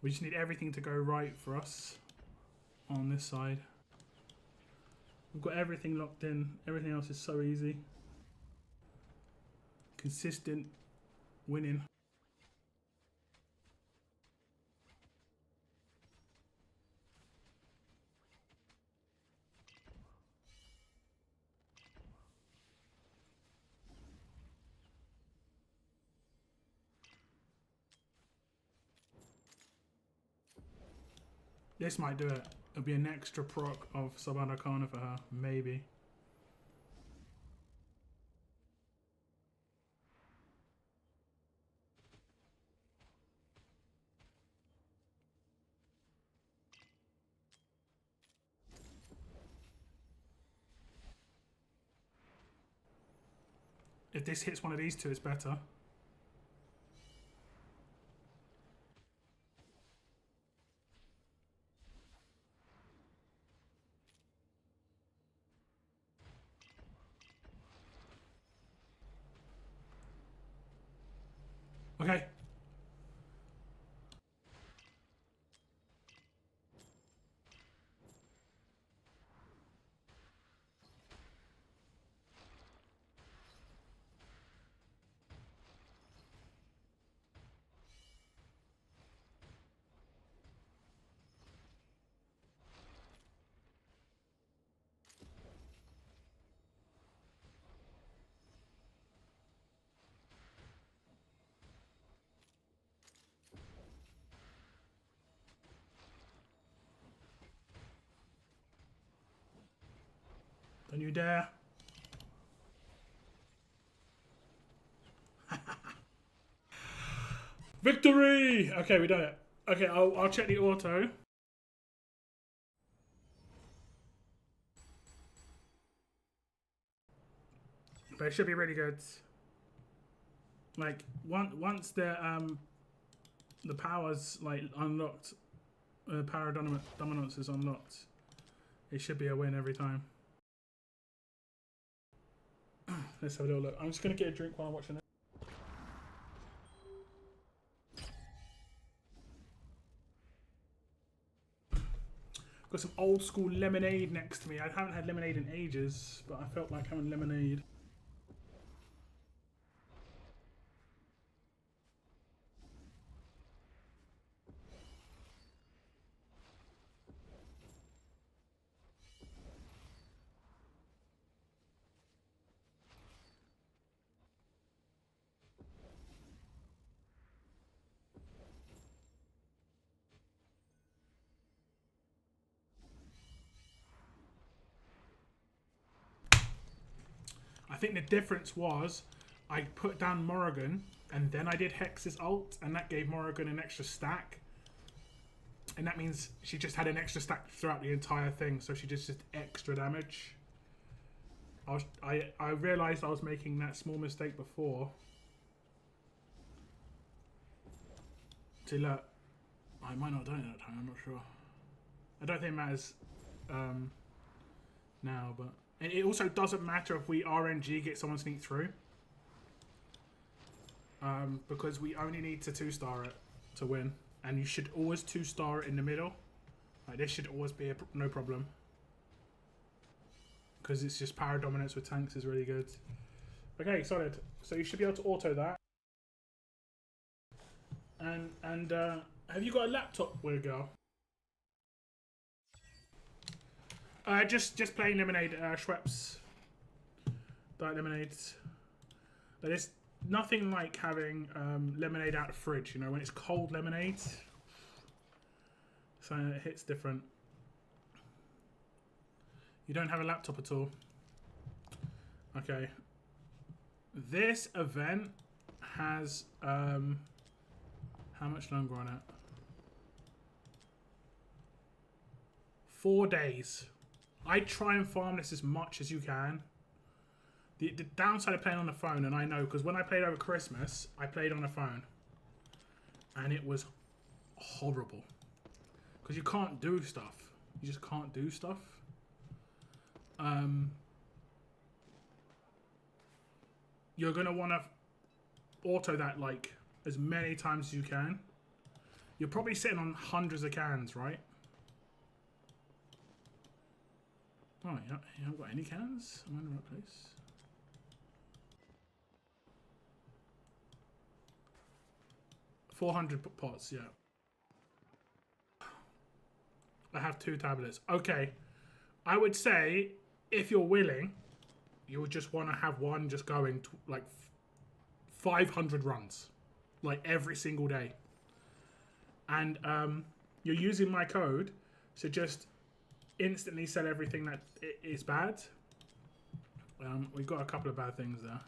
We just need everything to go right for us on this side. We've got everything locked in. Everything else is so easy. Consistent winning. This might do it. It'll be an extra proc of Sub Arcana for her, maybe. If this hits one of these two, it's better. Okay. Don't you dare. Victory! Okay, we done it. Okay, I'll check the auto. But it should be really good. Like once the power's like unlocked, power dominance is unlocked, it should be a win every time. Let's have a little look. I'm just going to get a drink while I'm watching it. Got some old school lemonade next to me. I haven't had lemonade in ages, but I felt like having lemonade. I think the difference was I put down Morrigan and then I did Hex's ult and that gave Morrigan an extra stack. And that means she just had an extra stack throughout the entire thing, so she just did extra damage. I realised I was making that small mistake before. See, look, I might not have done it that time, I'm not sure. I don't think it matters now, but... It also doesn't matter if we RNG get someone sneak through. Because we only need to 2-star it to win. And you should always 2-star it in the middle. Like, this should always be no problem. Because it's just power dominance with tanks is really good. Okay, solid. So you should be able to auto that. And have you got a laptop, weird girl? Just plain lemonade, Schweppes. Diet lemonades. There's nothing like having lemonade out of the fridge, you know, when it's cold lemonade. So it hits different. You don't have a laptop at all. Okay. This event has how much longer on it? 4 days. I try and farm this as much as you can. The downside of playing on the phone, and I know, because when I played over Christmas, I played on the phone. And it was horrible. Because you can't do stuff. You just can't do stuff. You're going to want to auto that, like, as many times as you can. You're probably sitting on hundreds of cans, right? Oh, you haven't got any cans? Am I in the right place? $400 pots, yeah. I have 2 tablets. Okay. I would say, if you're willing, you would just want to have one just going to, like, 500 runs. Like, every single day. And you're using my code, so just... instantly sell everything that is bad. We've got a couple of bad things there.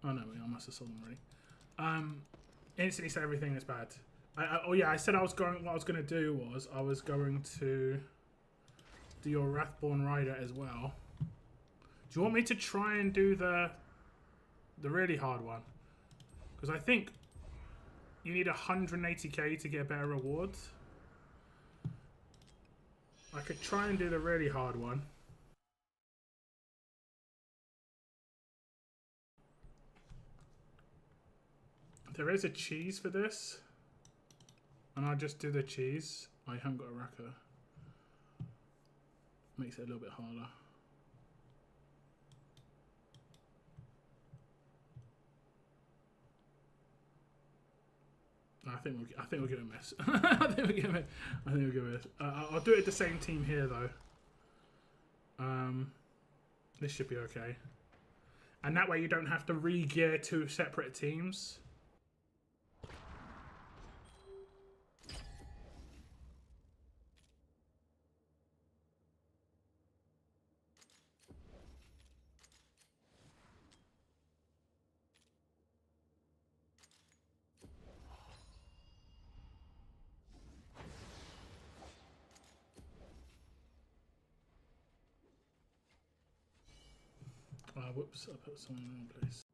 Oh no, I must have sold them already. Instantly sell everything that's bad. Oh yeah, I said I was going. What I was going to do was I was going to do your Wrathborn Rider as well. Do you want me to try and do the really hard one? Because I think you need 180k to get a better reward. I could try and do the really hard one. There is a cheese for this. And I'll just do the cheese. I haven't got a racker. Makes it a little bit harder. I think we'll give it a miss. I think we'll give it a miss. I'll do it at the same team here though. This should be okay. And that way you don't have to re-gear 2 separate teams. Whoops, I put something in the wrong place.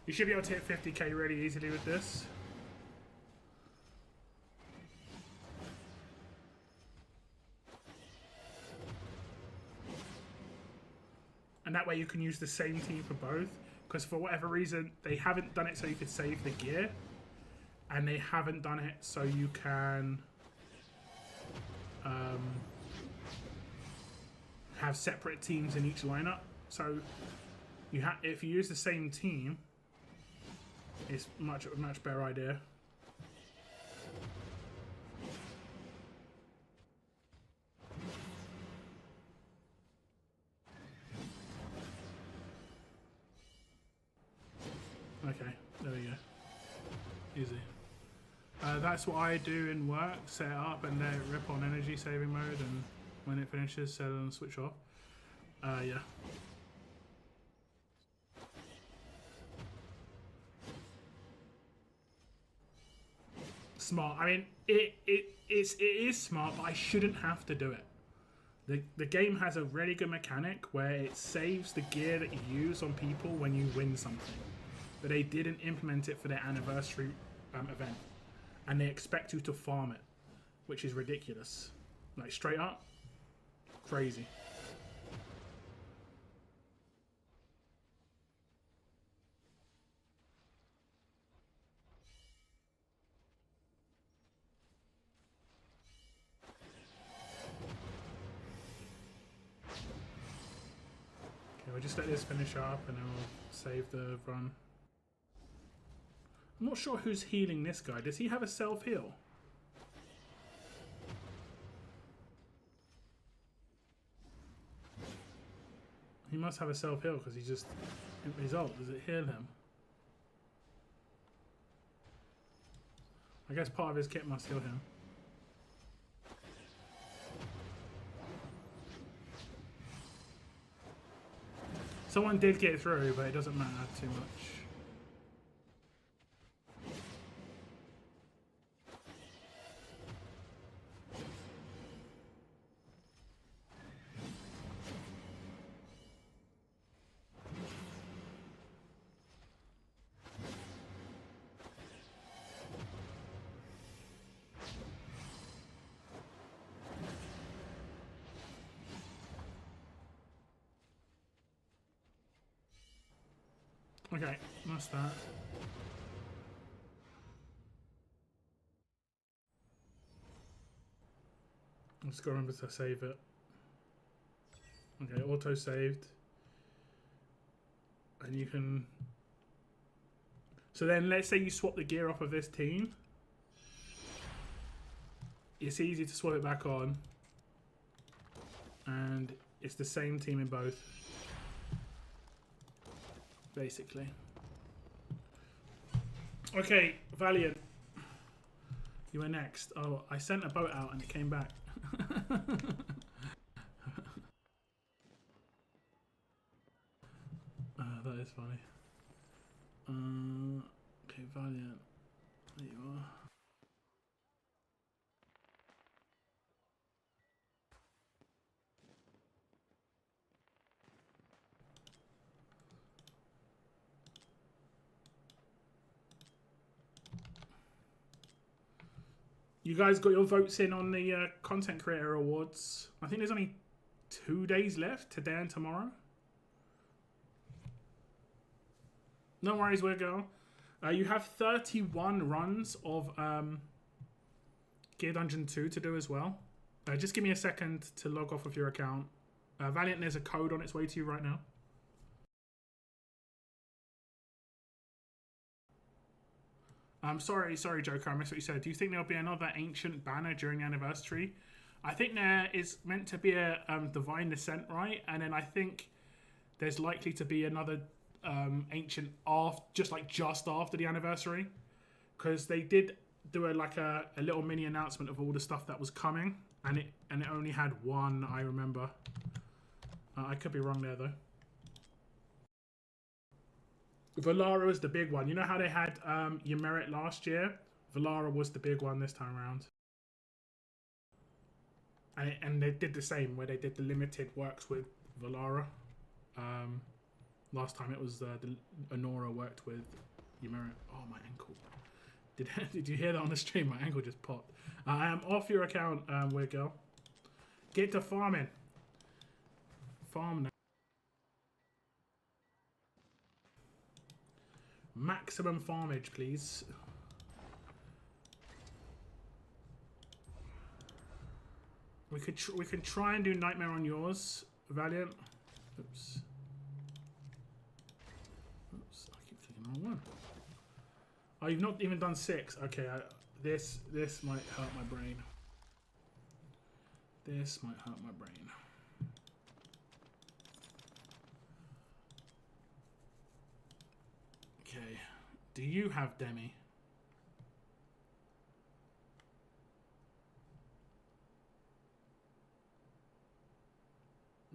You should be able to hit 50k really easily with this. And that way you can use the same team for both. Because for whatever reason, they haven't done it so you could save the gear. And they haven't done it so you can have separate teams in each lineup. So if you use the same team, it's a much better idea. Okay, there we go. Easy. That's what I do in work, set it up and let it rip on energy saving mode, and when it finishes, set it and switch off. Yeah. Smart. I mean, it is smart, but I shouldn't have to do it. The game has a really good mechanic where it saves the gear that you use on people when you win something. But they didn't implement it for their anniversary event. And they expect you to farm it, which is ridiculous. Like, straight up, crazy. Okay, we'll just let this finish up and then we'll save the run. I'm not sure who's healing this guy. Does he have a self-heal? He must have a self-heal because he's just... His ult, does it heal him? I guess part of his kit must heal him. Someone did get through, but it doesn't matter too much. Okay, that's that. I'm just gonna remember to save it. Okay, auto saved. And you can... So then let's say you swap the gear off of this team. It's easy to swap it back on. And it's the same team in both. Basically. Okay, Valiant. You were next. Oh, I sent a boat out and it came back. That is funny. Okay, Valiant. There you are. You guys got your votes in on the Content Creator Awards. I think there's only 2 days left, today and tomorrow. No worries, Wiggle. You have 31 runs of Gear Dungeon 2 to do as well. Just give me a second to log off of your account. Valiant, there's a code on its way to you right now. I'm sorry, Joker, I missed what you said. Do you think there'll be another ancient banner during the anniversary? I think there is meant to be a Divine Descent, right? And then I think there's likely to be another ancient just after the anniversary, because they did do a little mini announcement of all the stuff that was coming, and it only had one, I remember. I could be wrong there though. Valara was the big one. You know how they had your merit last year? Valara was the big one this time around. And they did the same, where they did the limited works with Valara. Last time it was Honora worked with Ymera. Oh, my ankle. Did you hear that on the stream? My ankle just popped. I am off your account, weird girl. Get to farming. Farm now. Maximum farmage, please. We could try and do nightmare on yours, Valiant. Oops. Oops. I keep clicking the wrong one. Oh, you've not even done 6. Okay, this might hurt my brain. This might hurt my brain. Okay. Do you have Demi?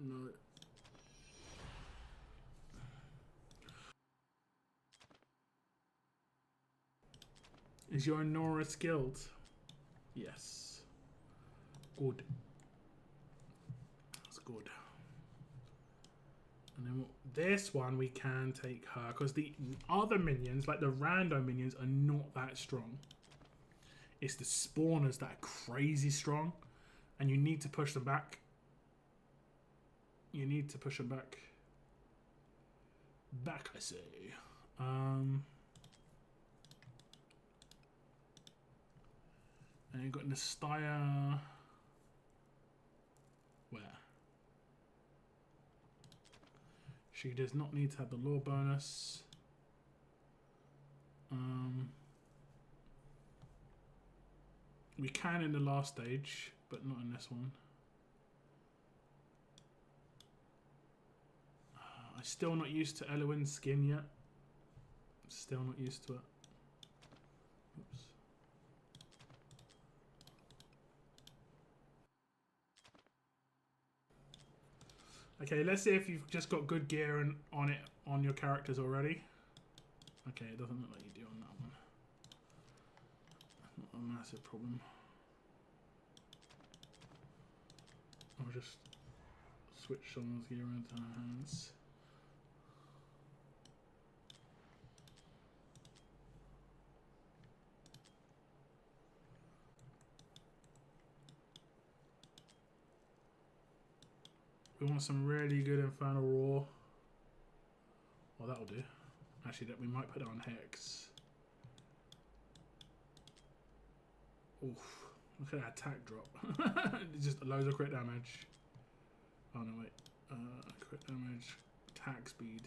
No. Is your Nora skilled? Yes. Good. That's good. And then this one we can take her because the other minions, like the rando minions, are not that strong. It's the spawners that are crazy strong, and you need to push them back. You need to push them back. Back, I say. And you've got Nastya. Where? She does not need to have the lore bonus. We can in the last stage, but not in this one. I'm still not used to Eloin's skin yet. Still not used to it. Oops. Okay, let's see if you've just got good gear on your characters already. Okay, it doesn't look like you do on that one. Not a massive problem. I'll just switch someone's gear into our hands. We want some really good Infernal Roar. Well, that'll do. Actually, we might put it on Hex. Oof. Look at that attack drop. Just loads of crit damage. Oh, no, wait. Crit damage. Attack speed.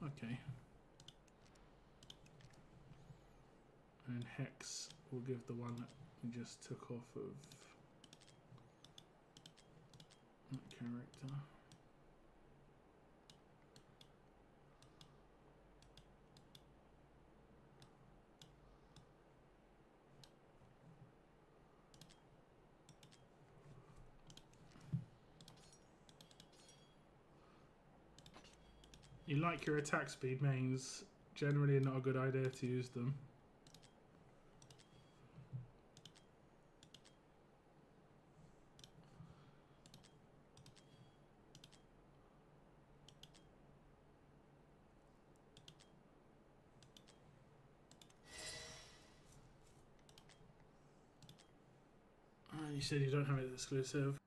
Okay. And Hex will give the one that we just took off of that character. You like your attack speed mains, generally not a good idea to use them. You said you don't have it exclusive.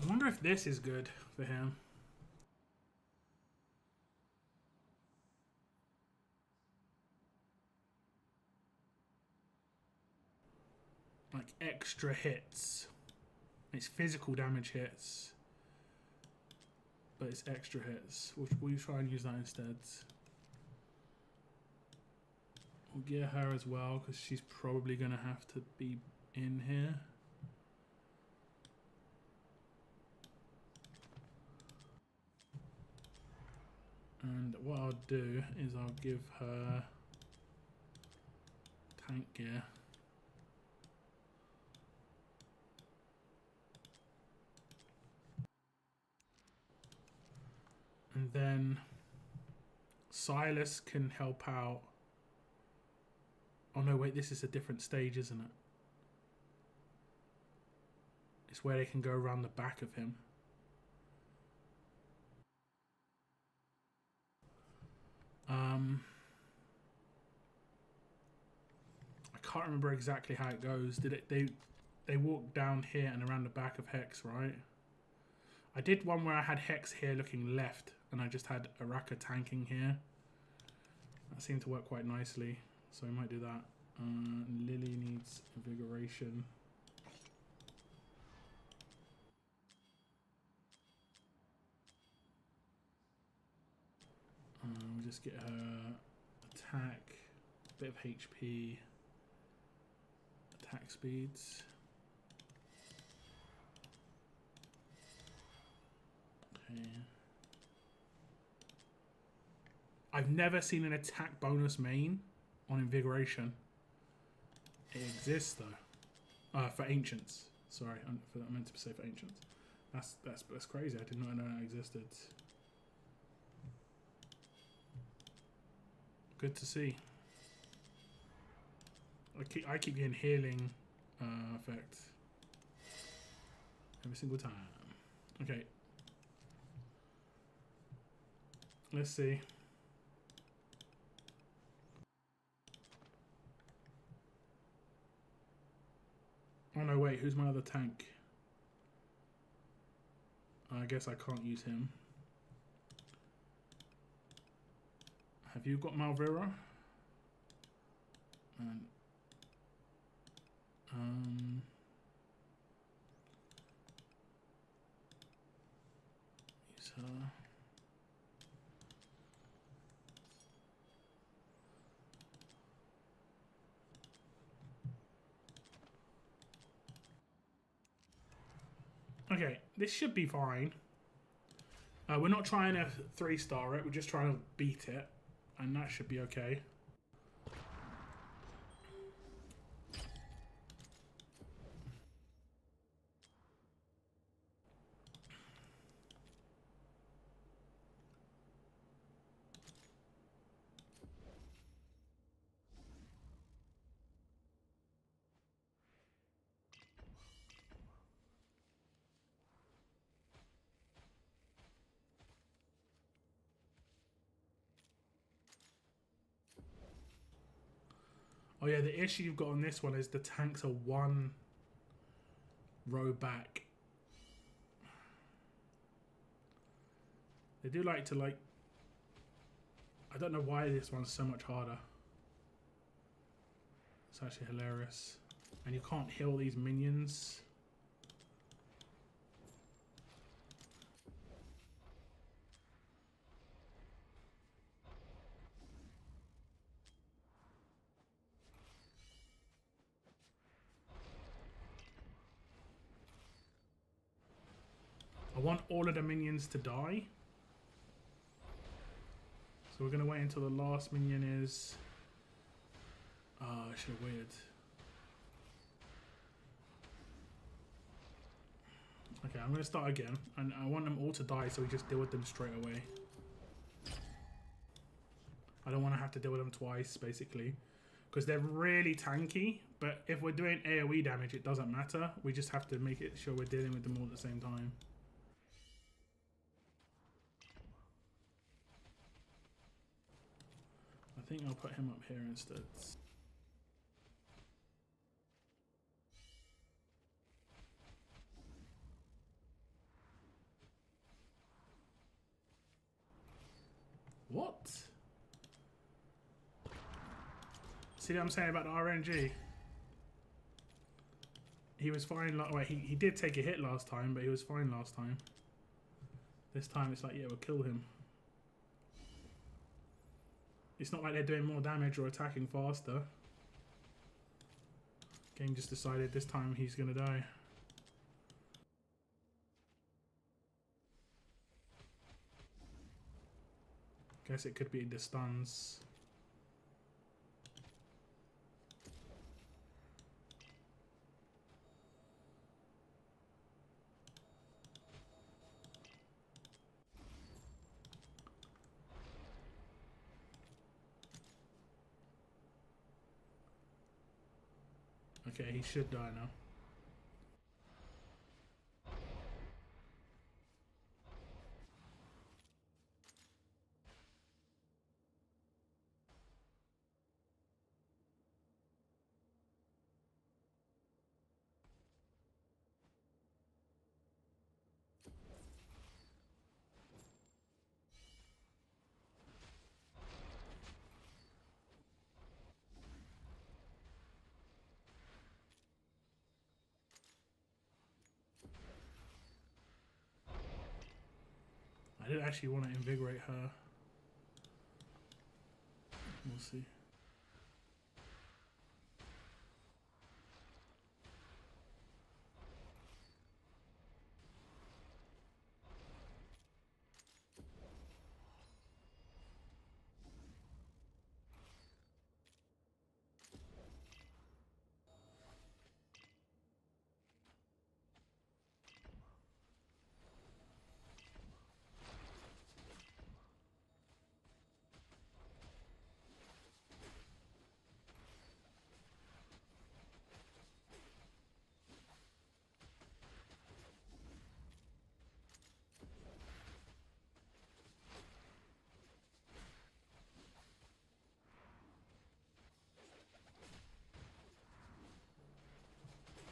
I wonder if this is good for him. Like extra hits. It's physical damage hits, but it's extra hits. We'll try and use that instead. We'll get her as well because she's probably going to have to be in here. And what I'll do is I'll give her tank gear. And then Silas can help out Oh no, wait, this is a different stage, isn't it? It's where they can go around the back of him. I can't remember exactly how it goes. Did it? They walk down here and around the back of Hex, right? I did one where I had Hex here looking left, and I just had Araka tanking here. That seemed to work quite nicely, so I might do that. Lily needs invigoration. We'll just get her attack, bit of HP, attack speeds. Okay. I've never seen an attack bonus main on invigoration. It exists though. For ancients. Sorry, I meant to say for ancients. That's crazy. I did not know that existed. Good to see. I keep getting healing effect every single time. Okay. Let's see. Oh no, wait, who's my other tank? I guess I can't use him. Have you got Malvera? And use her. Okay, this should be fine. We're not trying to 3-star it, we're just trying to beat it, and that should be okay. Oh yeah, the issue you've got on this one is the tanks are 1 row back. They do like to I don't know why this one's so much harder. It's actually hilarious. And you can't heal these minions. I want all of the minions to die. So we're going to wait until the last minion is... Oh, I should have waited. Okay, I'm going to start again. And I want them all to die so we just deal with them straight away. I don't want to have to deal with them twice, basically. Because they're really tanky. But if we're doing AoE damage, it doesn't matter. We just have to make it sure we're dealing with them all at the same time. I think I'll put him up here instead. What? See what I'm saying about the RNG? He was fine. Well, he did take a hit last time, but he was fine last time. This time it's like, yeah, we'll kill him. It's not like they're doing more damage or attacking faster. Game just decided this time he's gonna die. Guess it could be the stuns. Okay, he should die now. I didn't actually want to invigorate her. We'll see.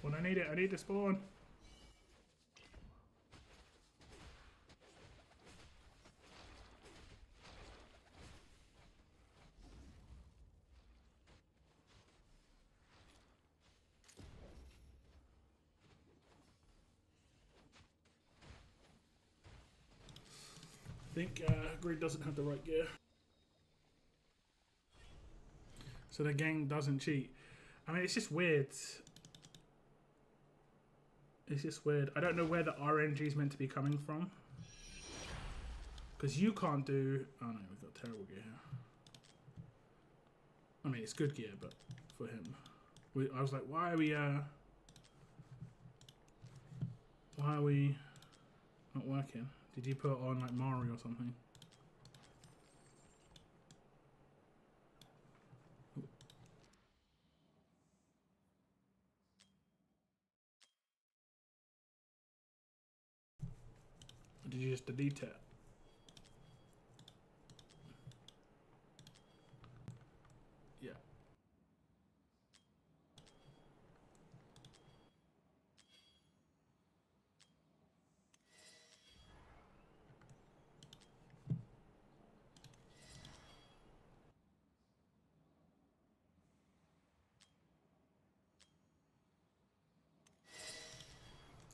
When I need it, I need to spawn. I think Grid doesn't have the right gear. So the gang doesn't cheat. I mean, it's just weird. It's just weird. I don't know where the RNG is meant to be coming from. Because you can't do... Oh no, we've got terrible gear here. I mean, it's good gear, but for him. I was like, why are we not working? Did you put on like Mario or something? Or did you just delete it? Yeah.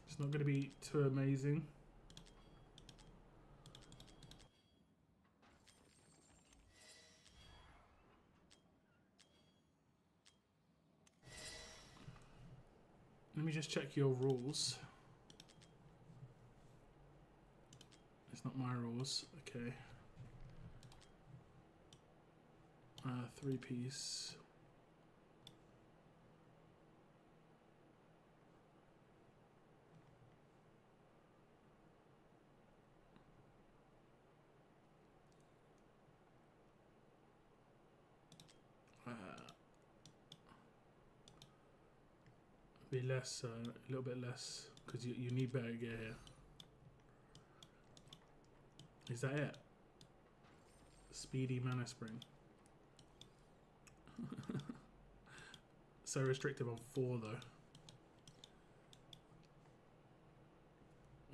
It's not going to be too amazing. Let me just check your rules. It's not my rules. Okay. 3-piece. Be less, a little bit less, because you need better gear here. Is that it? Speedy mana spring. So restrictive on 4 though.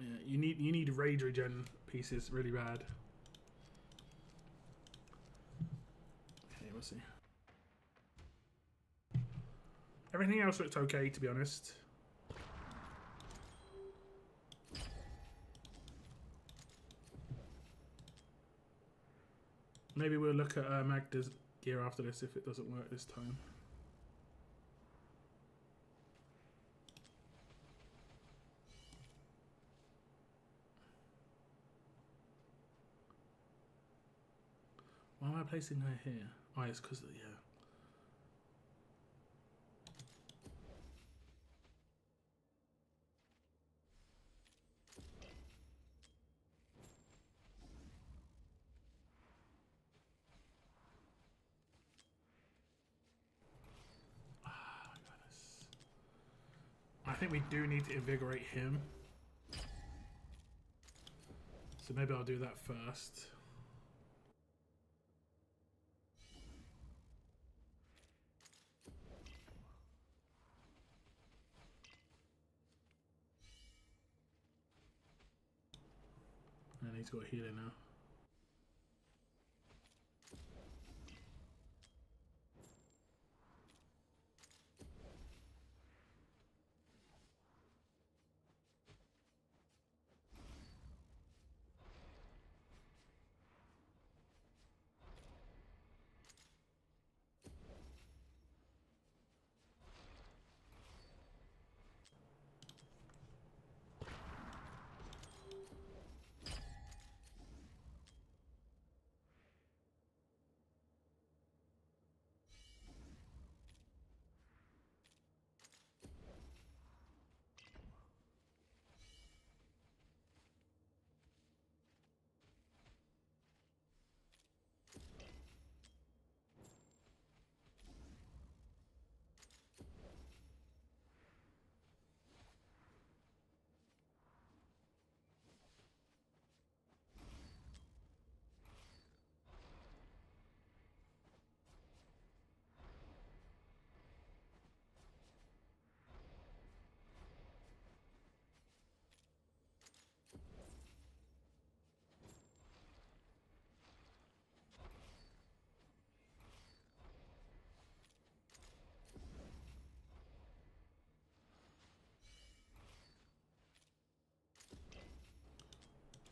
Yeah, you need rage regen pieces really bad. Okay, we'll see. Everything else looked okay, to be honest. Maybe we'll look at Magda's gear after this if it doesn't work this time. Why am I placing her here? Oh, it's because, yeah. Ah, my goodness. think we do need to invigorate him. So maybe I'll do that first. And he's got healing now.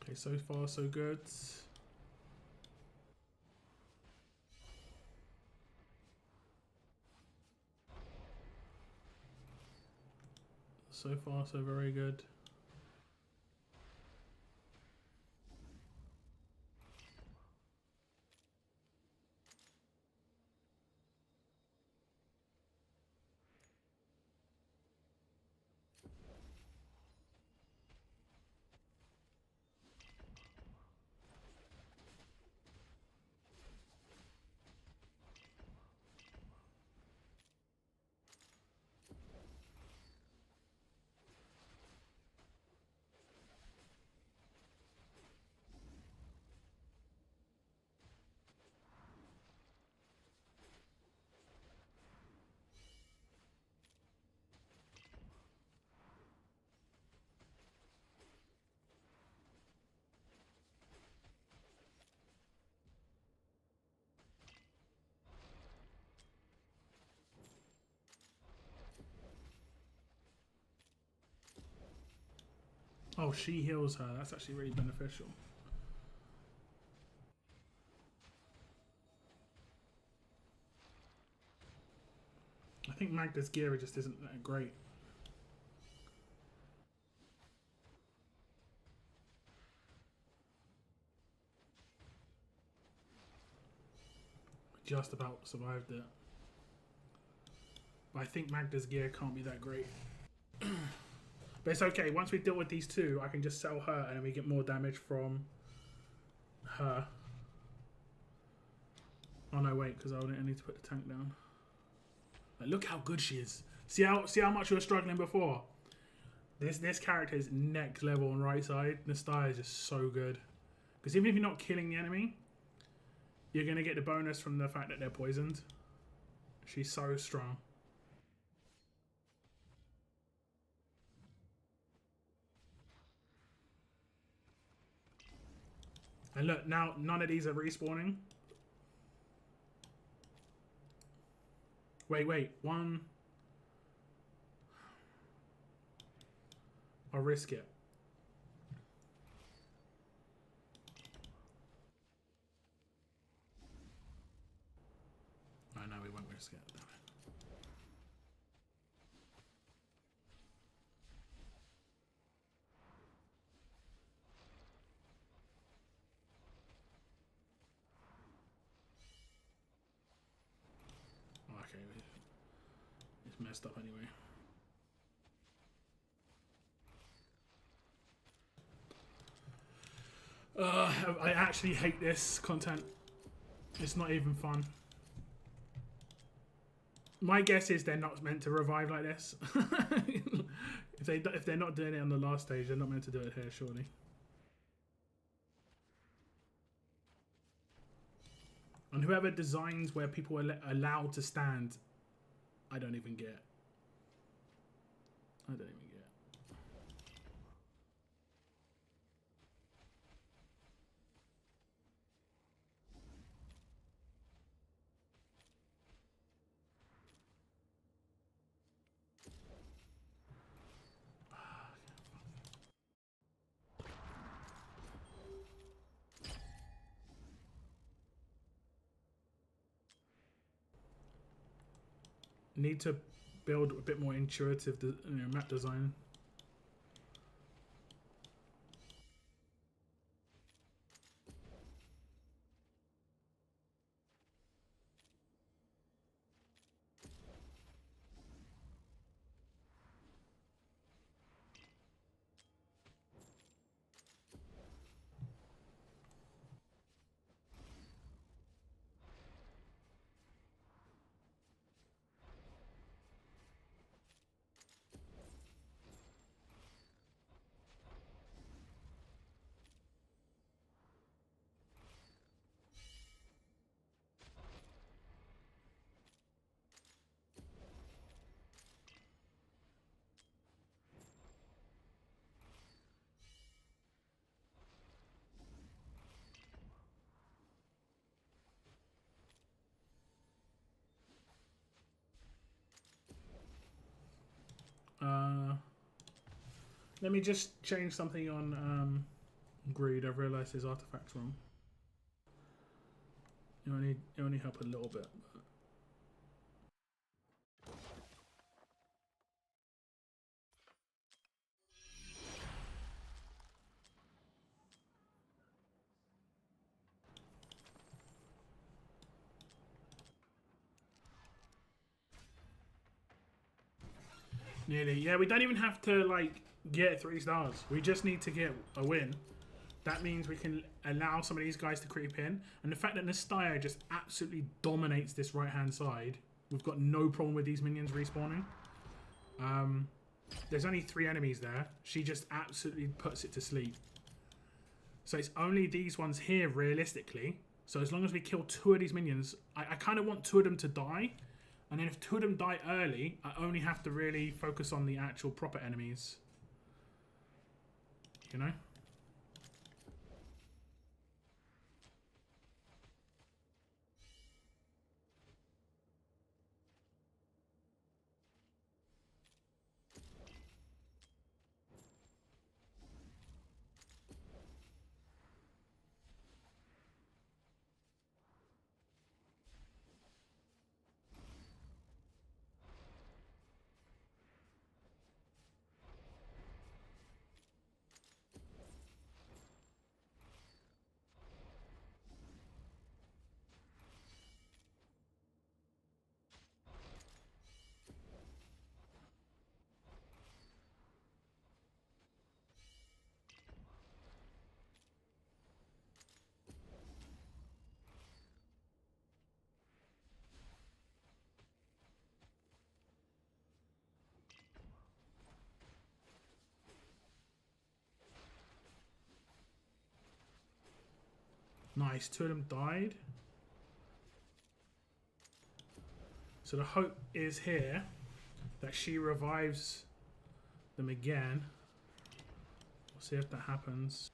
Okay, so far so good. So far so very good. Oh, she heals her. That's actually really beneficial. I think Magda's Gira just isn't that great. Just about survived it. But I think Magda's gear can't be that great. But it's okay. Once we deal with these two, I can just sell her and then we get more damage from her. Oh no, wait, because I need to put the tank down. Like, look how good she is. See how much you were struggling before? This character is next level on right side. Nastya is just so good. Because even if you're not killing the enemy, you're going to get the bonus from the fact that they're poisoned. She's so strong. And look, now none of these are respawning. Wait, one. I'll risk it. Oh no, we won't risk it. Damn it. Oh, okay, it's messed up anyway. I actually hate this content. It's not even fun. My guess is they're not meant to revive like this. If they're not doing it on the last stage, they're not meant to do it here, surely. And whoever designs where people are allowed to stand, I don't even get. I don't even get. Need to build a bit more intuitive, map design. Let me just change something on greed. I've realised his artifact's wrong. It only help a little bit. Nearly. Yeah, we don't even have to like get 3 stars. We just need to get a win. That means we can allow some of these guys to creep in. And the fact that Nastya just absolutely dominates this right-hand side, we've got no problem with these minions respawning. There's only 3 enemies there. She just absolutely puts it to sleep. So it's only these ones here, realistically. So as long as we kill 2 of these minions, I kind of want 2 of them to die. And then if 2 of them die early, I only have to really focus on the actual proper enemies. You know? Nice, 2 of them died. So the hope is here that she revives them again. We'll see if that happens.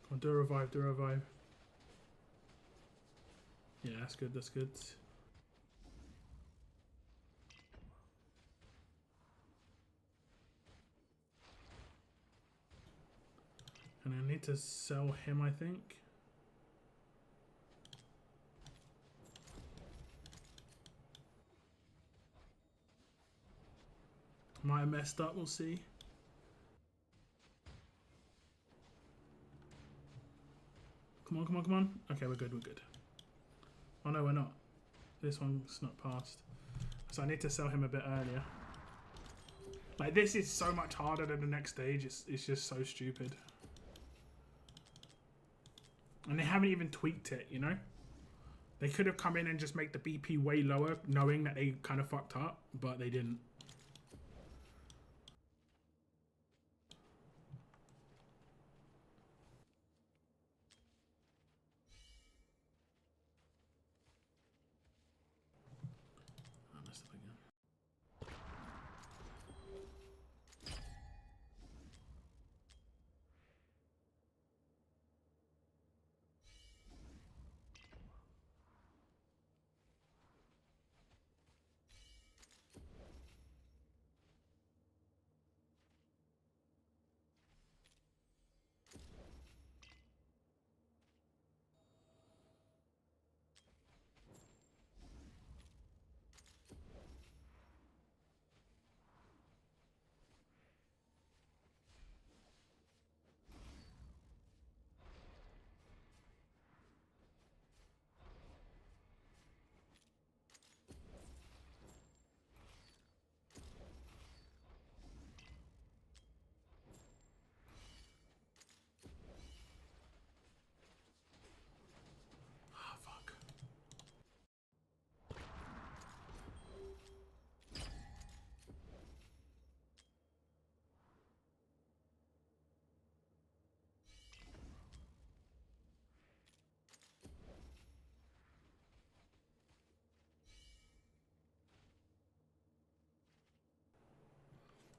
Come on, do a revive, do a revive. Yeah, that's good, that's good. And I need to sell him, I think. Might have messed up, we'll see. Come on, come on, come on. Okay, we're good, we're good. Oh no, we're not. This one's not passed. So I need to sell him a bit earlier. Like, this is so much harder than the next stage. It's just so stupid. And they haven't even tweaked it, you know? They could have come in and just make the BP way lower, knowing that they kind of fucked up, but they didn't. I messed up again.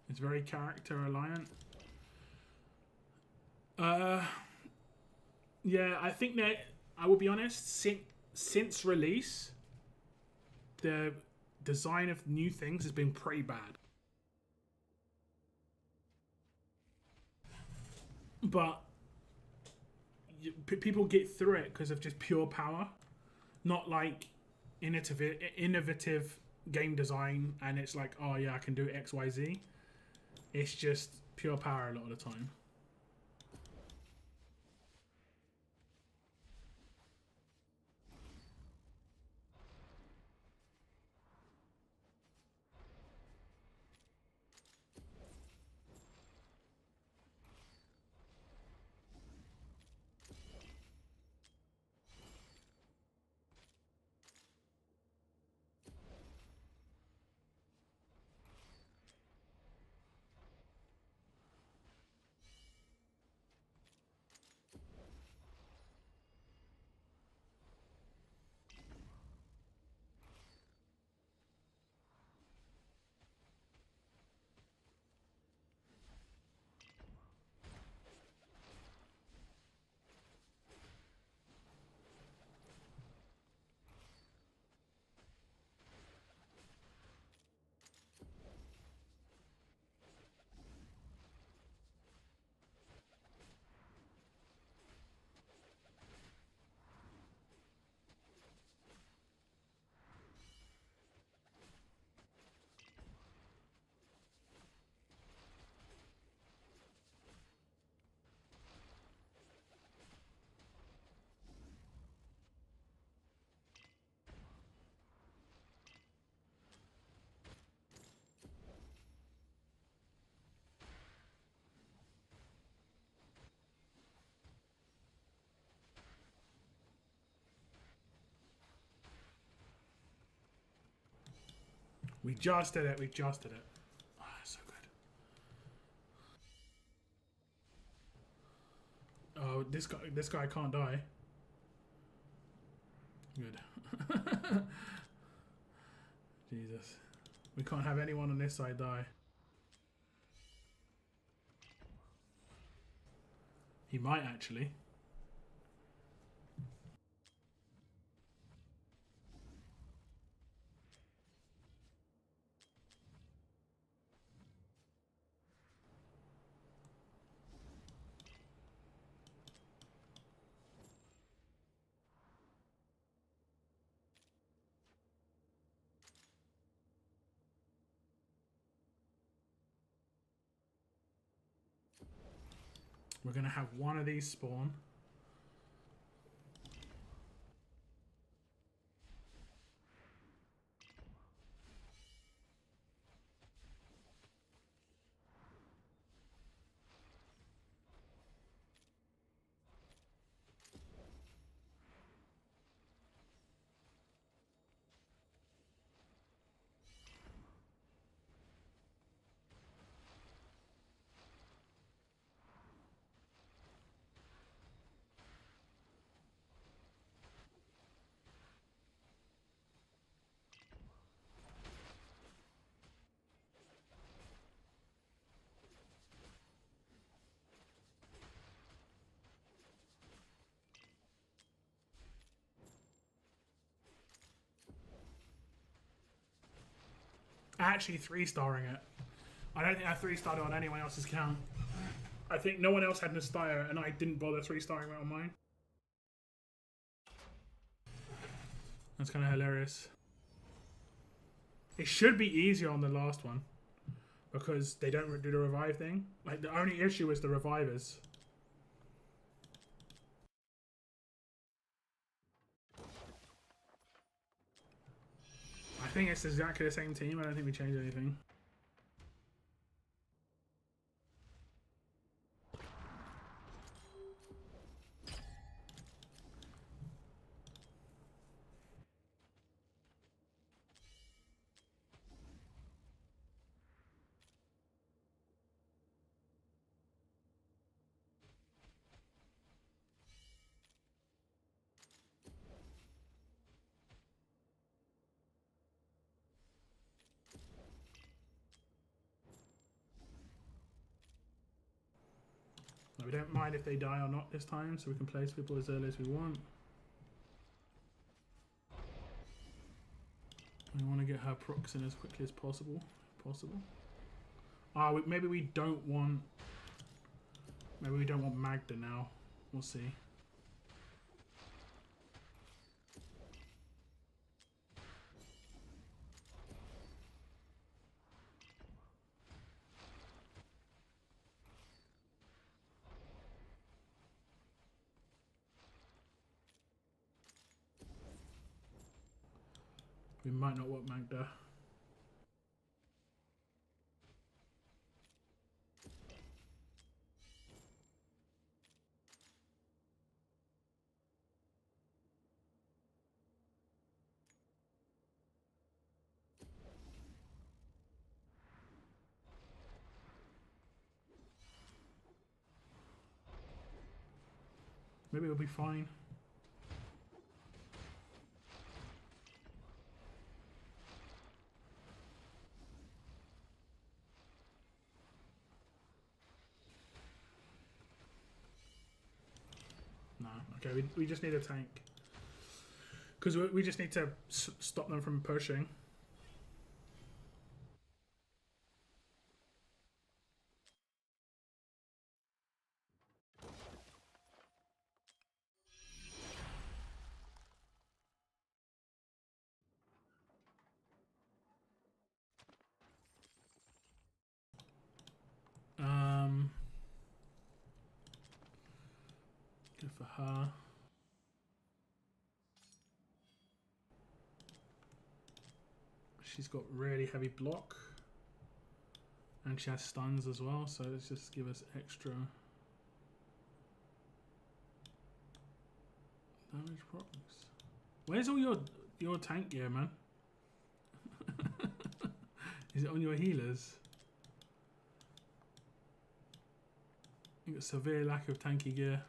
It's very character reliant. Yeah, I think that, I will be honest, since release, the design of new things has been pretty bad. But people get through it because of just pure power, not like innovative game design, and it's like, oh yeah, I can do X, Y, Z. It's just pure power a lot of the time. We just did it. We just did it. Oh, so good. Oh, this guy can't die. Good. Jesus. We can't have anyone on this side die. He might actually. We're going to have one of these spawn. Actually 3-starring it. I don't think I 3-starred it on anyone else's account. I think no one else had Nastya, and I didn't bother 3-starring it on mine. That's kind of hilarious. It should be easier on the last one because they don't do the revive thing. Like, the only issue is the revivers. I think it's exactly the same team. I don't think we changed anything. We don't mind if they die or not this time, so we can place people as early as we want. We want to get her procs in as quickly as possible. Maybe we don't want. Maybe we don't want Magda now. We'll see. We might not want Magda. Maybe it'll be fine. No, okay, we just need a tank. Because we just need to stop them from pushing. Good for her. She's got really heavy block. And she has stuns as well, so let's just give us extra damage procs. Where's all your tank gear, man? Is it on your healers? You got severe lack of tanky gear.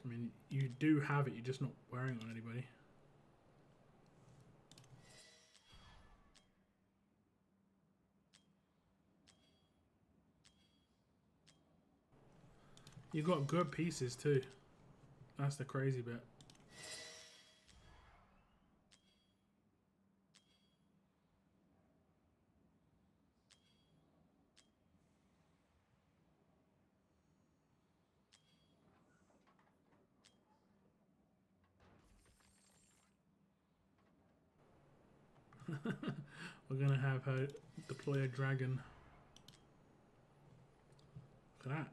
I mean, you do have it, you're just not wearing it on anybody. You've got good pieces too. That's the crazy bit. We're gonna have her deploy a dragon. Look at that.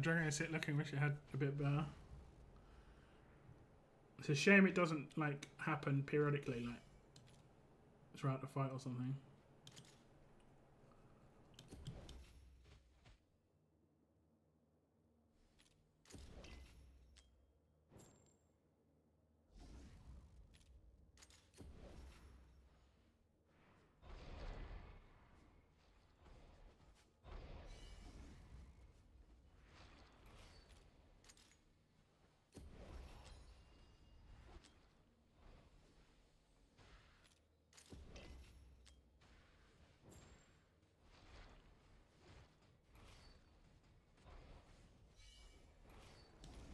dragon is looking. Wish it had a bit better. It's a shame it doesn't like happen periodically, like throughout the fight or something.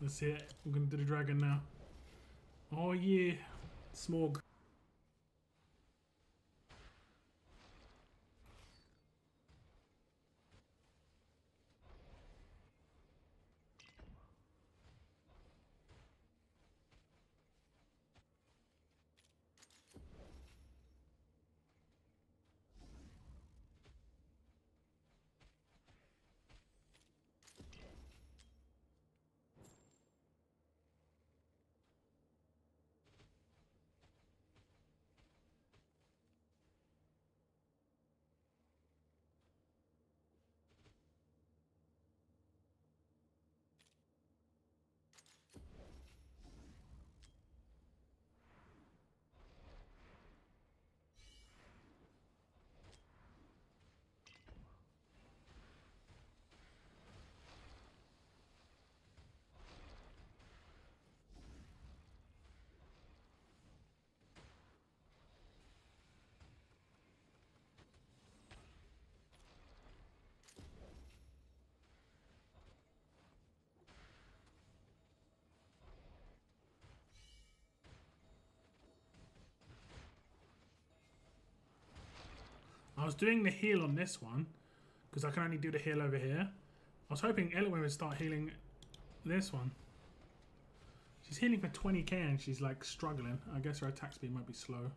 Let's see it. We're gonna do the dragon now. Oh yeah, Smorg. I was doing the heal on this one because I can only do the heal over here. I was hoping Elwin would start healing this one. She's healing for 20k and she's like struggling. I guess her attack speed might be slow.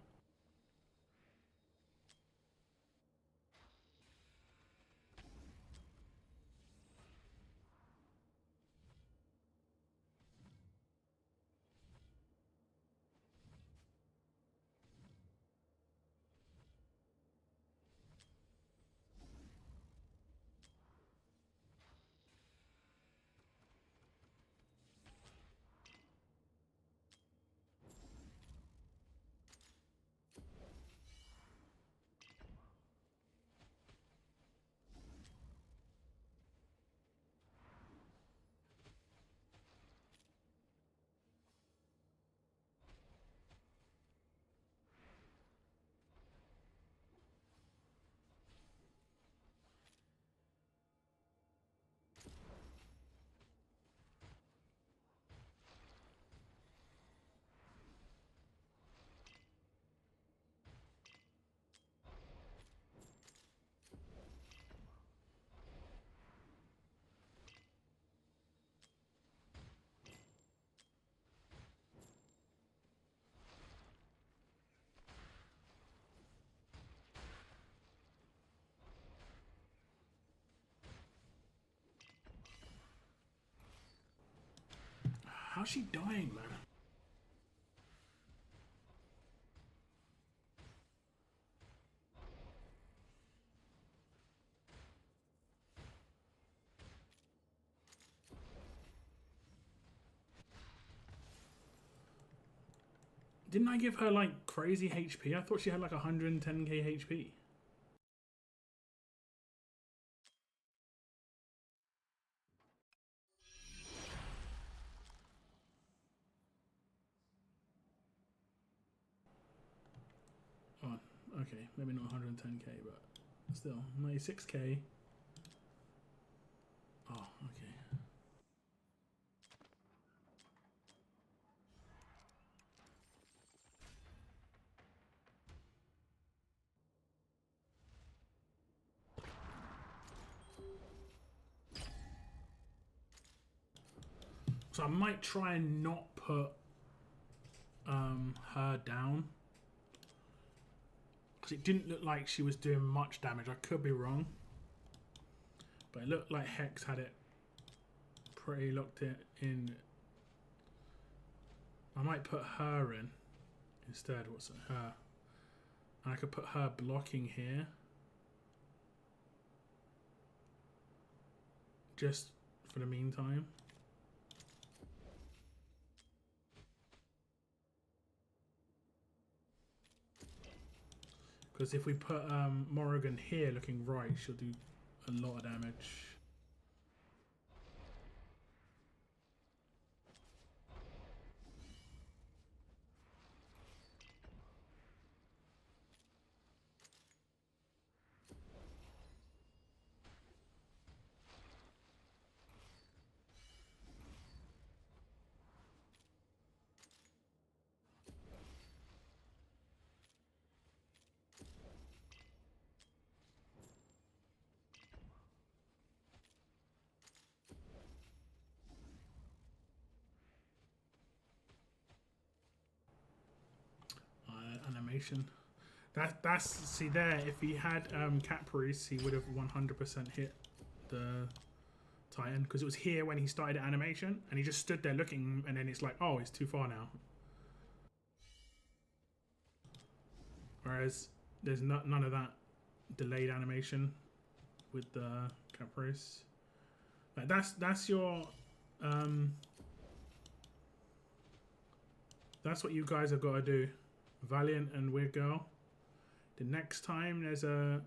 How's she dying, man? Didn't I give her like crazy HP? I thought she had like 110k HP. Oh, okay, maybe not 110k, but still 96k. Oh, okay. So I might try and not put her down. Because it didn't look like she was doing much damage. I could be wrong. But it looked like Hex had it pretty locked it in. I might put her in instead. What's it? Her. And I could put her blocking here. Just for the meantime. Because if we put Morrigan here looking right, she'll do a lot of damage. Animation. That's see there. If he had Caprice, he would have 100% hit the Titan because it was here when he started animation, and he just stood there looking, and then it's like, oh, it's too far now. Whereas there's none of that delayed animation with the Caprice. Like that's your that's what you guys have got to do. Valiant and Weird Girl. The next time there's a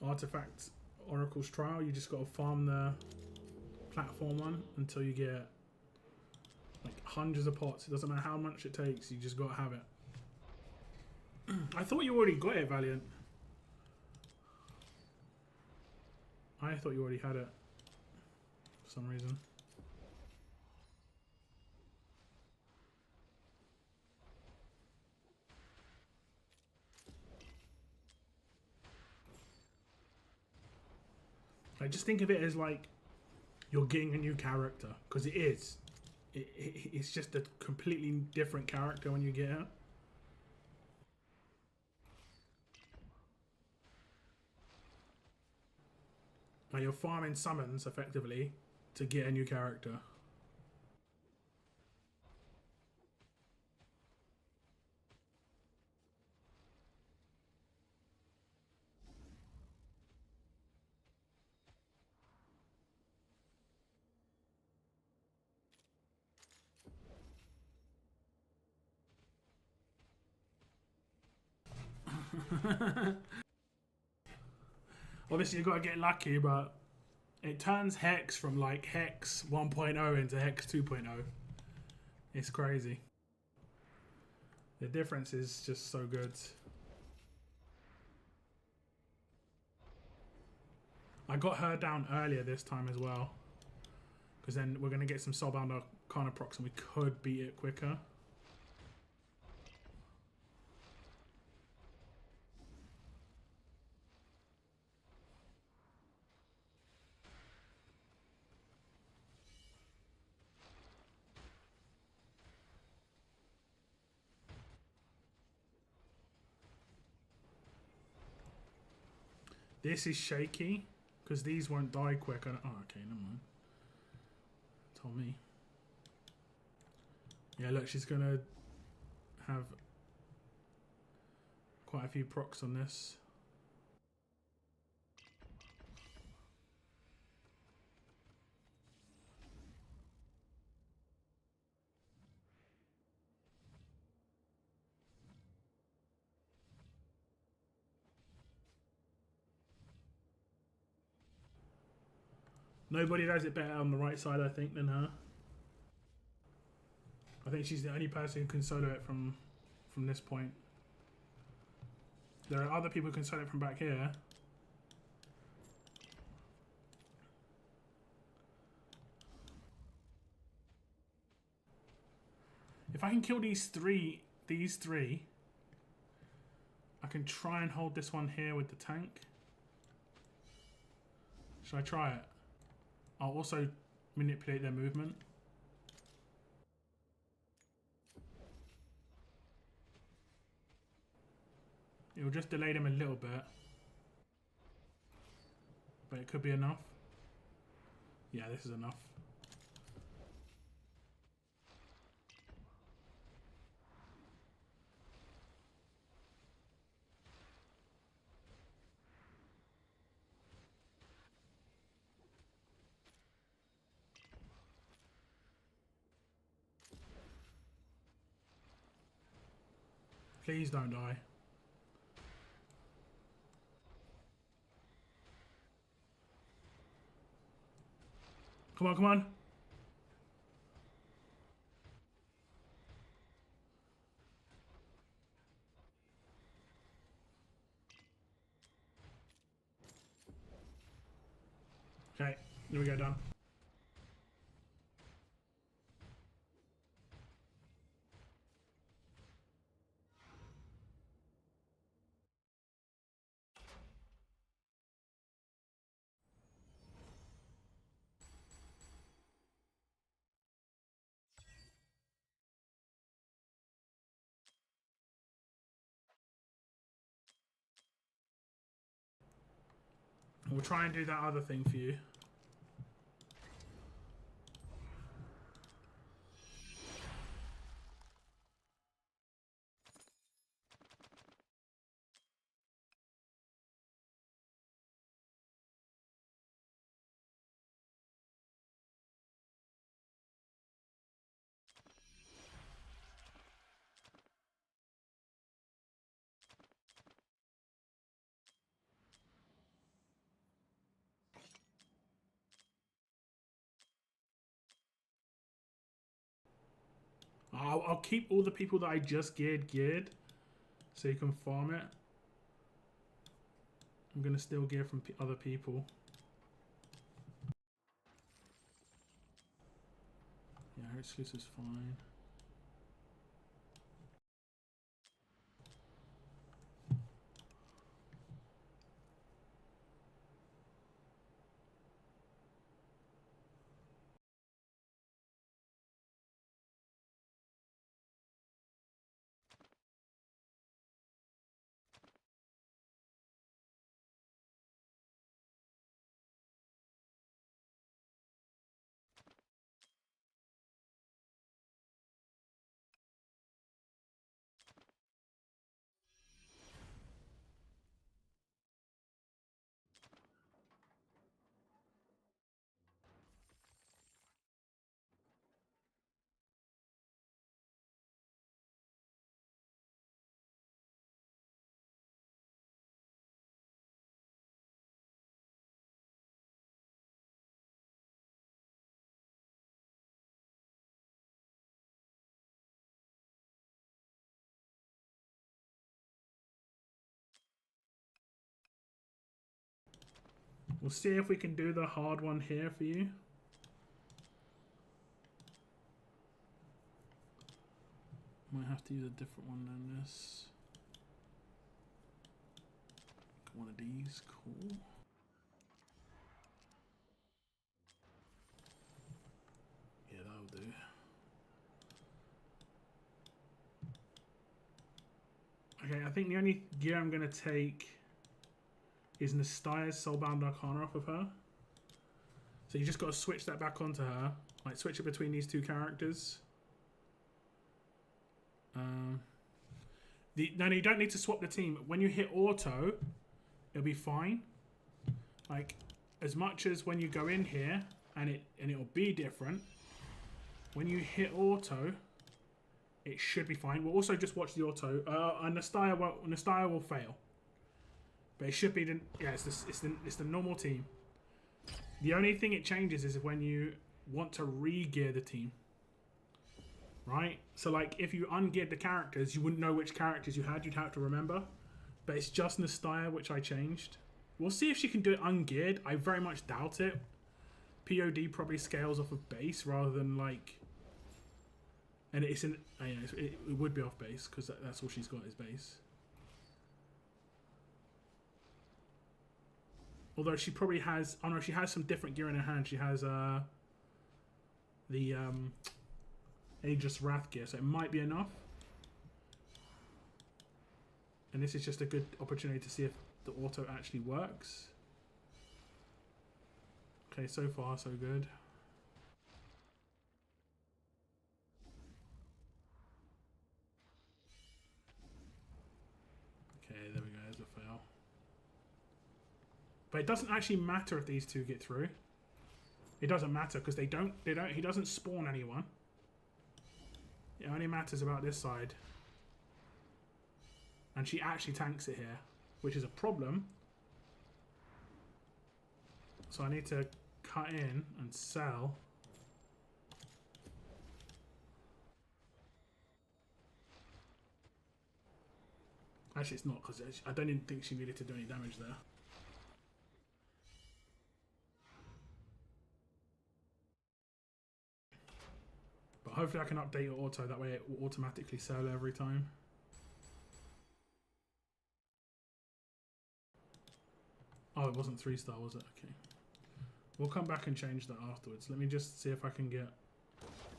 artifact Oracle's Trial, you just got to farm the platform one until you get like hundreds of pots. It doesn't matter how much it takes, you just got to have it. I thought you already got it, Valiant. I thought you already had it for some reason. I just think of it as like you're getting a new character, because it is. It's just a completely different character when you get it. Like you're farming summons effectively to get a new character. Obviously you've got to get lucky, but it turns Hex from like Hex 1.0 into Hex 2.0. It's crazy. The difference is just so good. I got her down earlier this time as well, because then we're going to get some Soulbound Arcana procs and we could beat it quicker. This is shaky, because these won't die quick. Oh, okay, never mind. Told me. Yeah, look, she's going to have quite a few procs on this. Nobody does it better on the right side, I think, than her. I think she's the only person who can solo it from this point. There are other people who can solo it from back here. If I can kill these three, I can try and hold this one here with the tank. Should I try it? I'll also manipulate their movement. It will just delay them a little bit. But it could be enough. Yeah, this is enough. Please don't die. Come on, come on. Okay, here we go, done. We'll try and do that other thing for you. I'll keep all the people that I just geared, so you can farm it. I'm gonna steal gear from other people. Yeah, her exclusive's fine. We'll see if we can do the hard one here for you. Might have to use a different one than this. One of these, cool. Yeah, that'll do. Okay, I think the only gear I'm gonna take is Nastaya's Soulbound Arcana off of her. So you just got to switch that back onto her. Like, switch it between these two characters. No, you don't need to swap the team. When you hit auto, it'll be fine. Like, as much as when you go in here, and it'll be different. When you hit auto, it should be fine. We'll also just watch the auto. And Nastaya will fail. But it should be the, yeah, it's the normal team. The only thing it changes is when you want to re-gear the team. Right? So like if you ungeared the characters, you wouldn't know which characters you had, you'd have to remember. But it's just Nastaya which I changed. We'll see if she can do it ungeared. I very much doubt it. POD probably scales off of base rather than like, and it's in, yeah, it would be off base because that's all she's got is base. Although she probably has, oh no, she has some different gear in her hand. She has the Aegis Wrath gear, so it might be enough. And this is just a good opportunity to see if the auto actually works. Okay, so far so good. Okay, there we go, there's a fail. But it doesn't actually matter if these two get through. It doesn't matter because he doesn't spawn anyone. It only matters about this side. And she actually tanks it here, which is a problem. So I need to cut in and sell. Actually, it's not, because I don't even think she needed to do any damage there. But hopefully I can update your auto, that way it will automatically sell every time. Oh, it wasn't 3-star, was it? Okay. We'll come back and change that afterwards. Let me just see if I can get...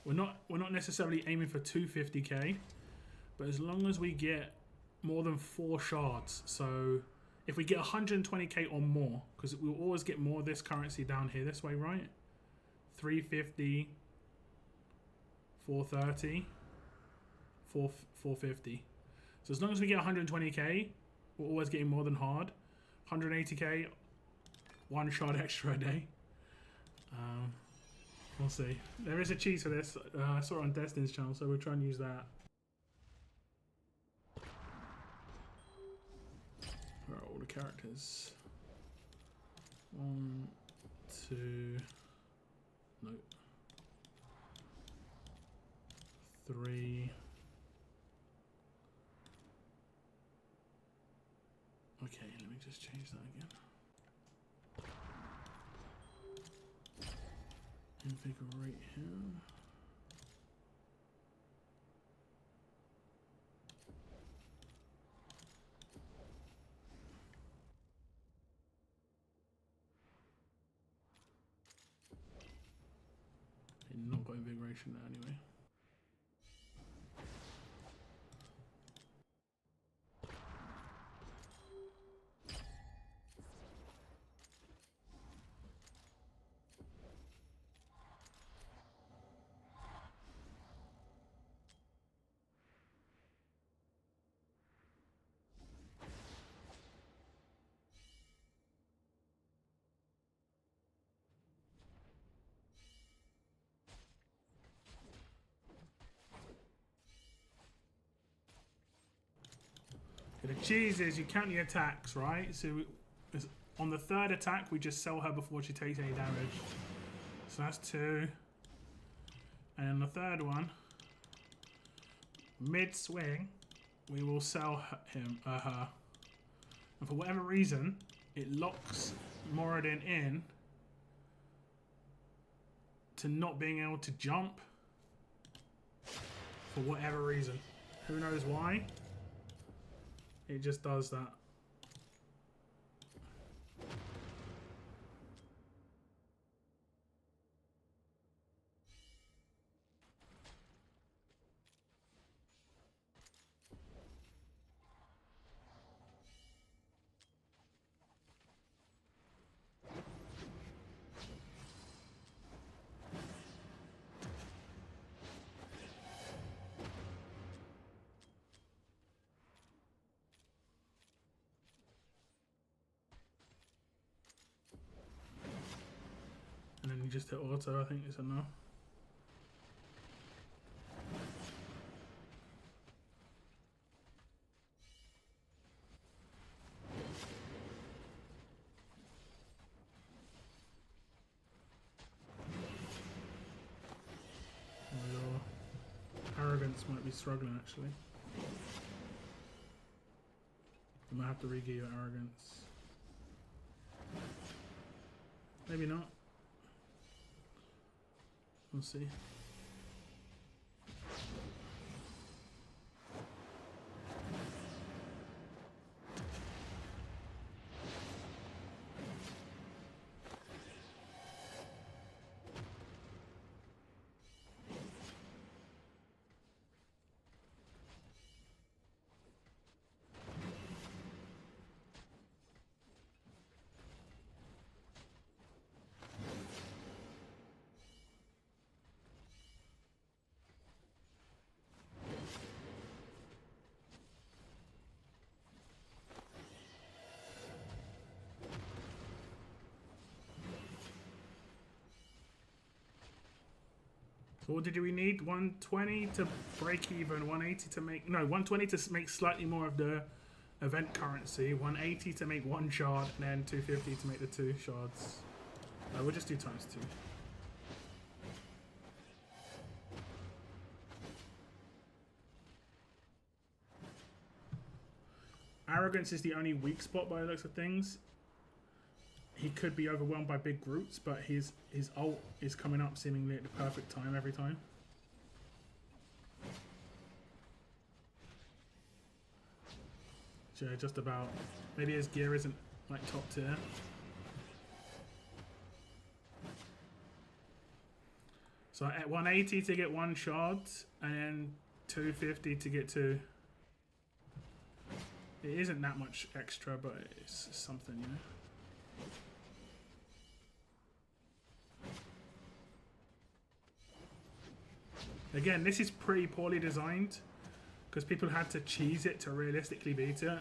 We're not necessarily aiming for 250k, but as long as we get more than 4 shards, so if we get 120k or more, because we'll always get more of this currency down here this way, right? 350, 430, 450. So as long as we get 120k, we're always getting more than hard. 180k, 1 shard extra a day. We'll see. There is a cheat for this. I saw it on Destin's channel, so we'll try and use that. Where are all the characters? 1, 2... Nope. 3... Okay, let me just change that again. Invigorate him. Not got invigoration there anyway. The cheese is you count the attacks, right? So on the 3rd attack, we just sell her before she takes any damage. So that's 2. And then the 3rd one, mid-swing, we will sell her. And for whatever reason, it locks Moradin in to not being able to jump. For whatever reason. Who knows why? It just does that. And then you just hit auto, I think it's enough. Your arrogance might be struggling actually. You might have to re-gear your arrogance. Maybe not. We'll see. So what did we need? 120 to break even, 180 to make... No, 120 to make slightly more of the event currency, 180 to make 1 shard, and then 250 to make the 2 shards. We'll just do times 2. Arrogance is the only weak spot by the looks of things. He could be overwhelmed by big groups, but his ult is coming up seemingly at the perfect time every time. So just about. Maybe his gear isn't like top tier. So at 180 to get 1 shard, and then 250 to get 2. It isn't that much extra, but it's something, you know. Again, this is pretty poorly designed because people had to cheese it to realistically beat it.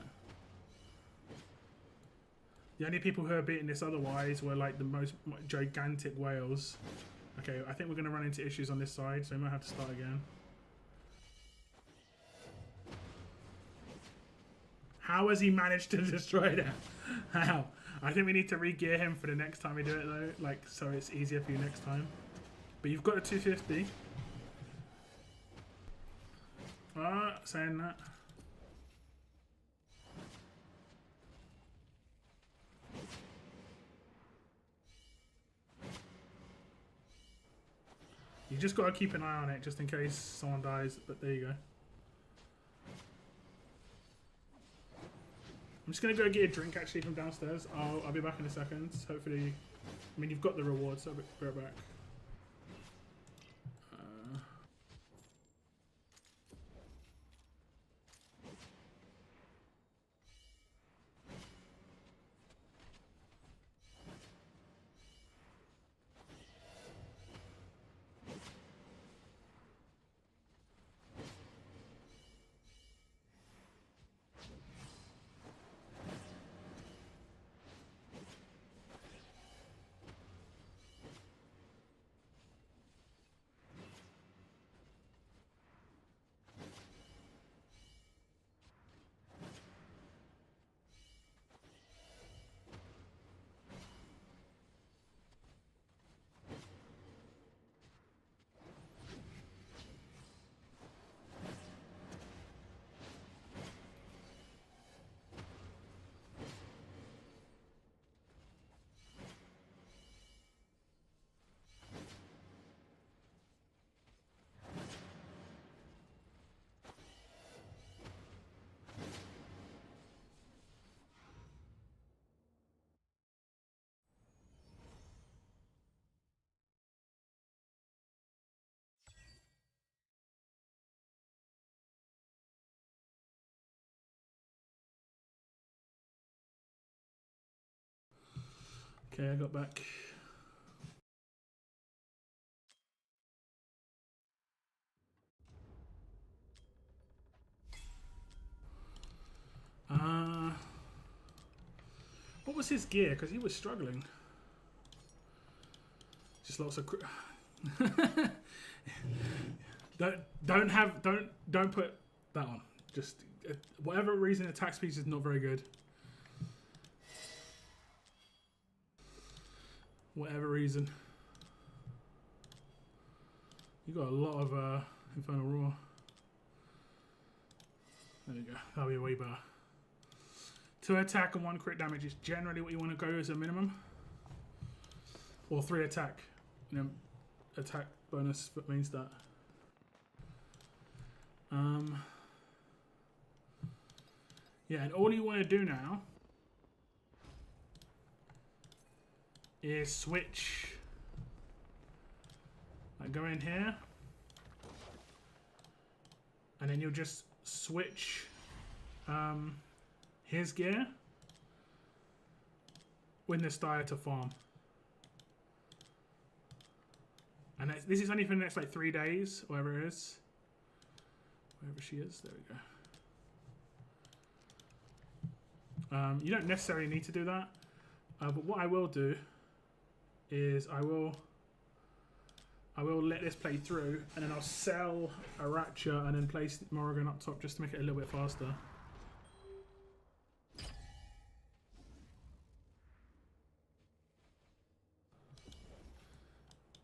The only people who are beating this otherwise were like the most gigantic whales. Okay, I think we're going to run into issues on this side, so we might have to start again. How has he managed to destroy that? How? I think we need to re-gear him for the next time we do it though, like so it's easier for you next time. But you've got a 250. Saying that. You just got to keep an eye on it just in case someone dies, but there you go. I'm just going to go get a drink actually from downstairs. I'll be back in a second. Hopefully, I mean, you've got the reward, so I'll be right back. Okay, I got back. What was his gear? Because he was struggling. Just lots of. Don't put that on. Just whatever reason, attack speed is not very good. Whatever reason. You got a lot of Infernal Roar. There you go. That'll be way better. 2 attack and 1 crit damage is generally what you want to go as a minimum. Or 3 attack. You know, attack bonus means that. Yeah, and all you want to do now is switch. Like go in here, and then you'll just switch his gear with Nastya to farm. And this is only for the next like 3 days, whatever it is. Wherever she is, there we go. You don't necessarily need to do that, but what I will do is I will I will let this play through, and then I'll sell a Ratcha and then place Morrigan up top just to make it a little bit faster.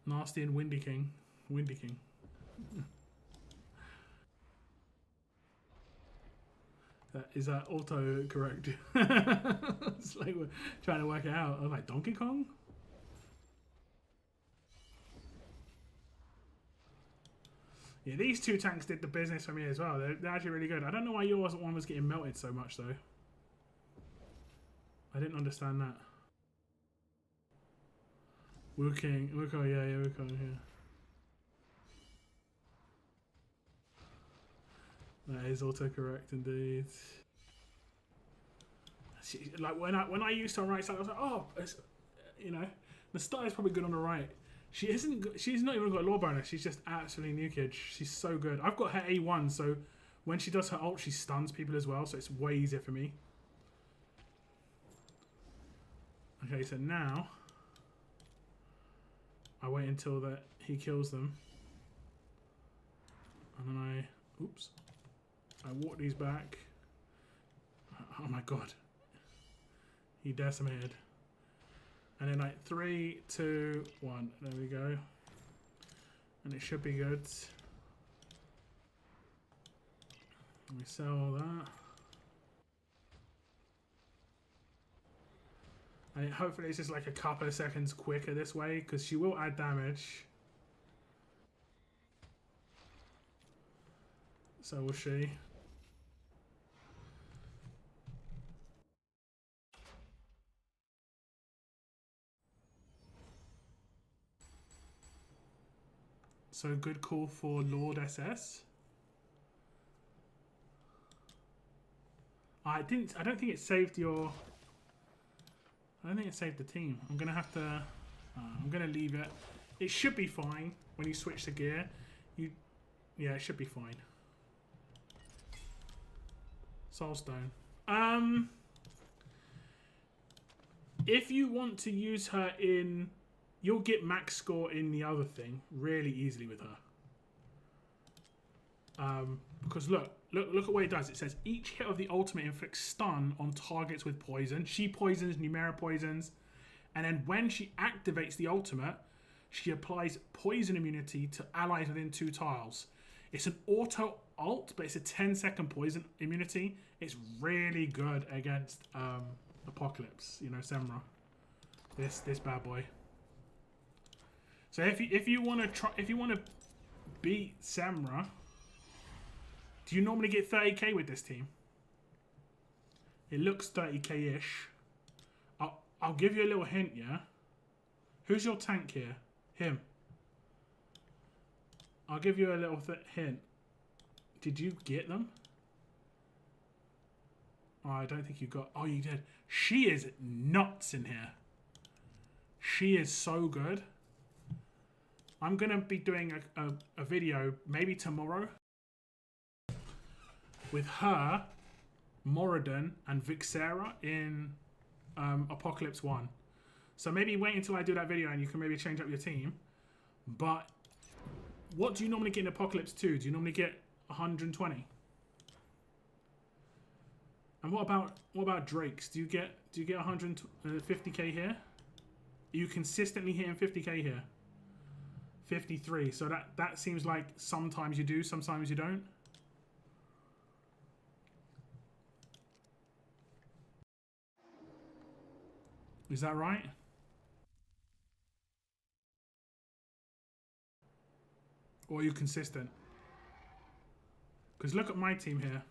Nasty and Windy King. Windy King. Is that auto correct? It's like we're trying to work it out. I was like, Donkey Kong? Yeah, these two tanks did the business for me as well. They're actually really good. I don't know why yours one was getting melted so much though. I didn't understand that. Wukong, yeah, Wukong, yeah. That is autocorrect indeed. Like when I used to right side, I was like, oh, you know, the start is probably good on the right. She isn't. She's not even got a lore bonus. She's just absolutely new kid. She's so good. I've got her A1, so when she does her ult, she stuns people as well. So it's way easier for me. Okay, so now I wait until that he kills them, and then I walk these back. Oh my god, he decimated. And then like 3, 2, 1. There we go. And it should be good. Let me sell all that. And hopefully it's just like a couple of seconds quicker this way, because she will add damage. So will she. So good call for Lord SS. I don't think it saved your. I don't think it saved the team. I'm gonna have to. I'm gonna leave it. It should be fine when you switch the gear. Yeah, it should be fine. Soulstone. If you want to use her in. You'll get max score in the other thing really easily with her. Because look at what it does. It says each hit of the ultimate inflicts stun on targets with poison. She poisons, Numera poisons. And then when she activates the ultimate, she applies poison immunity to allies within 2 tiles. It's an auto ult, but it's a 10-second poison immunity. It's really good against Apocalypse, you know, Semra. This bad boy. So if you want to beat Semra, do you normally get 30k with this team? It looks 30k-ish. I'll give you a little hint, yeah? Who's your tank here? Him. I'll give you a little hint. Did you get them? Oh, I don't think you got... Oh, you did. She is nuts in here. She is so good. I'm going to be doing a video maybe tomorrow with her, Moradin, and Vixera in Apocalypse 1. So maybe wait until I do that video and you can maybe change up your team. But what do you normally get in Apocalypse 2? Do you normally get 120? And what about Drakes? Do you get 150k here? Are you consistently hitting 50k here? 53. So that seems like sometimes you do, sometimes you don't. Is that right? Or are you consistent? Because look at my team here.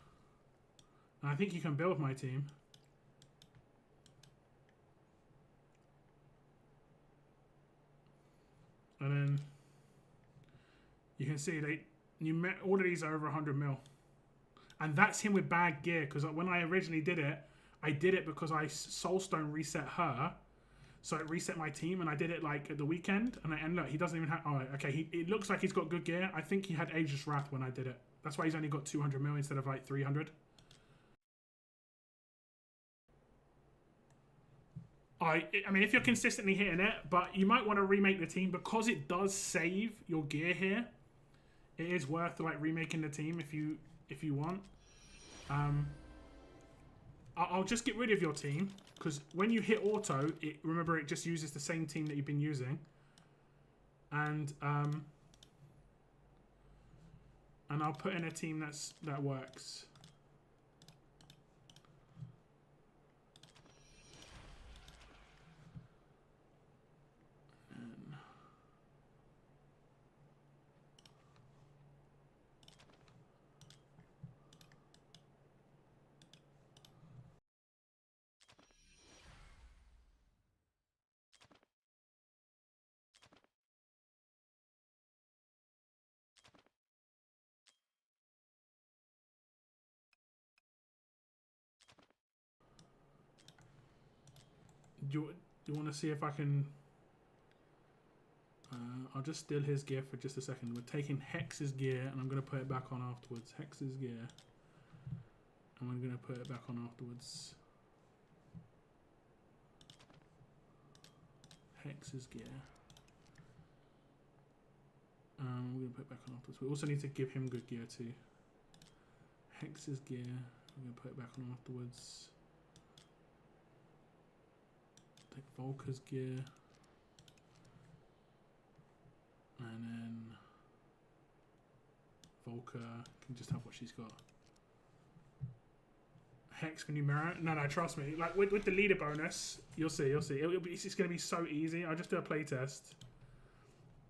And I think you can build my team. And then you can see all of these are over 100 mil. And that's him with bad gear, because when I originally did it, I did it because I Soulstone reset her. So it reset my team, and I did it like at the weekend. And look, he doesn't even have... Oh, okay, it looks like he's got good gear. I think he had Aegis Wrath when I did it. That's why he's only got 200 mil instead of like 300. I mean, if you're consistently hitting it, but you might want to remake the team because it does save your gear here. It is worth like remaking the team if you want. I'll just get rid of your team because when you hit auto, remember it just uses the same team that you've been using, and I'll put in a team that works. You want to see if I can... I'll just steal his gear for just a second. We're taking Hex's gear and I'm going to put it back on afterwards. Hex's gear. And I'm going to put it back on afterwards. Hex's gear. We're going to put it back on afterwards. We also need to give him good gear too. Hex's gear. We're going to put it back on afterwards. Take Volker's gear. And then Volker can just have what she's got. Hex, can you mirror? No, trust me. Like with the leader bonus, you'll see. It's going to be so easy. I'll just do a play test.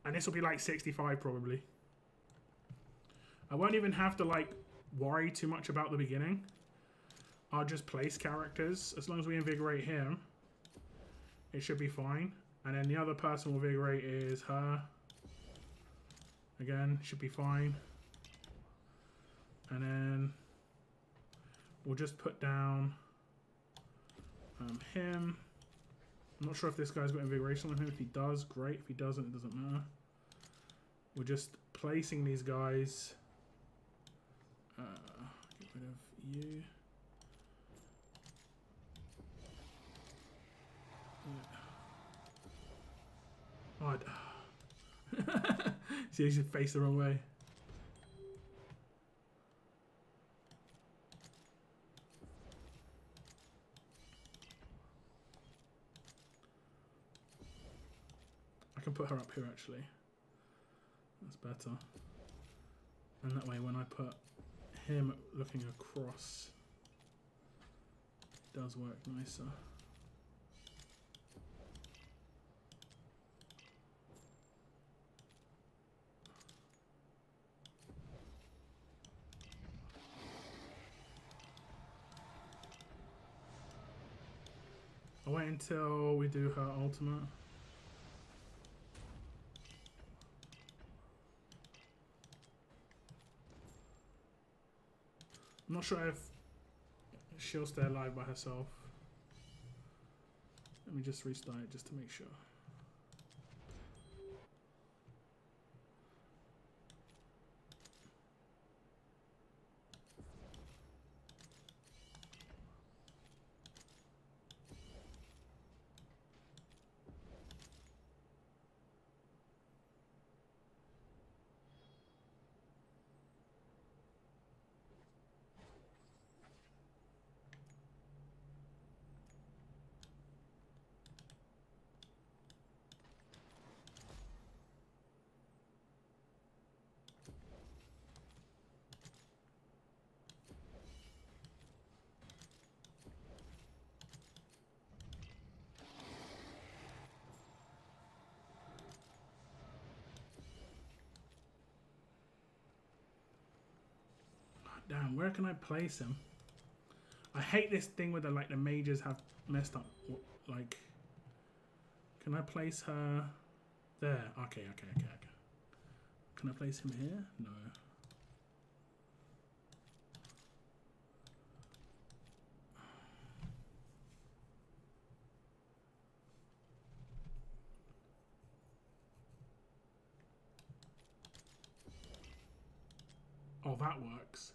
And this will be like 65 probably. I won't even have to like worry too much about the beginning. I'll just place characters. As long as we invigorate him, it should be fine. And then the other person we'll invigorate is her. Again, should be fine. And then we'll just put down him. I'm not sure if this guy's got invigoration on him. If he does, great. If he doesn't, it doesn't matter. We're just placing these guys. Get rid of you. Oh, see, he should face the wrong way. I can put her up here actually. That's better. And that way when I put him looking across, it does work nicer. I'll wait until we do her ultimate. I'm not sure if she'll stay alive by herself. Let me just restart it just to make sure. Damn, where can I place him? I hate this thing where the mages have messed up. Like, can I place her there? Okay. Can I place him here? No. Oh, that works.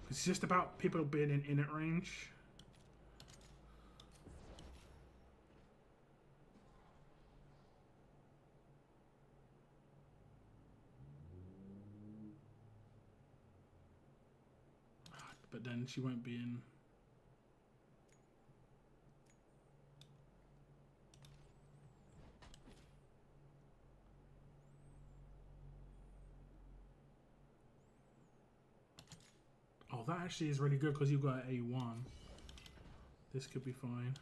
It's just about people being in inner range. But then she won't be in. Oh, that actually is really good because you've got A1. This could be fine.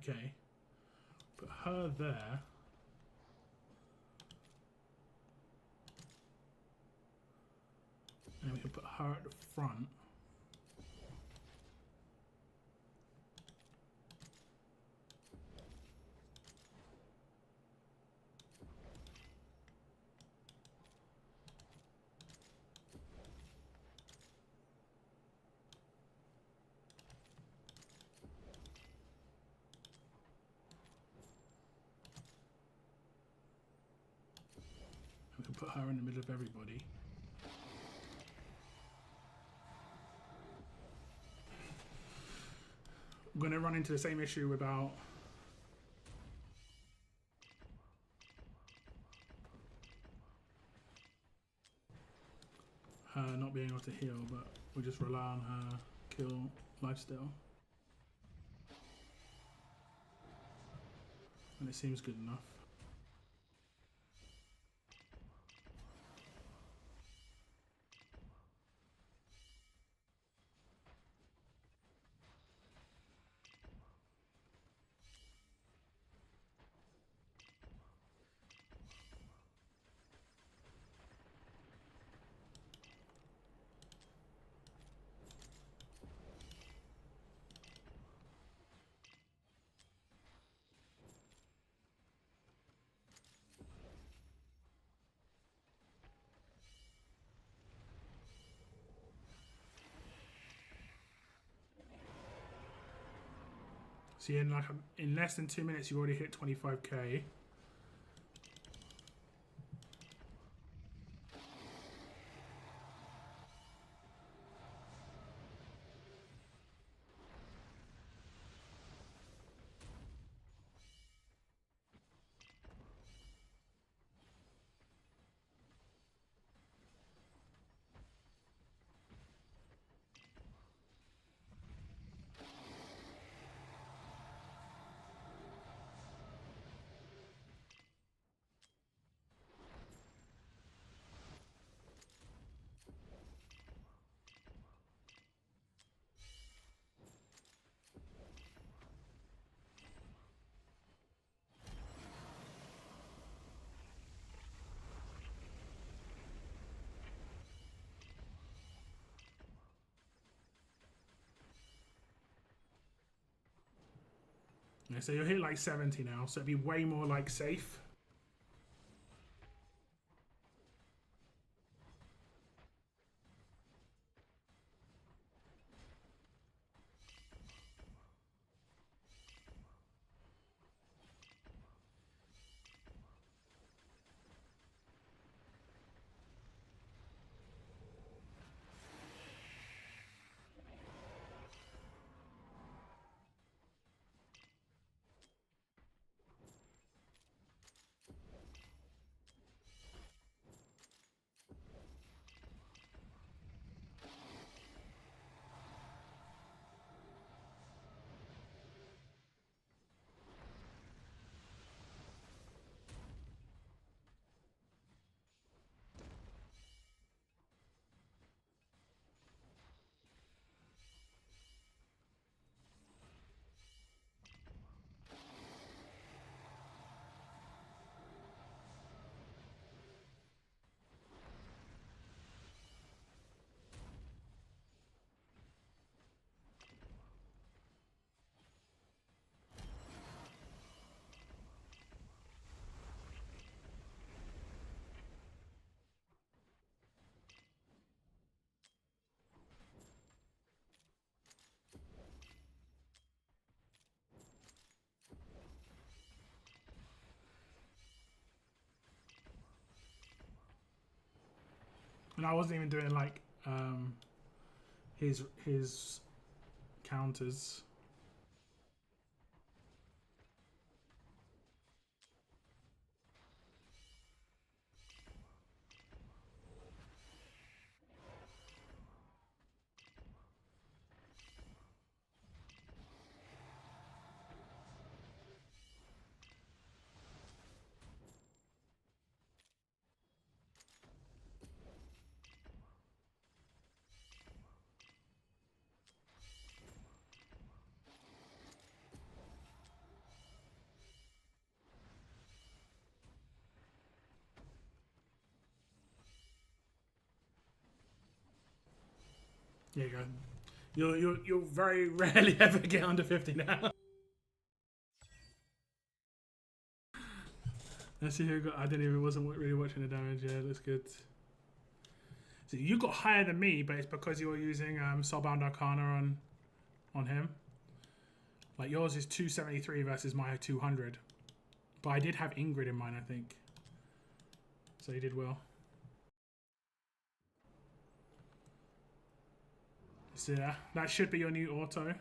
Okay. Put her there. And we can put her at the front. We can put her in the middle of everybody. I'm going to run into the same issue about her not being able to heal, but we just rely on her kill lifesteal. And it seems good enough. See, in less than 2 minutes, you already hit 25k. Yeah, so you'll hit like 70 now, so it'd be way more like safe. I wasn't even doing like his counters. There you go. You'll very rarely ever get under 50 now. Let's see who got. I didn't even wasn't really watching the damage. Yeah, that's good. So you got higher than me, but it's because you were using Soulbound Arcana on him. Like yours is 273 versus my 200, but I did have Ingrid in mine, I think. So you did well. So yeah, that should be your new auto.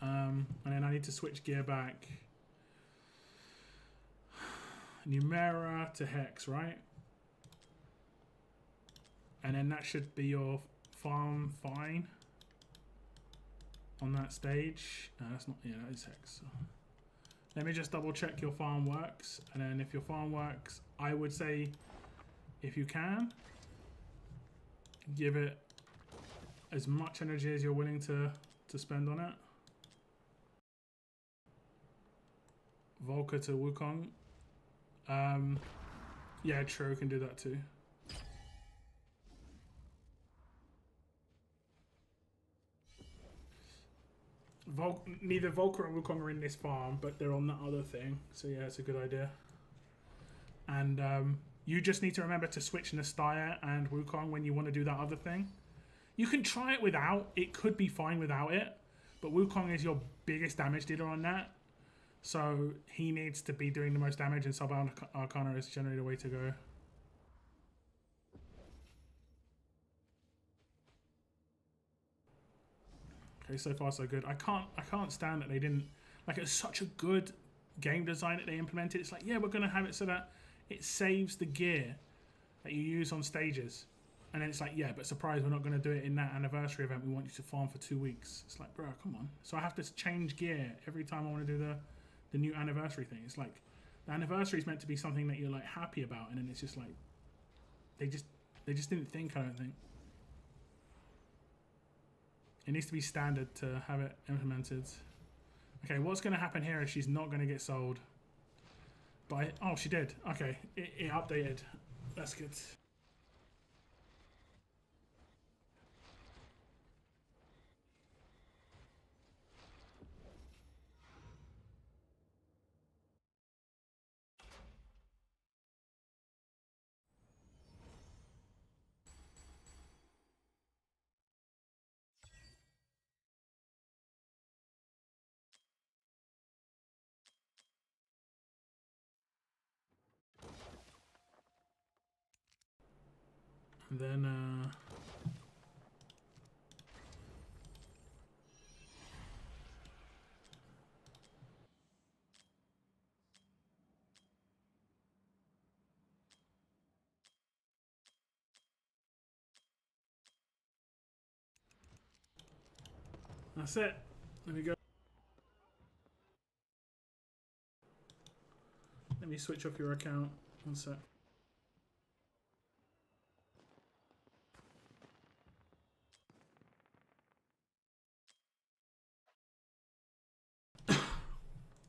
And then I need to switch gear back. Numera to Hex, right? And then that should be your farm fine on that stage. No, that's not, yeah, that is Hex. So let me just double check your farm works. And then if your farm works, I would say, if you can, give it as much energy as you're willing to spend on it. Volker to Wukong. Yeah, true, can do that too. Neither Volker and Wukong are in this farm, but they're on that other thing. So yeah, it's a good idea. And you just need to remember to switch Nastya and Wukong when you want to do that other thing. You can try it without. It could be fine without it. But Wukong is your biggest damage dealer on that. So he needs to be doing the most damage, and Soulbound Arcana is generally the way to go. Okay, so far so good. I can't stand that they didn't, like, it's such a good game design that they implemented. It's like, yeah, we're gonna have it so that it saves the gear that you use on stages. And then it's like, yeah, but surprise, we're not going to do it in that anniversary event. We want you to farm for 2 weeks. It's like, bro, come on. So I have to change gear every time I want to do the new anniversary thing. It's like, the anniversary is meant to be something that you're like happy about, and then it's just like, they just didn't think, I don't think. It needs to be standard to have it implemented. Okay, what's going to happen here is she's not going to get sold. But oh, she did. Okay, it updated. That's good. And then that's it. Let me go. Let me switch off your account. One sec.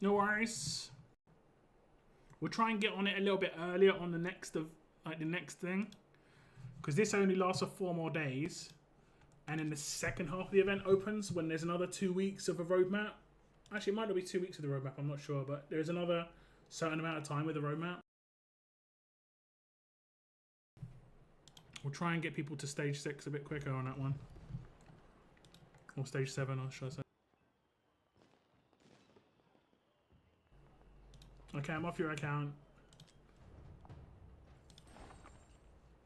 No worries. We'll try and get on it a little bit earlier on the next thing, because this only lasts for 4 more days, and then the second half of the event opens when there's another 2 weeks of a roadmap. Actually, it might not be 2 weeks of the roadmap. I'm not sure, but there's another certain amount of time with the roadmap. We'll try and get people to stage 6 a bit quicker on that one, or stage 7, or should I say? Okay, I'm off your account.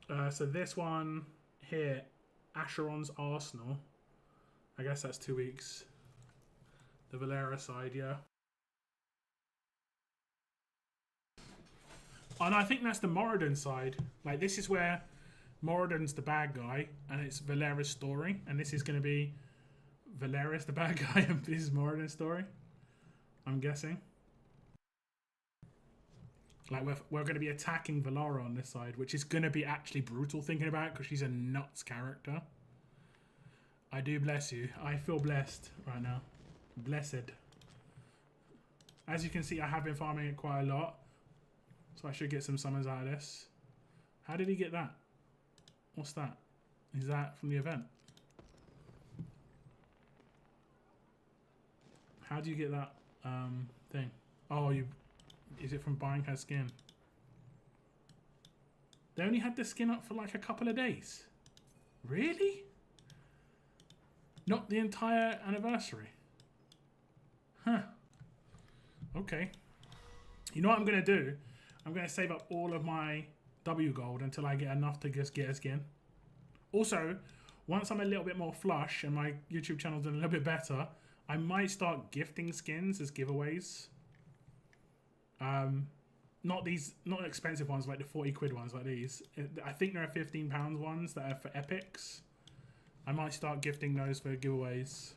So this one here, Acheron's Arsenal. I guess that's 2 weeks. The Valera side, yeah. Oh no, I think that's the Moradin side. Like, this is where Moradin's the bad guy, and it's Valera's story. And this is going to be Valera's the bad guy, and this is Moradin's story. I'm guessing. Like, we're going to be attacking Valera on this side, which is going to be actually brutal thinking about, because she's a nuts character. I do bless you. I feel blessed right now. Blessed. As you can see, I have been farming it quite a lot. So I should get some summons out of this. How did he get that? What's that? Is that from the event? How do you get that thing? Oh, is it from buying her skin? They only had the skin up for like a couple of days. Really? Not the entire anniversary. Huh. Okay. You know what I'm going to do? I'm going to save up all of my W gold until I get enough to just get a skin. Also, once I'm a little bit more flush and my YouTube channel's doing a little bit better, I might start gifting skins as giveaways. Not expensive ones like the 40 quid ones like these. I think there are £15 ones that are for epics. I might start gifting those for giveaways.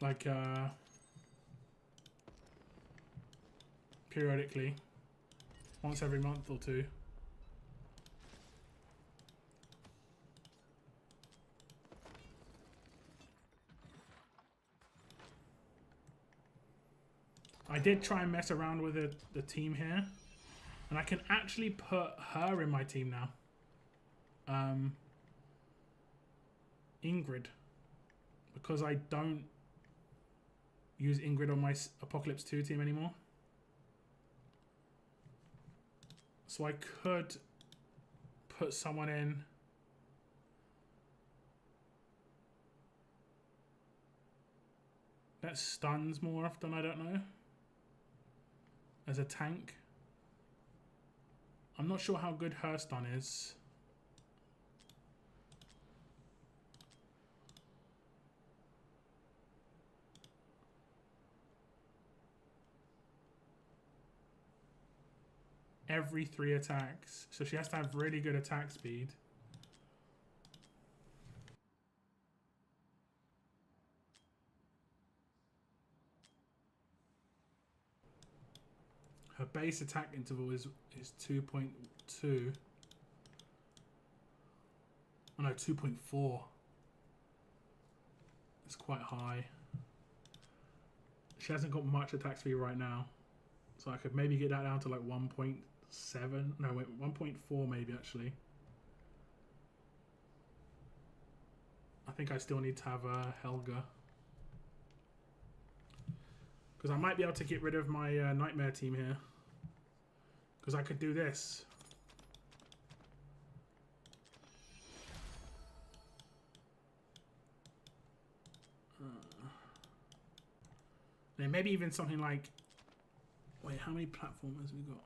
Like, periodically. Once every month or two. I did try and mess around with the team here. And I can actually put her in my team now. Ingrid. Because I don't use Ingrid on my Apocalypse 2 team anymore. So I could put someone in. That stuns more often, I don't know. As a tank. I'm not sure how good her stun is. Every 3 attacks. So she has to have really good attack speed. Her base attack interval is 2.2. Oh no, 2.4. It's quite high. She hasn't got much attack speed right now. So I could maybe get that down to like 1.7. No, wait, 1.4 maybe actually. I think I still need to have Helga. Because I might be able to get rid of my Nightmare team here. Because I could do this. And maybe even something like... Wait, how many platformers have we got?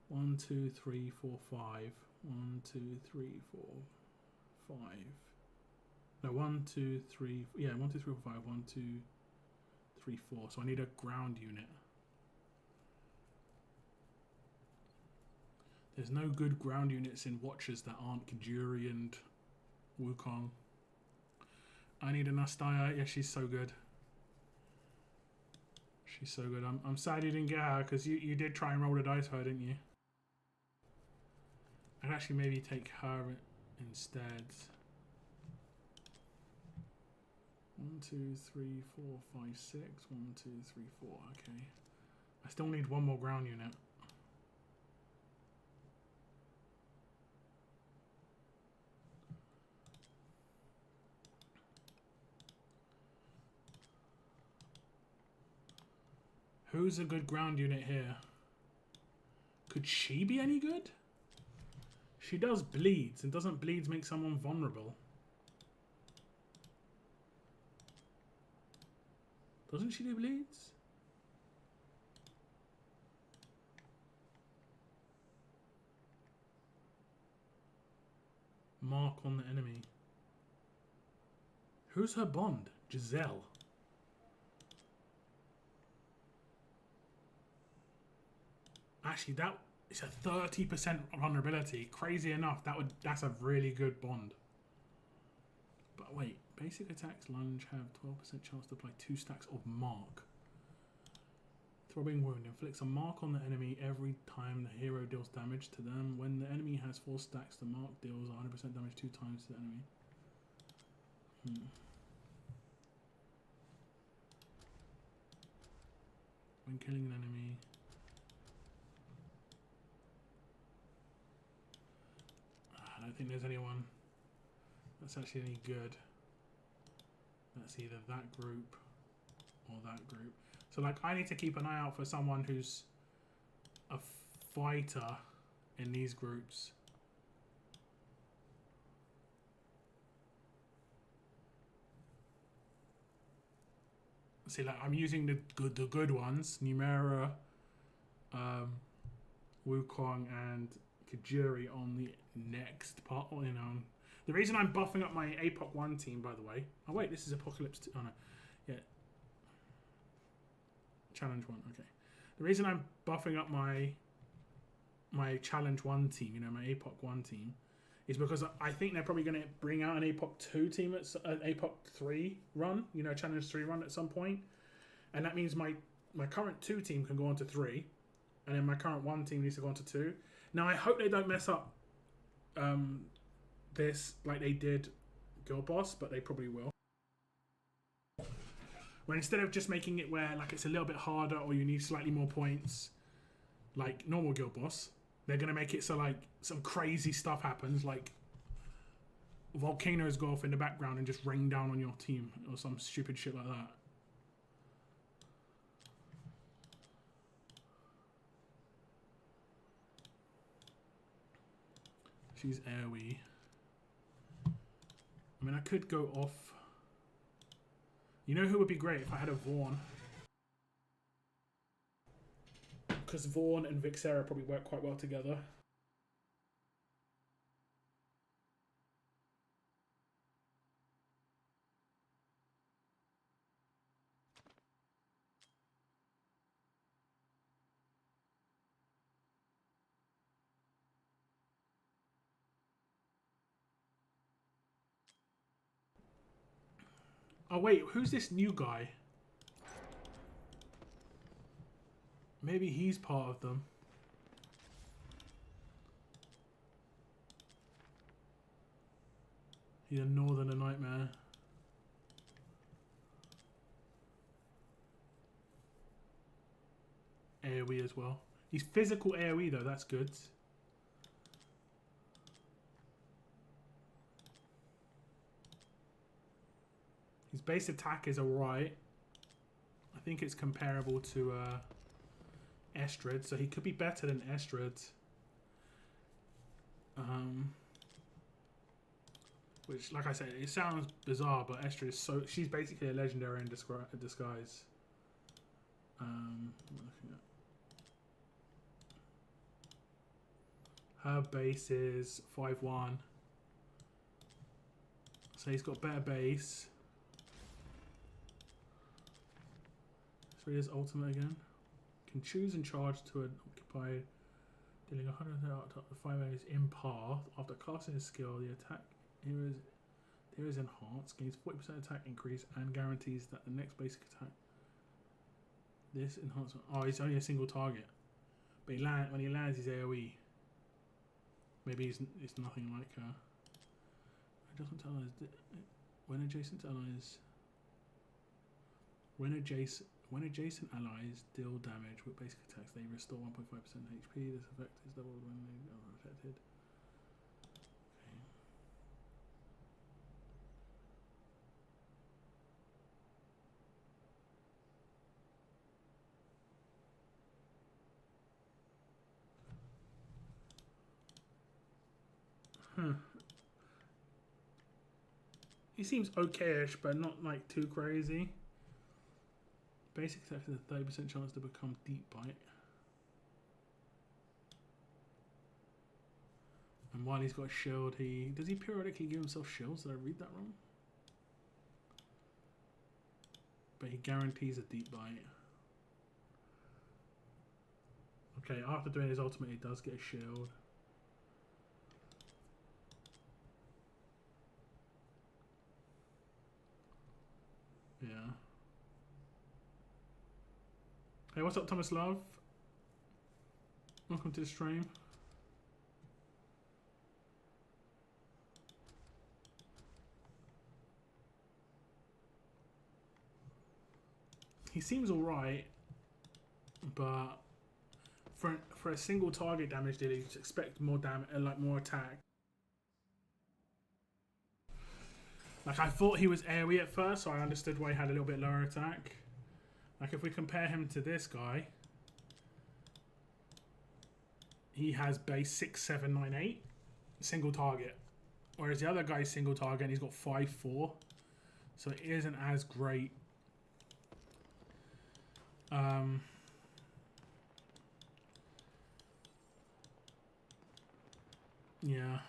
1, 2, 3, 4, 5. 1, 2, 3, 4, 5. No, 1, 2, 3... Yeah, 1, 2, 3, 4, 5. 1, 2, 3, 4. So I need a ground unit. There's no good ground units in Watchers that aren't Kajuri and Wukong. I need an Astaya. Yeah, she's so good. She's so good. I'm sad you didn't get her because you did try and roll the dice for her, didn't you? I'd actually maybe take her instead. 1, 2, 3, 4, 5, 6. 1, 2, 3, 4. Okay. I still need one more ground unit. Who's a good ground unit here? Could she be any good? She does bleeds, and doesn't bleeds make someone vulnerable? Doesn't she do bleeds? Mark on the enemy. Who's her bond? Giselle. Actually, that it's a 30% vulnerability. Crazy enough, that's a really good bond. But wait, basic attacks lunge have 12% chance to apply 2 stacks of mark. Throbbing wound inflicts a mark on the enemy every time the hero deals damage to them. When the enemy has 4 stacks, the mark deals 100% damage 2 times to the enemy. When killing an enemy. I don't think there's anyone that's actually any good. That's either that group or that group. So like I need to keep an eye out for someone who's a fighter in these groups. See, like I'm using the good ones, Numera, Wukong and Kajiri on the next part, you know. The reason I'm buffing up my APOC 1 team, by the way. Oh wait, this is Apocalypse 2. Oh no. Yeah. Challenge 1, okay. The reason I'm buffing up my Challenge 1 team, you know, my APOC 1 team, is because I think they're probably going to bring out an APOC 2 team at an APOC 3 run, you know, Challenge 3 run at some point. And that means my current 2 team can go on to 3, and then my current 1 team needs to go on to 2. Now, I hope they don't mess up this like they did Girl Boss, but they probably will. Where instead of just making it where like it's a little bit harder or you need slightly more points, like normal Girl Boss, they're going to make it so like some crazy stuff happens, like volcanoes go off in the background and just rain down on your team or some stupid shit like that. She's AoE. I mean, I could go off. You know who would be great if I had a Vaughn? Because Vaughn and Vixera probably work quite well together. Oh wait, who's this new guy? Maybe he's part of them. He's a Northerner Nightmare. AoE as well. He's physical AoE though, that's good. His base attack is alright. I think it's comparable to Estrid, so he could be better than Estrid. Which, like I said, it sounds bizarre, but Estrid is so... She's basically a legendary in disguise. I'm looking at... Her base is 5-1. So he's got better base. His ultimate again. Can choose and charge to an occupied, dealing 100 out to 5 enemies in path. After casting his skill, the attack here is enhanced, gains 40% attack increase, and guarantees that the next basic attack. This enhancement. Oh, it's only a single target, but when he lands his AOE. Maybe it's nothing like her. Adjustment to allies. When adjacent allies. When adjacent allies deal damage with basic attacks, they restore 1.5% HP. This effect is doubled when they are affected. Okay. Huh. He seems okay-ish, but not like too crazy. Basic attack has a 30% chance to become deep bite. And while he's got a shield, does he periodically give himself shields? Did I read that wrong? But he guarantees a deep bite. Okay, after doing his ultimate, he does get a shield. Yeah. Hey, what's up, Thomas Love? Welcome to the stream. He seems alright, but for a single target damage dealer, you expect more damage, like more attack. Like, I thought he was AoE at first, so I understood why he had a little bit lower attack. Like, if we compare him to this guy, he has base 6, 7, 9, 8, single target. Whereas the other guy's single target, and he's got 5, 4. So it isn't as great. Yeah.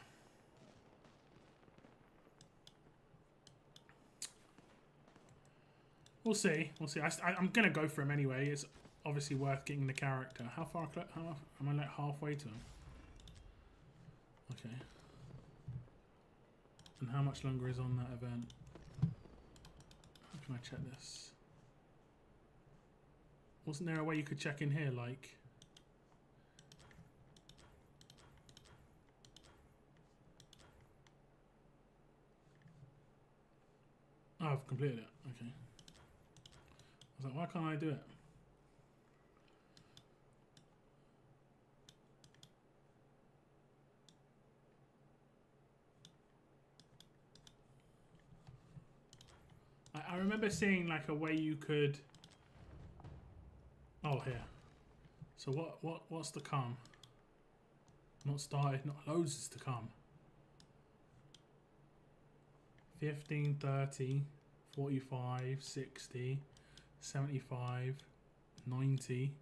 We'll see. We'll see. I'm going to go for him anyway. It's obviously worth getting the character. How far am I like halfway to him? Okay. And how much longer is on that event? How can I check this? Wasn't there a way you could check in here, like... Oh, I've completed it. Okay. I was like, why can't I do it? I remember seeing like a way you could... Oh, here. So what's to come? Not started, not loads is to come. 15, 30, 45, 60, 75, 90,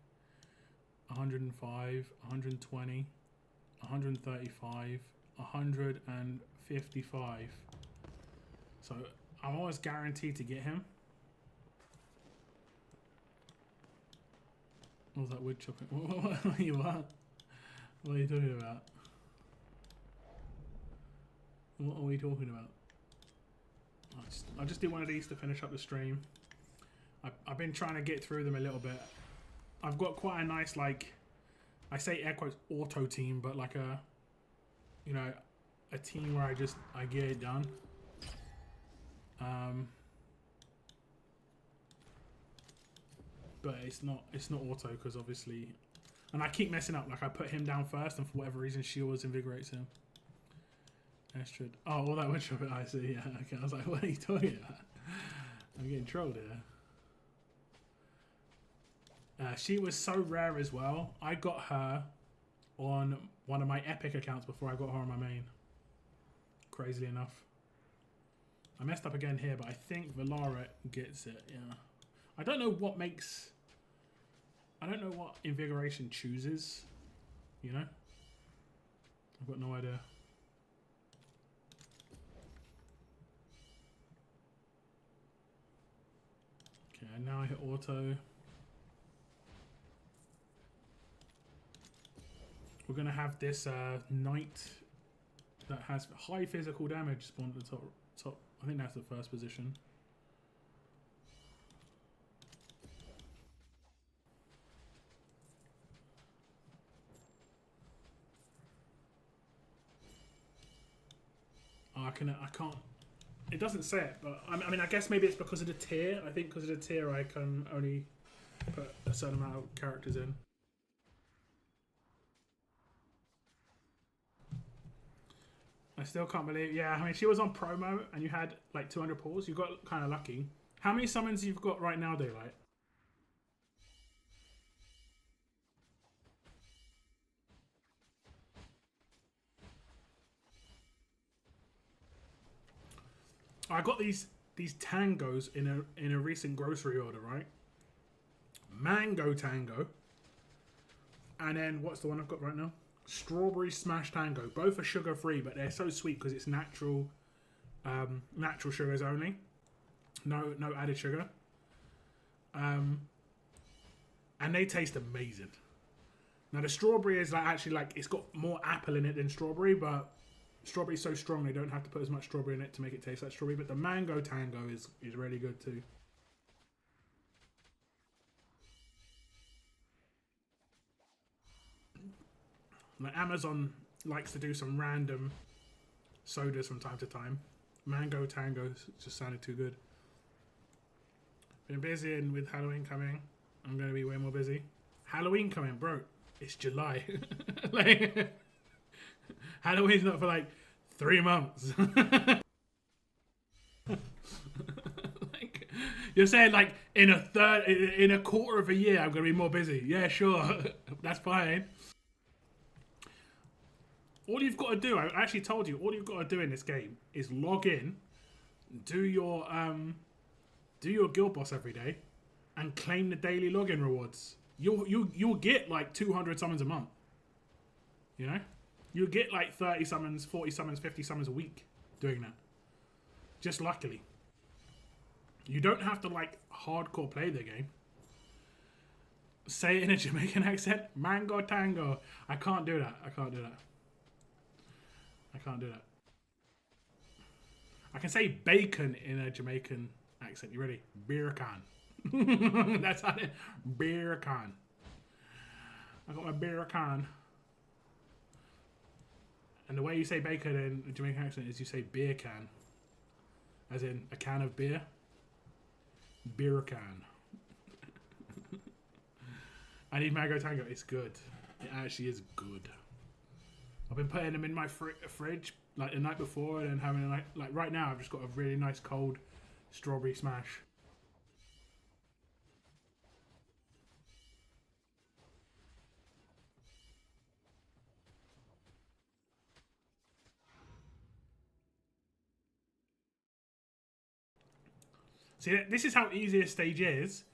105, 120, 135, 155. So I'm always guaranteed to get him. What was that wood chopping? What are you at? What are you talking about? What are we talking about? I'll just do one of these to finish up the stream. I've been trying to get through them a little bit. I've got quite a nice, like, I say air quotes auto team, but like a, you know, a team where I get it done. But it's not auto because obviously, and I keep messing up. Like I put him down first, and for whatever reason, she always invigorates him. Astrid. Oh, all that witch of it. I see. Yeah. Okay. I was like, what are you talking about? I'm getting trolled here. She was so rare as well. I got her on one of my epic accounts before I got her on my main. Crazily enough. I messed up again here, but I think Valara gets it. Yeah. I don't know what makes... I don't know what invigoration chooses. You know? I've got no idea. Okay, now I hit auto. We're going to have this knight that has high physical damage spawned at the top. I think that's the first position. Oh, I can't. It doesn't say it, but I mean, I guess maybe it's because of the tier. I think because of the tier, I can only put a certain amount of characters in. I still can't believe. Yeah, I mean, she was on promo, and you had like 200 pulls. You got kind of lucky. How many summons you've got right now, Daylight? I got these tangos in a recent grocery order, right? Mango tango. And then what's the one I've got right now? Strawberry Smash Tango. Both are sugar free, but they're so sweet because it's natural, natural sugars only. No added sugar. And they taste amazing. Now the strawberry is like actually like it's got more apple in it than strawberry, but strawberry's so strong they don't have to put as much strawberry in it to make it taste like strawberry. But the mango tango is really good too. Like Amazon likes to do some random sodas from time to time. Mango tango just sounded too good. Been busy, and with Halloween coming, I'm going to be way more busy. Halloween coming, bro. It's July. Like, Halloween's not for like 3 months. Like, you're saying like in a quarter of a year I'm going to be more busy. Yeah, sure. That's fine. All you've got to do, I actually told you, all you've got to do in this game is log in, do your guild boss every day, and claim the daily login rewards. You'll get like 200 summons a month. You know, you'll get like 30 summons, 40 summons, 50 summons a week doing that. Just luckily, you don't have to like hardcore play the game. Say it in a Jamaican accent, mango tango. I can't do that. I can't do that. I can't do that. I can say bacon in a Jamaican accent. You ready? Beer can. That's how it. Beer can. I got my beer can. And the way you say bacon in a Jamaican accent is you say beer can. As in a can of beer. Beer can. I need mango tango. It's good. It actually is good. I've been putting them in my fridge like the night before and then having a like right now I've just got a really nice cold strawberry smash. See, this is how easy a stage is.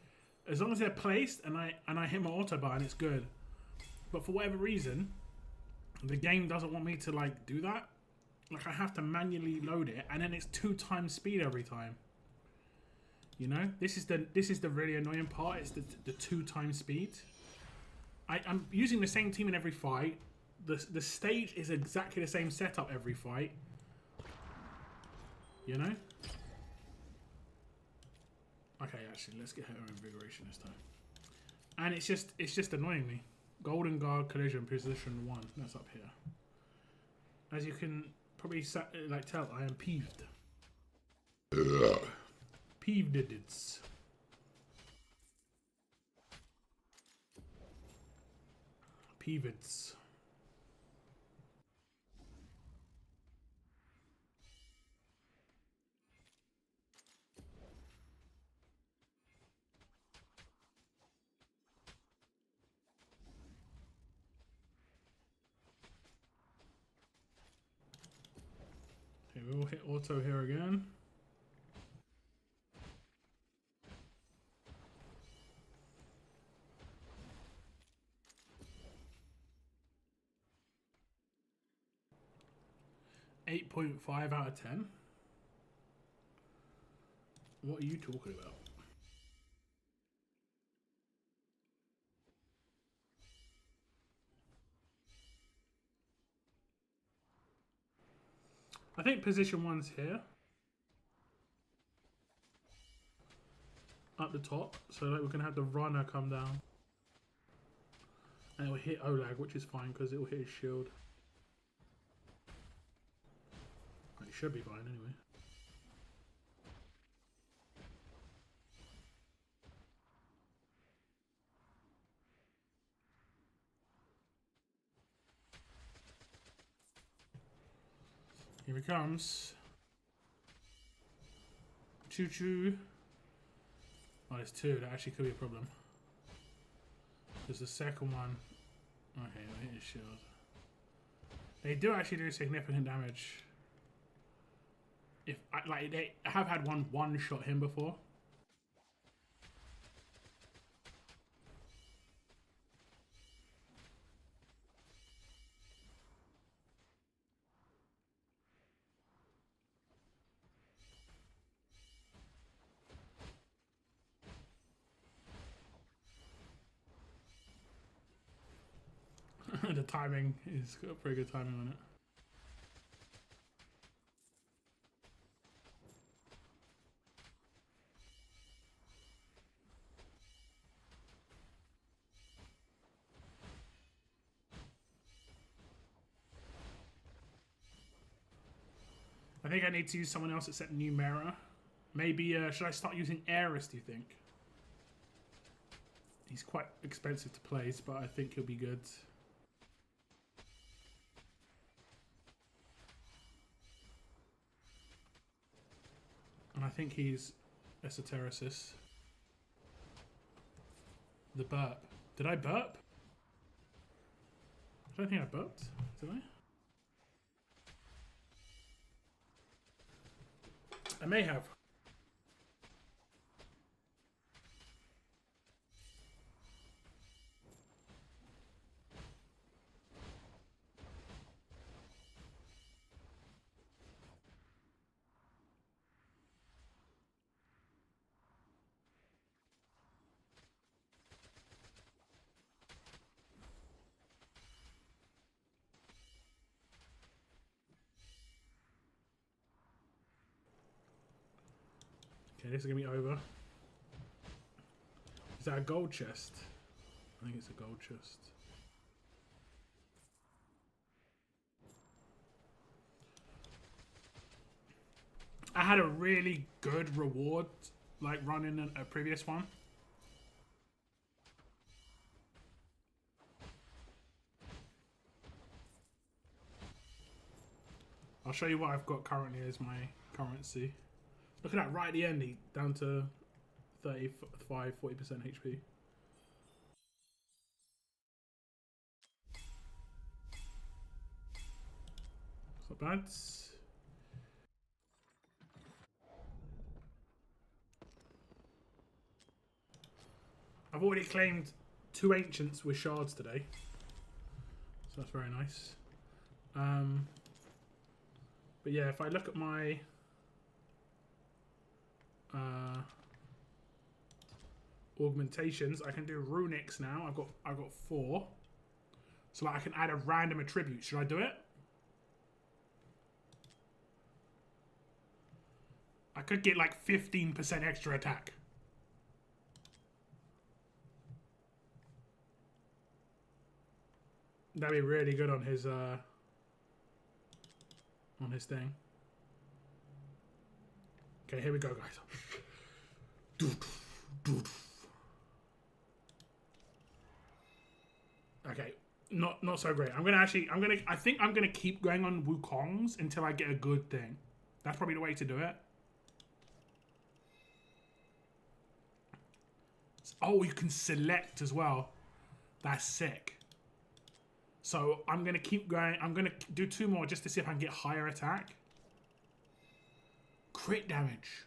As long as they're placed and I hit my auto button, it's good. But for whatever reason, the game doesn't want me to like do that. Like I have to manually load it, and then it's 2 times speed every time. You know, this is the really annoying part. It's the 2 times speed. I'm using the same team in every fight. The stage is exactly the same setup every fight. You know. Okay, actually, let's get her invigoration this time. And it's just annoying me. Golden Guard collision position 1. That's up here. As you can probably like tell, I am peeved. Peeved it's. Peevids. Okay, we'll hit auto here again. .5 out of 10. What are you talking about? I think position 1's here. Up the top. So like we're going to have the runner come down. And it will hit Olag, which is fine because it will hit his shield. It should be fine anyway. Here he comes. Choo choo. Oh, there's 2. That actually could be a problem. There's the second one. Okay, I'll hit his shield. They do actually do significant damage. If like they have had one shot him before. timing is got pretty good timing on it. I think I need to use someone else except Numera. Maybe, should I start using Aeris, do you think? He's quite expensive to place, but I think he'll be good. And I think he's Esotericist. The burp. Did I burp? I don't think I burped. Did I? I may have. Okay, this is gonna be over. Is that a gold chest? I think it's a gold chest. I had a really good reward, like running a previous one. I'll show you what I've got currently as my currency. Look at that, right at the end, down to 35, 40% HP. It's not bad. I've already claimed 2 ancients with shards today, so that's very nice. But yeah, if I look at my augmentations, I can do runics now. I've got 4, so like I can add a random attribute. Should I do it? I could get like 15% extra attack. That'd be really good on his thing. Okay, here we go, guys. Okay, not so great. I think I'm gonna keep going on Wukongs until I get a good thing. That's probably the way to do it. Oh, you can select as well. That's sick. So I'm gonna keep going. I'm gonna do 2 more just to see if I can get higher attack. Crit damage.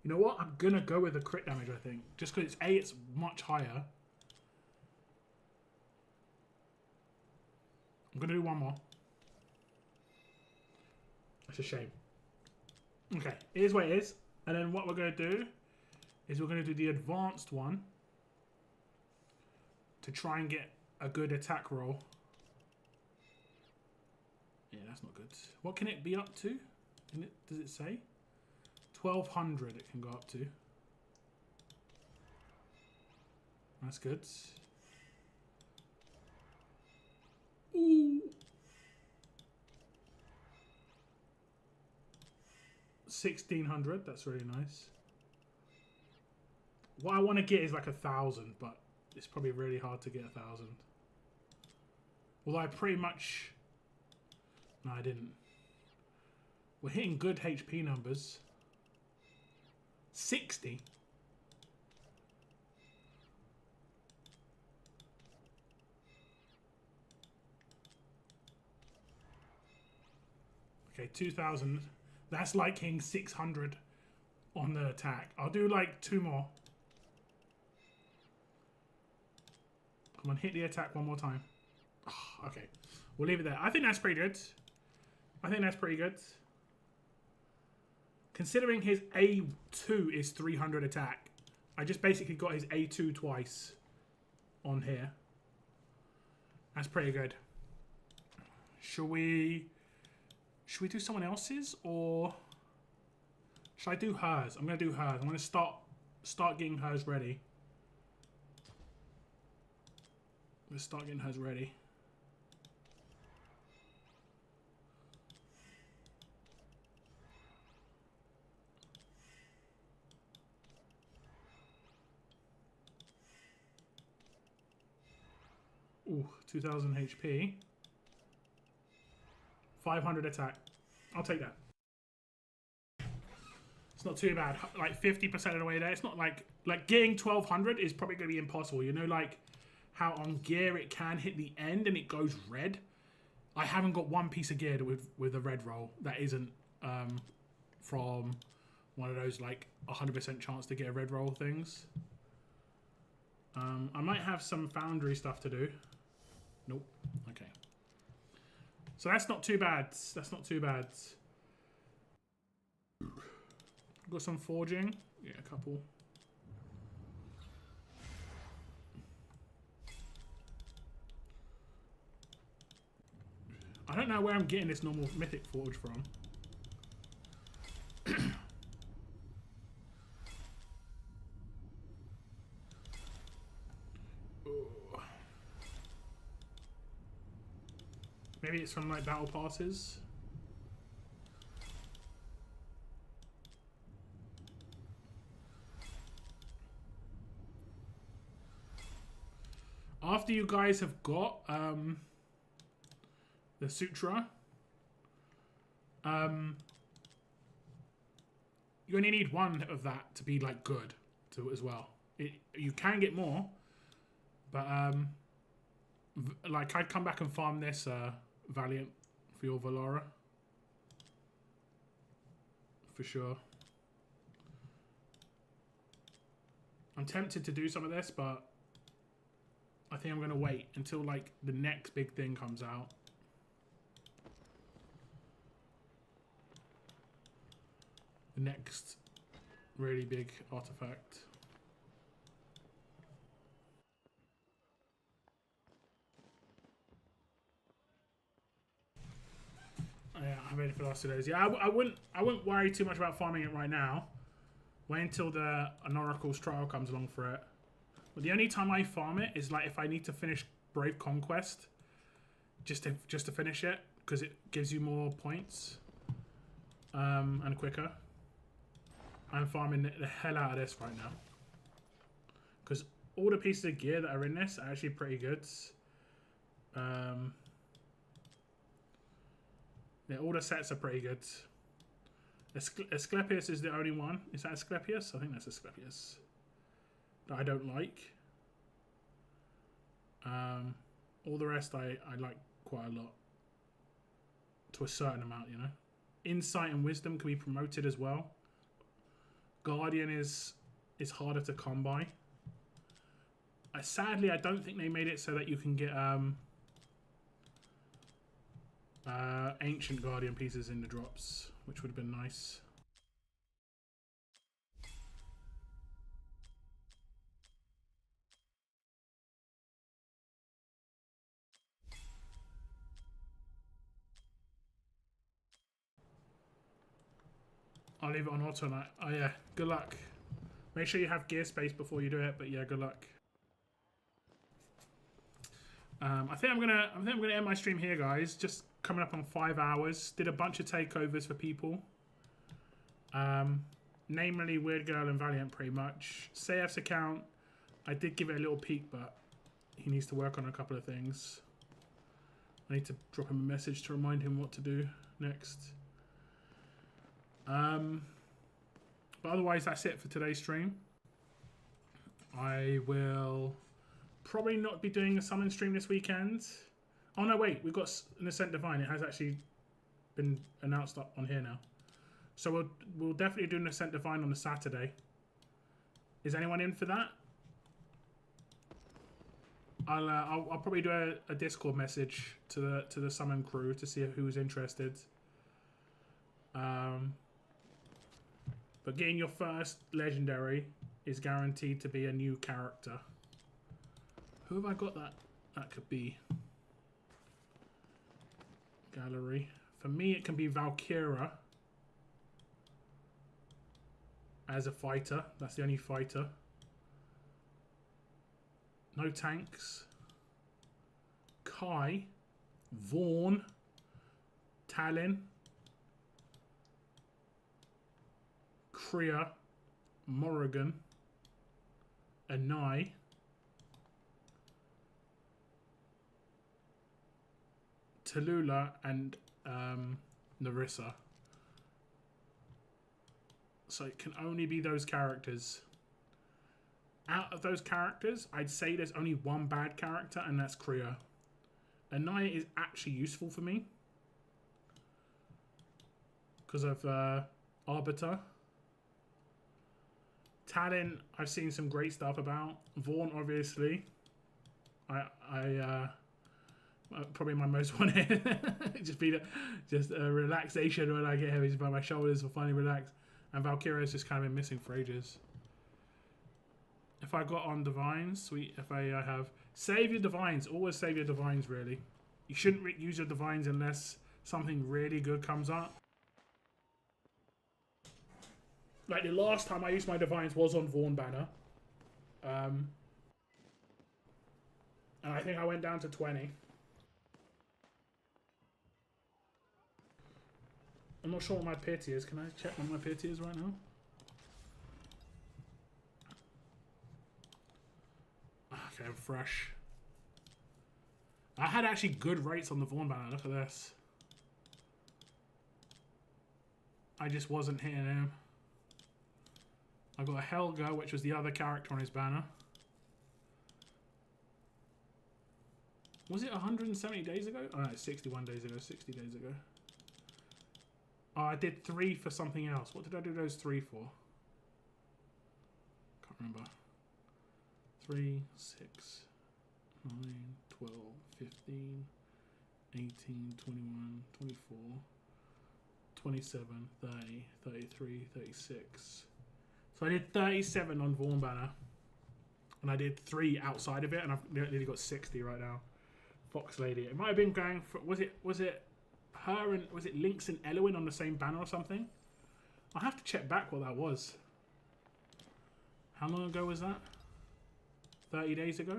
You know what? I'm gonna go with the crit damage, I think. Just because it's much higher. I'm gonna do 1 more. That's a shame. Okay, here's what it is. And then what we're gonna do is we're gonna do the advanced one to try and get a good attack roll. Yeah, that's not good. What can it be up to? Does it say? 1200 it can go up to. That's good. Ooh. 1600, that's really nice. What I want to get is like 1000, but it's probably really hard to get 1000. Although I pretty much... No, I didn't. We're hitting good HP numbers. 60? Okay, 2000. That's like hitting 600 on the attack. I'll do like 2 more. Come on, hit the attack 1 more time. Oh, okay, we'll leave it there. I think that's pretty good. I think that's pretty good. Considering his A2 is 300 attack, I just basically got his A2 twice on here. That's pretty good. Should we do someone else's, or should I do hers? I'm gonna do hers. I'm gonna start getting hers ready. Let's start getting hers ready. Ooh, 2000 HP. 500 attack. I'll take that. It's not too bad. Like 50% of the way there. It's not like getting 1200 is probably going to be impossible. You know, like how on gear it can hit the end and it goes red. I haven't got one piece of gear with a red roll that isn't from one of those like 100% chance to get a red roll things. I might have some foundry stuff to do. Nope. Okay. So that's not too bad. That's not too bad. Got some forging. Yeah, a couple. I don't know where I'm getting this normal mythic forge from. Maybe it's from like battle passes. After you guys have got the sutra, you only need one of that to be like good to as well. You can get more, but like I'd come back and farm this Valiant for your Valora for sure. I'm tempted to do some of this, but I think I'm going to wait until like the next big thing comes out. The next really big artifact. Yeah, I'm ready for the last 2 days. Yeah, I wouldn't worry too much about farming it right now. Wait until an Oracle's trial comes along for it. But the only time I farm it is like if I need to finish Brave Conquest, just to finish it, because it gives you more points and quicker. I'm farming the hell out of this right now because all the pieces of gear that are in this are actually pretty good. Yeah, all the sets are pretty good. Asclepius is the only one. Is that Asclepius? I think that's Asclepius. That I don't like. All the rest I like quite a lot. To a certain amount, you know. Insight and Wisdom can be promoted as well. Guardian is harder to come by. Sadly, I don't think they made it so that you can get Ancient Guardian pieces in the drops, which would have been nice. I'll leave it on auto night. Oh yeah, good luck. Make sure you have gear space before you do it, but yeah, good luck. I think I'm gonna end my stream here, guys. Just coming up on 5 hours. Did a bunch of takeovers for people. Namely Weird Girl and Valiant, pretty much. Sayef's account, I did give it a little peek, but he needs to work on a couple of things. I need to drop him a message to remind him what to do next. But otherwise, that's it for today's stream. I will probably not be doing a summon stream this weekend. Oh no, wait, we've got an Ascent Divine. It has actually been announced up on here now. So we'll definitely do an Ascent Divine on the Saturday. Is anyone in for that? I'll probably do a Discord message to the summon crew to see who's interested. But getting your first legendary is guaranteed to be a new character. Who have I got that could be? Gallery. For me, it can be Valkyra as a fighter. That's the only fighter. No tanks. Kai, Vaughn, Talon, Kriya, Morrigan, Anai, Tallulah, and Narissa. So it can only be those characters. Out of those characters, I'd say there's only one bad character, and that's Kriya. Anai is actually useful for me because of Arbiter. Talon, I've seen some great stuff about. Vaughn, obviously. Probably my most wanted. just a relaxation when I get him. He's by my shoulders for finally relax. And Valkyria has just kind of been missing for ages. If I got on Divines, sweet. If I have... Save your Divines. Always save your Divines, really. You shouldn't use your Divines unless something really good comes up. Like the last time I used my Divines was on Vaughn banner. And I think I went down to 20. I'm not sure what my pity is. Can I check what my pity is right now? Okay, I'm fresh. I had actually good rates on the Vaughn banner. Look at this. I just wasn't hitting him. I got a Helga, which was the other character on his banner. Was it 170 days ago? Oh no, 61 days ago, 60 days ago. Oh, I did 3 for something else. What did I do those 3 for? Can't remember. 3, 6, 9, 12, 15, 18, 21, 24, 27, 30, 33, 36. So I did 37 on Vaughn banner. And I did 3 outside of it, and I've nearly got 60 right now. Fox Lady. It might have been going for... Was it her and... Was it Lynx and Elwyn on the same banner or something? I'll have to check back what that was. How long ago was that? 30 days ago?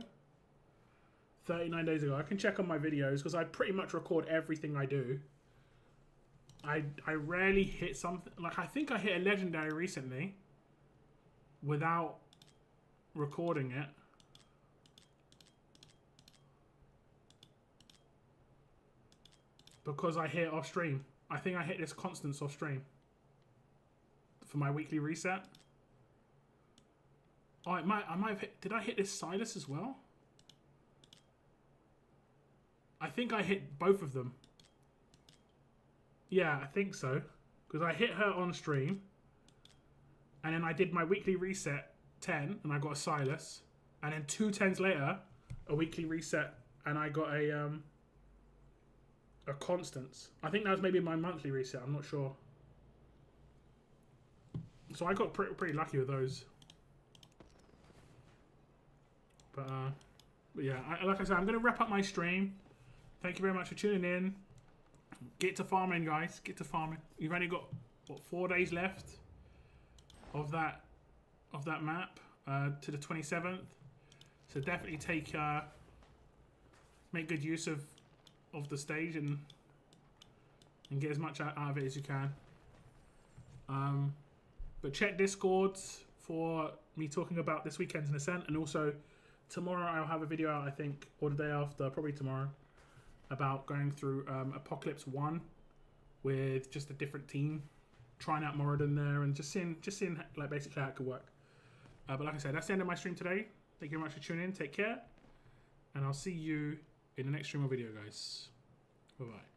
39 days ago. I can check on my videos because I pretty much record everything I do. I rarely hit something... Like, I think I hit a legendary recently without recording it. Because I hit it off stream. I think I hit this Constance off stream. For my weekly reset. Oh, I might have hit... Did I hit this Silas as well? I think I hit both of them. Yeah, I think so. Because I hit her on stream. And then I did my weekly reset 10. And I got a Silas. And then 2 10s later, a weekly reset. And I got a Constance. I think that was maybe my monthly reset. I'm not sure. So I got pretty lucky with those. But yeah, like I said, I'm going to wrap up my stream. Thank you very much for tuning in. Get to farming, guys. Get to farming. You've only got, what, 4 days left of that map to the 27th. So definitely make good use of the stage and get as much out of it as you can. But check Discords for me talking about this weekend's Ascent, and also tomorrow I'll have a video out, I think, or the day after, probably tomorrow, about going through Apocalypse 1 with just a different team, trying out Moradin there, and just seeing like basically how it could work. But like I said, that's the end of my stream today. Thank you very much for tuning in. Take care, and I'll see you in the next stream or video, guys. Bye bye.